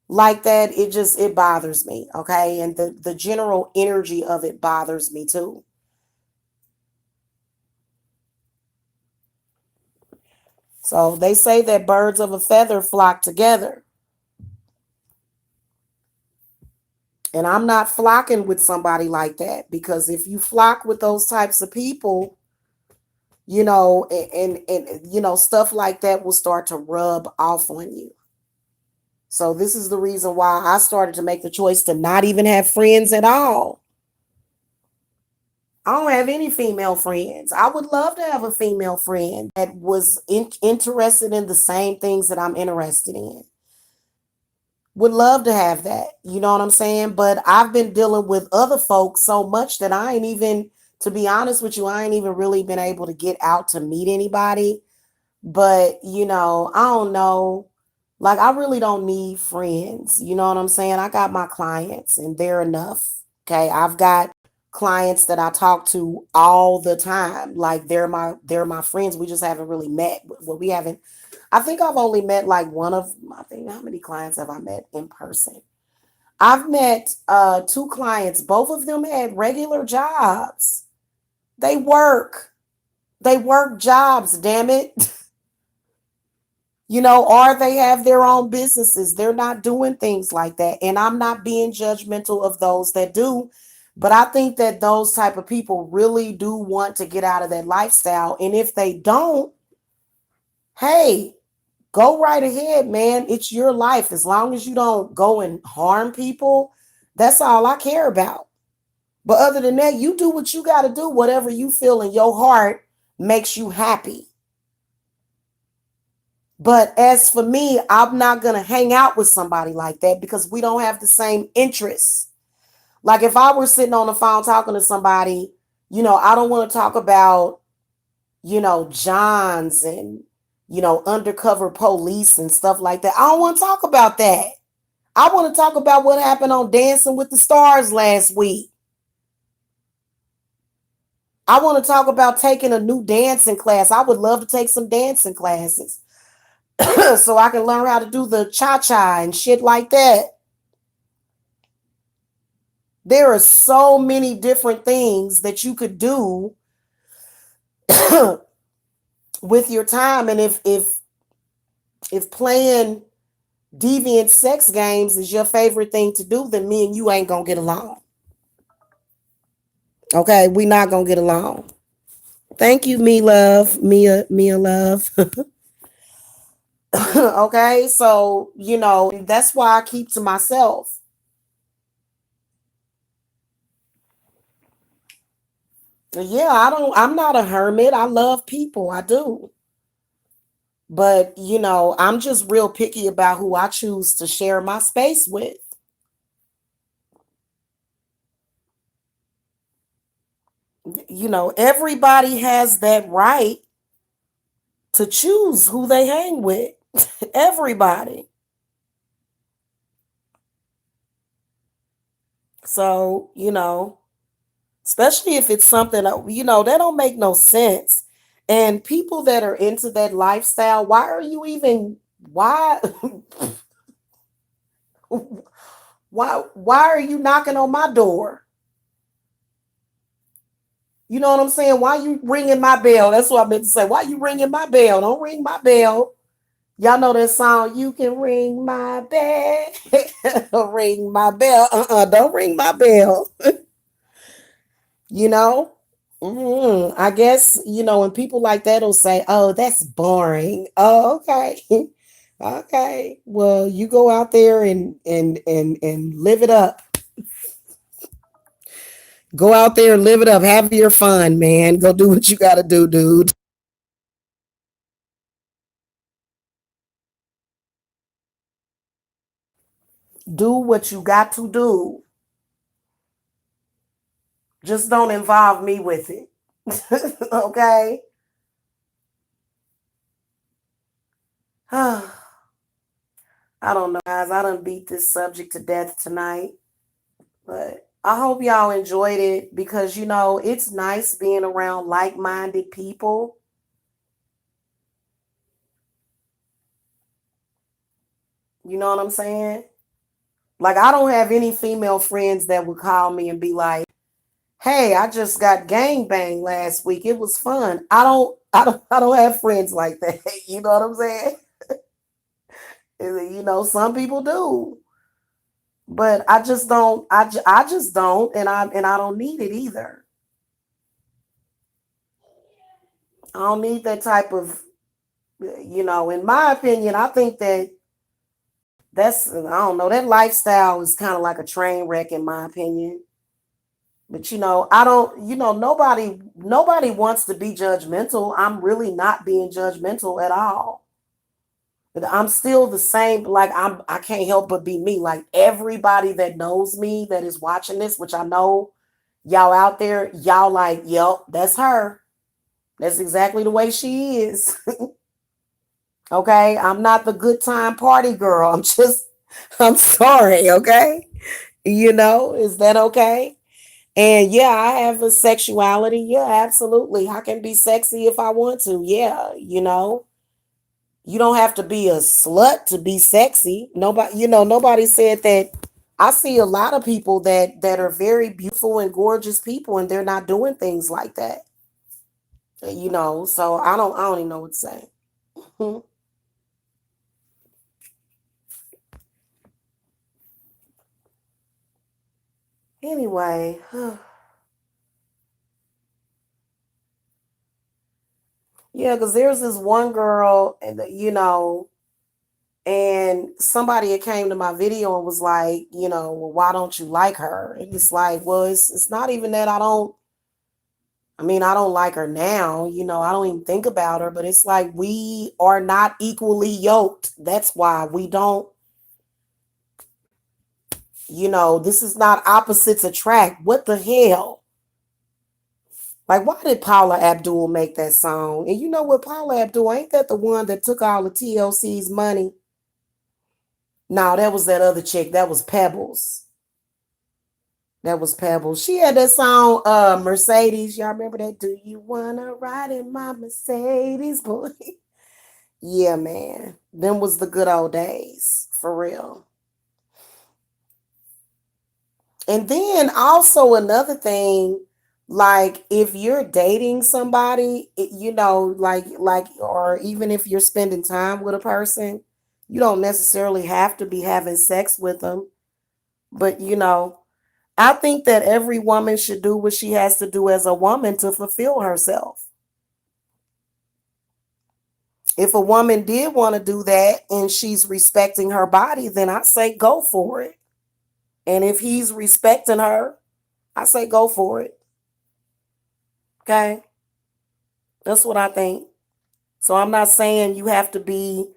like that, it bothers me. Okay. And the general energy of it bothers me too. So they say that birds of a feather flock together. And I'm not flocking with somebody like that, because if you flock with those types of people, and stuff like that will start to rub off on you. So this is the reason why I started to make the choice to not even have friends at all. I don't have any female friends. I would love to have a female friend that was interested in the same things that I'm interested in. Would love to have that. You know what I'm saying? But I've been dealing with other folks so much that I ain't even, to be honest with you, I ain't even really been able to get out to meet anybody. But, I don't know. Like, I really don't need friends. You know what I'm saying? I got my clients and they're enough. Okay. I've got clients that I talk to all the time. Like, they're my friends. We just haven't really met. Well, we haven't. I think I've only met like one of, I think, how many clients have I met in person? I've met two clients. Both of them had regular jobs. They work. They work jobs, damn it. Or they have their own businesses. They're not doing things like that. And I'm not being judgmental of those that do, but I think that those type of people really do want to get out of that lifestyle. And if they don't, hey, go right ahead, man. It's your life. As long as you don't go and harm people, that's all I care about. But other than that, you do what you got to do, whatever you feel in your heart makes you happy. But as for me, I'm not going to hang out with somebody like that because we don't have the same interests. Like, if I were sitting on the phone talking to somebody, I don't want to talk about, Johns and, undercover police and stuff like that. I don't want to talk about that. I want to talk about what happened on Dancing with the Stars last week. I want to talk about taking a new dancing class. I would love to take some dancing classes. So I can learn how to do the cha-cha and shit like that. There are so many different things that you could do with your time. And if playing deviant sex games is your favorite thing to do, then me and you ain't gonna get along. Okay, we not gonna get along. Thank you, me love, Mia love. Okay, so that's why I keep to myself. Yeah, I'm not a hermit. I love people. I do. But, I'm just real picky about who I choose to share my space with. Everybody has that right to choose who they hang with. Everybody. So, especially if it's something, that don't make no sense. And people that are into that lifestyle, why Why are you knocking on my door? You know what I'm saying? Why you ringing my bell? That's what I meant to say. Why you ringing my bell? Don't ring my bell. Y'all know that song, you can ring my bell. Ring my bell. Don't ring my bell. You know? I guess, when people like that will say, oh, that's boring. Oh, okay. Okay. Well, you go out there and live it up. Go out there and live it up. Have your fun, man. Go do what you gotta do, dude. Do what you got to do. Just don't involve me with it. Okay? I don't know, guys. I done beat this subject to death tonight. But I hope y'all enjoyed it because, it's nice being around like minded people. You know what I'm saying? Like, I don't have any female friends that would call me and be like, hey, I just got gang bang last week. It was fun. I don't have friends like that. You know what I'm saying? Some people do. But I just don't. I just don't, and I don't need it either. I don't need that type of, in my opinion, I think I don't know, that lifestyle is kind of like a train wreck in my opinion. But I don't, nobody wants to be judgmental. I'm really not being judgmental at all. But I'm still the same. Like I can't help but be me. Like everybody that knows me that is watching this, which I know y'all out there, y'all like, yep, that's her. That's exactly the way she is. Okay. I'm not the good time party girl. I'm sorry. Okay. Is that okay? And yeah, I have a sexuality. Yeah, absolutely. I can be sexy if I want to. Yeah. You don't have to be a slut to be sexy. Nobody said that. I see a lot of people that are very beautiful and gorgeous people and they're not doing things like that. So I don't even know what to say. Anyway, yeah, because there's this one girl, and and somebody had came to my video and was like, well, why don't you like her? And it's like, well, it's not even that I don't like her now, I don't even think about her, but it's like we are not equally yoked. That's why we don't, this is not opposites attract. What the hell? Like, why did Paula Abdul make that song? And you know what, Paula Abdul, ain't that the one that took all the TLC's money? No, that was that other chick. That was Pebbles. That was Pebbles. She had that song, Mercedes. Y'all remember that? Do you wanna ride in my Mercedes, boy? Yeah, man. Them was the good old days. For real. And then also another thing, like if you're dating somebody, like or even if you're spending time with a person, you don't necessarily have to be having sex with them. But I think that every woman should do what she has to do as a woman to fulfill herself. If a woman did want to do that and she's respecting her body, then I say go for it. And if he's respecting her, I say go for it. Okay? That's what I think. So I'm not saying you have to be,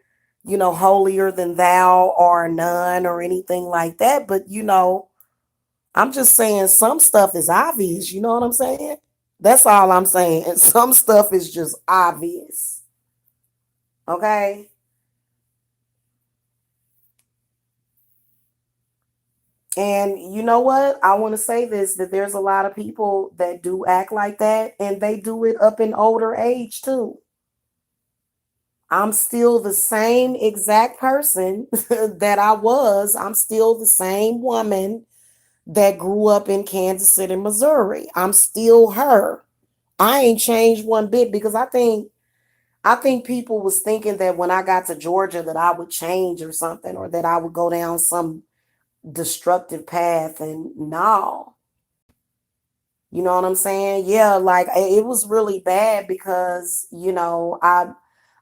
holier than thou or none or anything like that. But, I'm just saying some stuff is obvious. You know what I'm saying? That's all I'm saying. And some stuff is just obvious. Okay? And you know what? I want to say this that there's a lot of people that do act like that and they do it up in older age too. I'm still the same exact person that I was. I'm still the same woman that grew up in Kansas City, Missouri. I'm still her. I ain't changed one bit because I think people was thinking that when I got to Georgia that I would change or something, or that I would go down some destructive path, and no. You know what I'm saying? Yeah, like it was really bad because,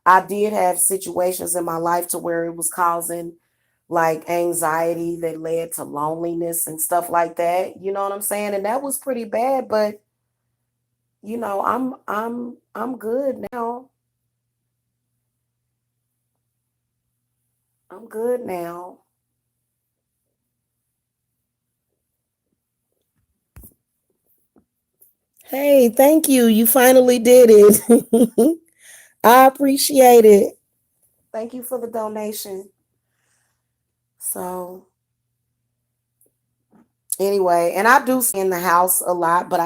I did have situations in my life to where it was causing like anxiety that led to loneliness and stuff like that. You know what I'm saying? And that was pretty bad, but I'm good now. I'm good now. Hey, thank you. You finally did it. I appreciate it. Thank you for the donation. So, anyway, and I do stay in the house a lot, but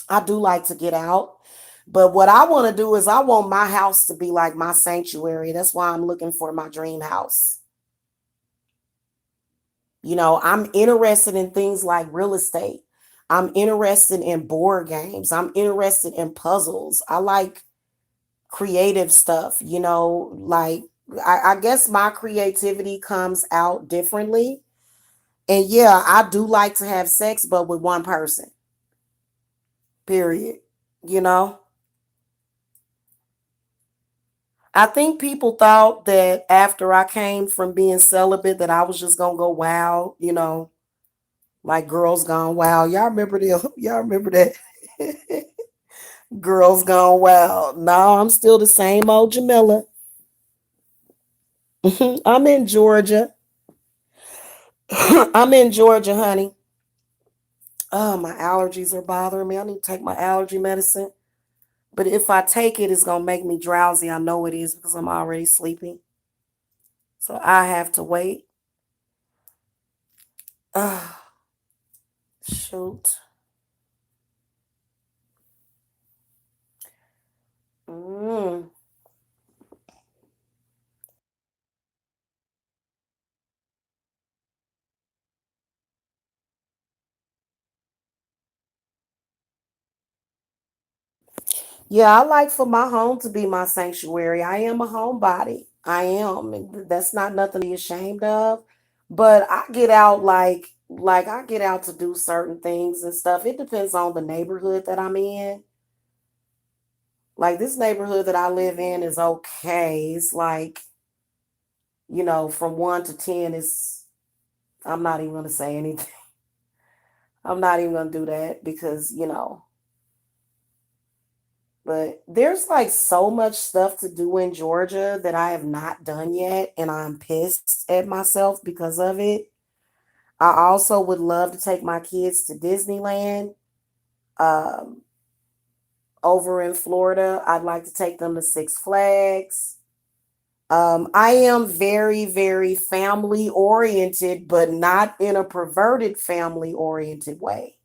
I do like to get out. But what I want to do is I want my house to be like my sanctuary. That's why I'm looking for my dream house. I'm interested in things like real estate. I'm interested in board games. I'm interested in puzzles. I like creative stuff, like I guess my creativity comes out differently. And yeah, I do like to have sex, but with one person, period. You know, I think people thought that after I came from being celibate that I was just gonna go wild, like Girls Gone Wild. Y'all remember the y'all remember that? Girls Gone Wild. No, I'm still the same old Jamila. I'm in Georgia. I'm in Georgia, honey. Oh, my allergies are bothering me. I need to take my allergy medicine. But if I take it, it's gonna make me drowsy. I know it is because I'm already sleepy. So I have to wait. Ah, shoot. Mm. Yeah, I like for my home to be my sanctuary. I am a homebody. I am. And that's not nothing to be ashamed of. But I get out like I get out to do certain things and stuff. It depends on the neighborhood that I'm in. Like this neighborhood that I live in is okay. It's like, from 1 to 10 is I'm not even gonna say anything. I'm not even gonna do that because, but there's like so much stuff to do in Georgia that I have not done yet, and I'm pissed at myself because of it. I also would love to take my kids to Disneyland. Um, Over in Florida, I'd like to take them to Six Flags. I am very, very family oriented, but not in a perverted family oriented way.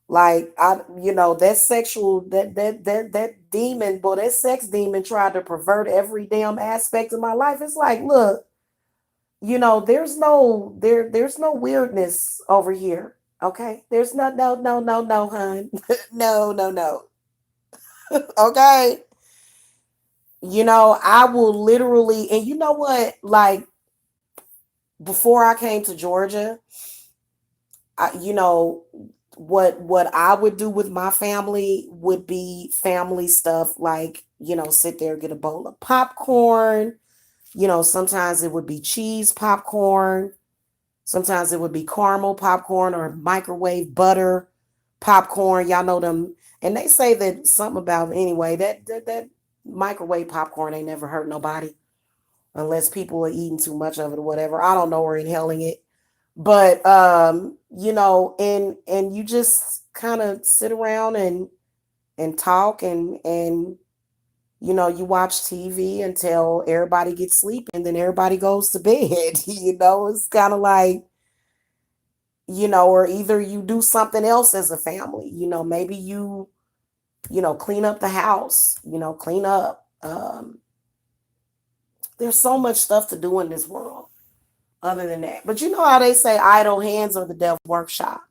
Like that sexual that demon, boy, that sex demon tried to pervert every damn aspect of my life. It's like, look, there's no weirdness over here. Okay. There's no, hun. No, no, no. Okay. I will literally, and you know what? Like before I came to Georgia, what I would do with my family would be family stuff like, sit there, get a bowl of popcorn. Sometimes it would be cheese popcorn. Sometimes it would be caramel popcorn or microwave butter popcorn. Y'all know them. And they say that something about, anyway, that microwave popcorn ain't never hurt nobody unless people are eating too much of it or whatever. I don't know, or inhaling it. But and you just kind of sit around and talk and you watch TV until everybody gets sleepy and then everybody goes to bed. It's kind of like, or either you do something else as a family. Maybe you clean up the house, clean up. Um, there's so much stuff to do in this world other than that. But you know how they say idle hands are the devil's workshop.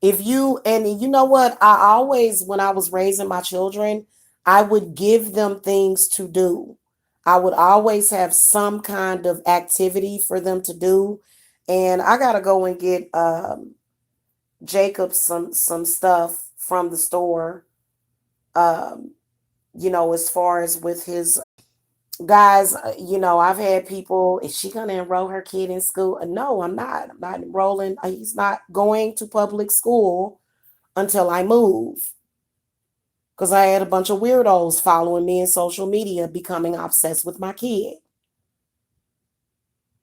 If you, and you know what, I always, when I was raising my children, I would give them things to do. I would always have some kind of activity for them to do. And I gotta go and get Jacob some stuff from the store. Um, as far as with his guys, I've had people, is she gonna enroll her kid in school? No, I'm not. I'm not enrolling. He's not going to public school until I move. Because I had a bunch of weirdos following me in social media becoming obsessed with my kid.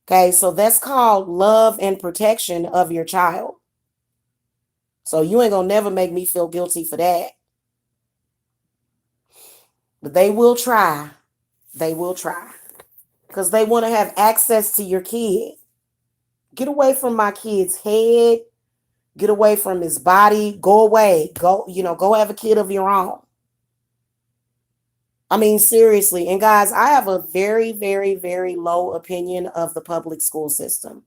Okay, so that's called love and protection of your child. So you ain't gonna never make me feel guilty for that. But they will try. They will try. Because they want to have access to your kid. Get away from my kid's head. Get away from his body. Go away. Go have a kid of your own. I mean, seriously. And guys, I have a very, very, very low opinion of the public school system.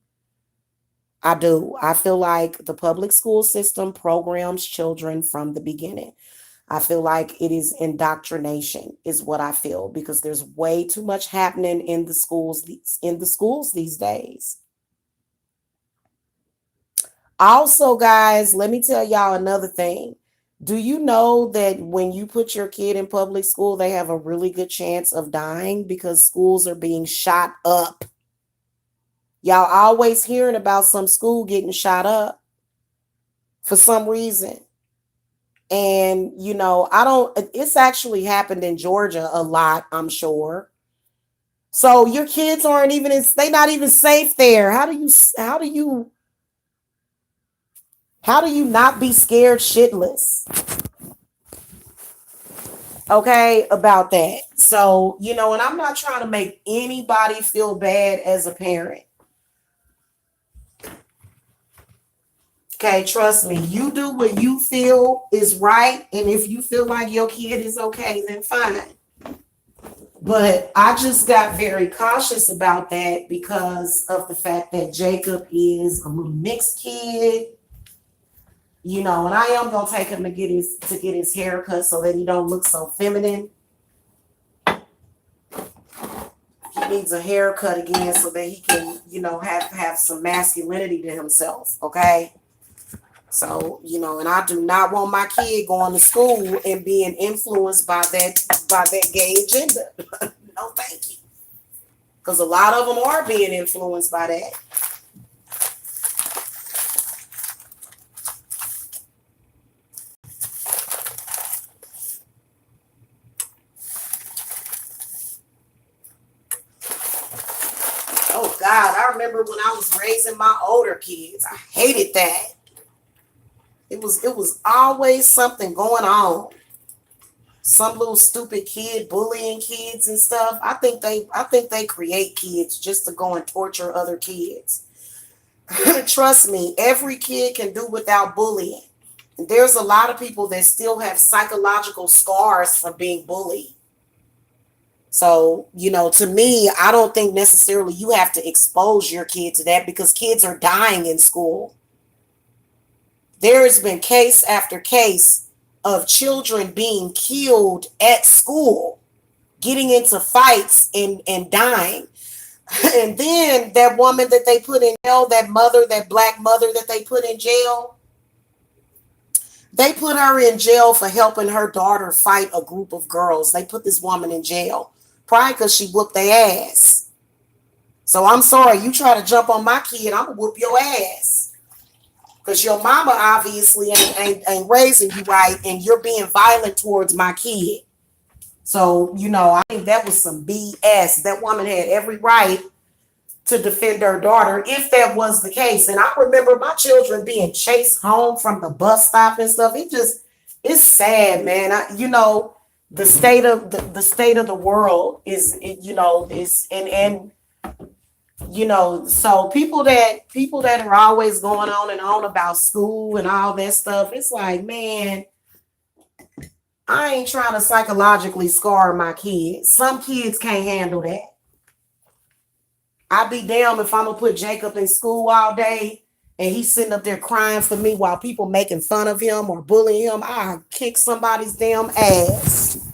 I do. I feel like the public school system programs children from the beginning. I feel like it is indoctrination is what I feel, because there's way too much happening in the schools these days. Also, guys, let me tell y'all another thing. Do you know that when you put your kid in public school, they have a really good chance of dying because schools are being shot up? Y'all always hearing about some school getting shot up for some reason. And, it's actually happened in Georgia a lot, I'm sure. So your kids aren't even, they're not even safe there. How do you not be scared shitless? Okay, about that. So, and I'm not trying to make anybody feel bad as a parent. Okay, trust me. You do what you feel is right. And if you feel like your kid is okay, then fine. But I just got very cautious about that because of the fact that Jacob is a little mixed kid. And I am gonna take him to get his hair cut so that he don't look so feminine. He needs a haircut again so that he can, have some masculinity to himself. Okay. So, and I do not want my kid going to school and being influenced by that gay agenda. No, thank you. Because a lot of them are being influenced by that. Oh God, I remember when I was raising my older kids. I hated that. It was always something going on. Some little stupid kid bullying kids and stuff. I think they create kids just to go and torture other kids. Trust me, every kid can do without bullying. And there's a lot of people that still have psychological scars from being bullied. So, to me, I don't think necessarily you have to expose your kid to that because kids are dying in school. There has been case after case of children being killed at school, getting into fights and dying. And then that woman that they put in jail, that black mother that they put in jail, they put her in jail for helping her daughter fight a group of girls. They put this woman in jail, probably because she whooped their ass. So I'm sorry, you try to jump on my kid, I'm going to whoop your ass. Because your mama obviously ain't raising you right, and you're being violent towards my kid. So, I think that was some BS. That woman had every right to defend her daughter if that was the case. And I remember my children being chased home from the bus stop and stuff. It's sad, man. The state of the world is, and so people that are always going on and on about school and all that stuff, it's like, man, I ain't trying to psychologically scar my kids. Some kids can't handle that. I'd be damned if I'm gonna put Jacob in school all day and he's sitting up there crying for me while people making fun of him or bullying him. I'll kick somebody's damn ass.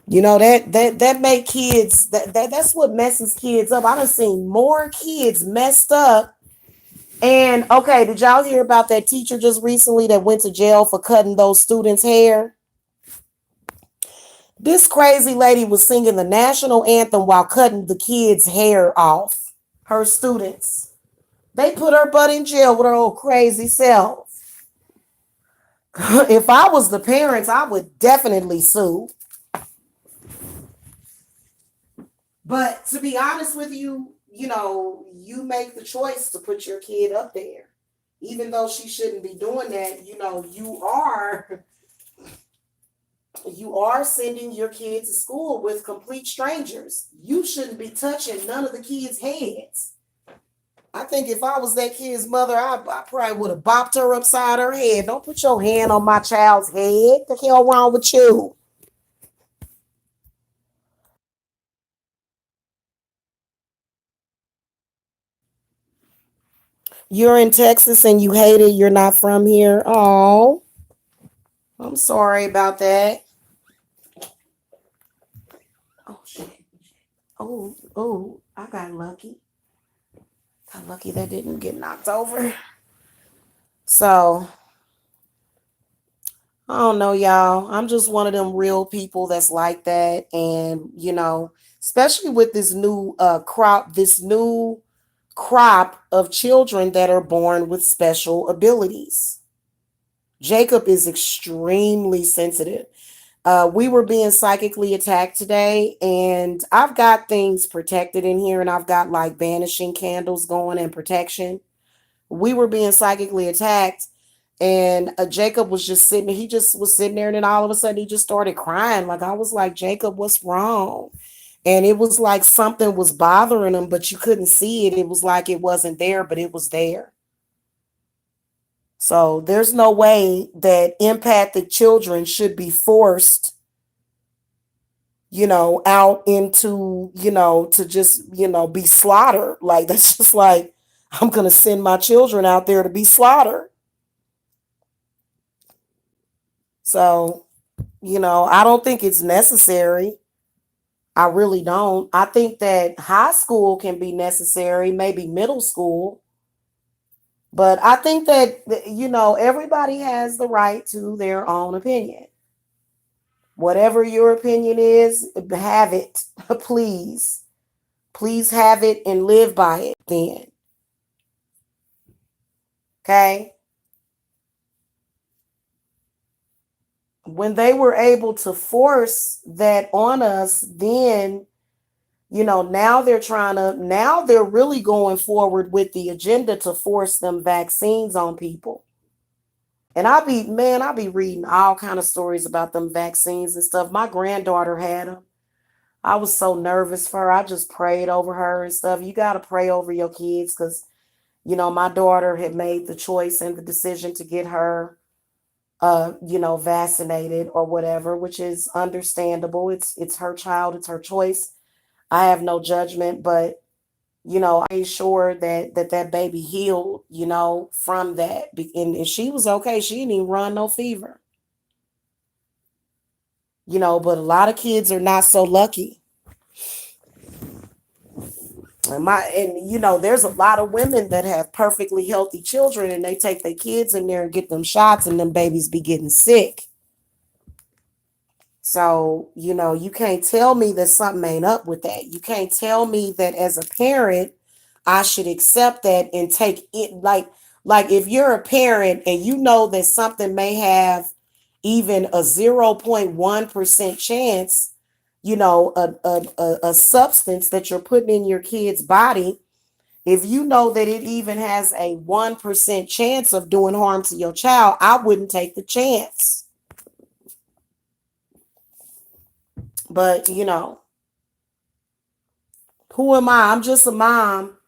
You know that make kids that's what messes kids up. I done seen more kids messed up. And okay, did y'all hear about that teacher just recently that went to jail for cutting those students' hair? This crazy lady was singing the national anthem while cutting the kids' hair off. Her students. They put her butt in jail with her old crazy self. If I was the parents, I would definitely sue. But to be honest with you, you make the choice to put your kid up there. Even though she shouldn't be doing that, you are sending your kids to school with complete strangers. You shouldn't be touching none of the kids' heads. I think if I was that kid's mother, I probably would have bopped her upside her head. Don't put your hand on my child's head. The hell wrong with you? You're in Texas and you hate it. You're not from here. Oh, I'm sorry about that. Oh shit. Oh, I got lucky. Got lucky that didn't get knocked over. So I don't know, y'all. I'm just one of them real people that's like that. And, especially with this new crop of children that are born with special abilities. Jacob is extremely sensitive. We were being psychically attacked today, and I've got things protected in here, and I've got like banishing candles going and protection. We were being psychically attacked, and Jacob was just sitting. He just was sitting there, and then all of a sudden, he just started crying. Like I was like, Jacob, what's wrong? And it was like something was bothering him, but you couldn't see it. It was like it wasn't there, but it was there. So there's no way that empathic children should be forced, out into, to just, be slaughtered. Like that's just like, I'm going to send my children out there to be slaughtered. So, I don't think it's necessary. I really don't. I think that high school can be necessary, maybe middle school. But I think that, everybody has the right to their own opinion. Whatever your opinion is, have it, please. Please have it and live by it then. Okay? When they were able to force that on us, then, now they're really going forward with the agenda to force them vaccines on people. And I be reading all kind of stories about them vaccines and stuff. My granddaughter had them. I was so nervous for her. I just prayed over her and stuff. You got to pray over your kids because, my daughter had made the choice and the decision to get her, vaccinated or whatever, which is understandable. It's her child. It's her choice. I have no judgment, but, I made sure that baby healed, from that. And she was okay. She didn't even run no fever, but a lot of kids are not so lucky. And there's a lot of women that have perfectly healthy children and they take their kids in there and get them shots and them babies be getting sick. So, you can't tell me that something ain't up with that. You can't tell me that as a parent, I should accept that and take it like if you're a parent and you know that something may have even a 0.1% chance, a substance that you're putting in your kid's body, if you know that it even has a 1% chance of doing harm to your child, I wouldn't take the chance. But, who am I? I'm just a mom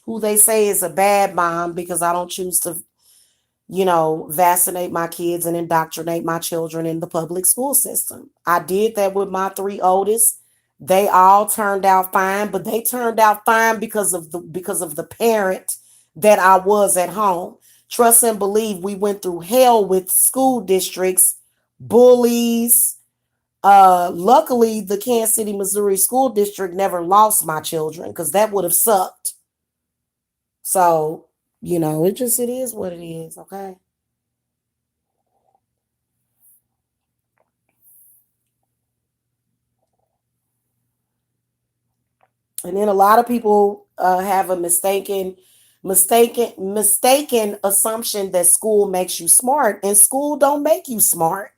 who they say is a bad mom because I don't choose to, vaccinate my kids and indoctrinate my children in the public school system. I did that with my three oldest. They all turned out fine, but they turned out fine because of the parent that I was at home. Trust and believe we went through hell with school districts, bullies. Luckily, the Kansas City, Missouri school district never lost my children because that would have sucked. So, it is what it is, okay? And then a lot of people have a mistaken assumption that school makes you smart, and school don't make you smart.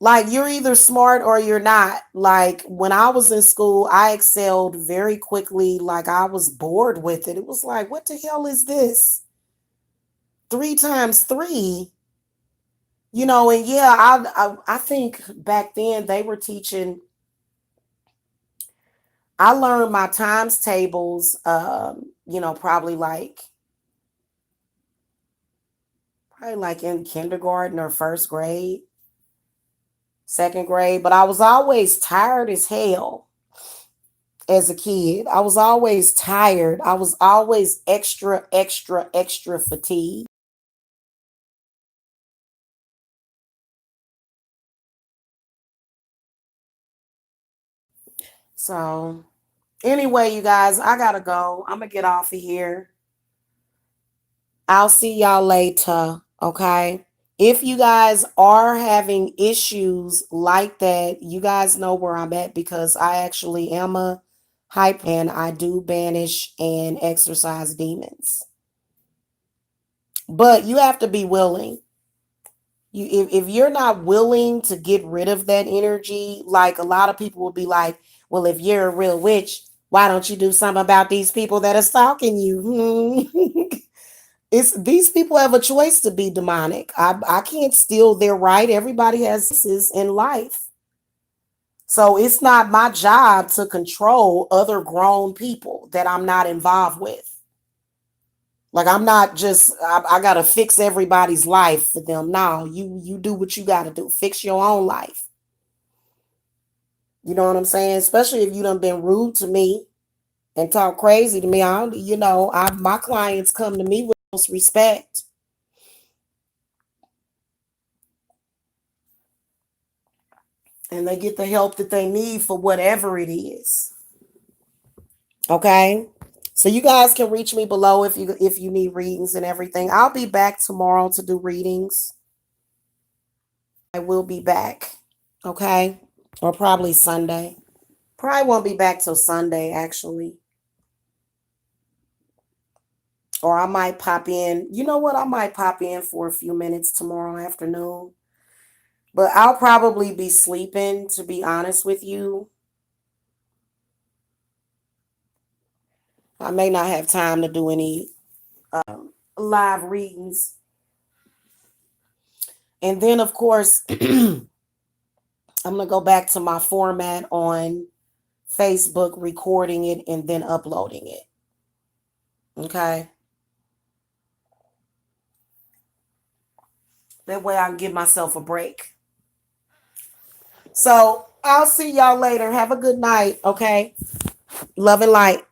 Like you're either smart or you're not. Like when I was in school, I excelled very quickly. Like I was bored with it. It was like, what the hell is this? Three times three, and yeah, I think back then they were teaching. I learned my times tables, probably like in kindergarten or first grade, second grade, but I was always tired as hell as a kid. I was always tired. I was always extra, extra, extra fatigued. So, anyway, you guys, I gotta go. I'm gonna get off of here. I'll see y'all later. Okay. If you guys are having issues like that, you guys know where I'm at because I actually am a hyper and I do banish and exorcise demons. But you have to be willing. If you're not willing to get rid of that energy, like a lot of people will be like, well, if you're a real witch, why don't you do something about these people that are stalking you? It's these people have a choice to be demonic. I can't steal their right. Everybody has choices in life. So it's not my job to control other grown people that I'm not involved with. Like I'm not just I gotta fix everybody's life for them. No, you do what you gotta do. Fix your own life. You know what I'm saying? Especially if you done been rude to me and talk crazy to me. My clients come to me with most respect. And they get the help that they need for whatever it is. Okay? So you guys can reach me below if you need readings and everything. I'll be back tomorrow to do readings. I will be back. Okay? Or probably Sunday. Probably won't be back till Sunday actually. Or I might pop in. You know what? I might pop in for a few minutes tomorrow afternoon. But I'll probably be sleeping, to be honest with you. I may not have time to do any live readings. And then, of course, I'm going to go back to my format on Facebook, recording it and then uploading it. Okay. That way I can give myself a break. So I'll see y'all later. Have a good night. Okay. Love and light.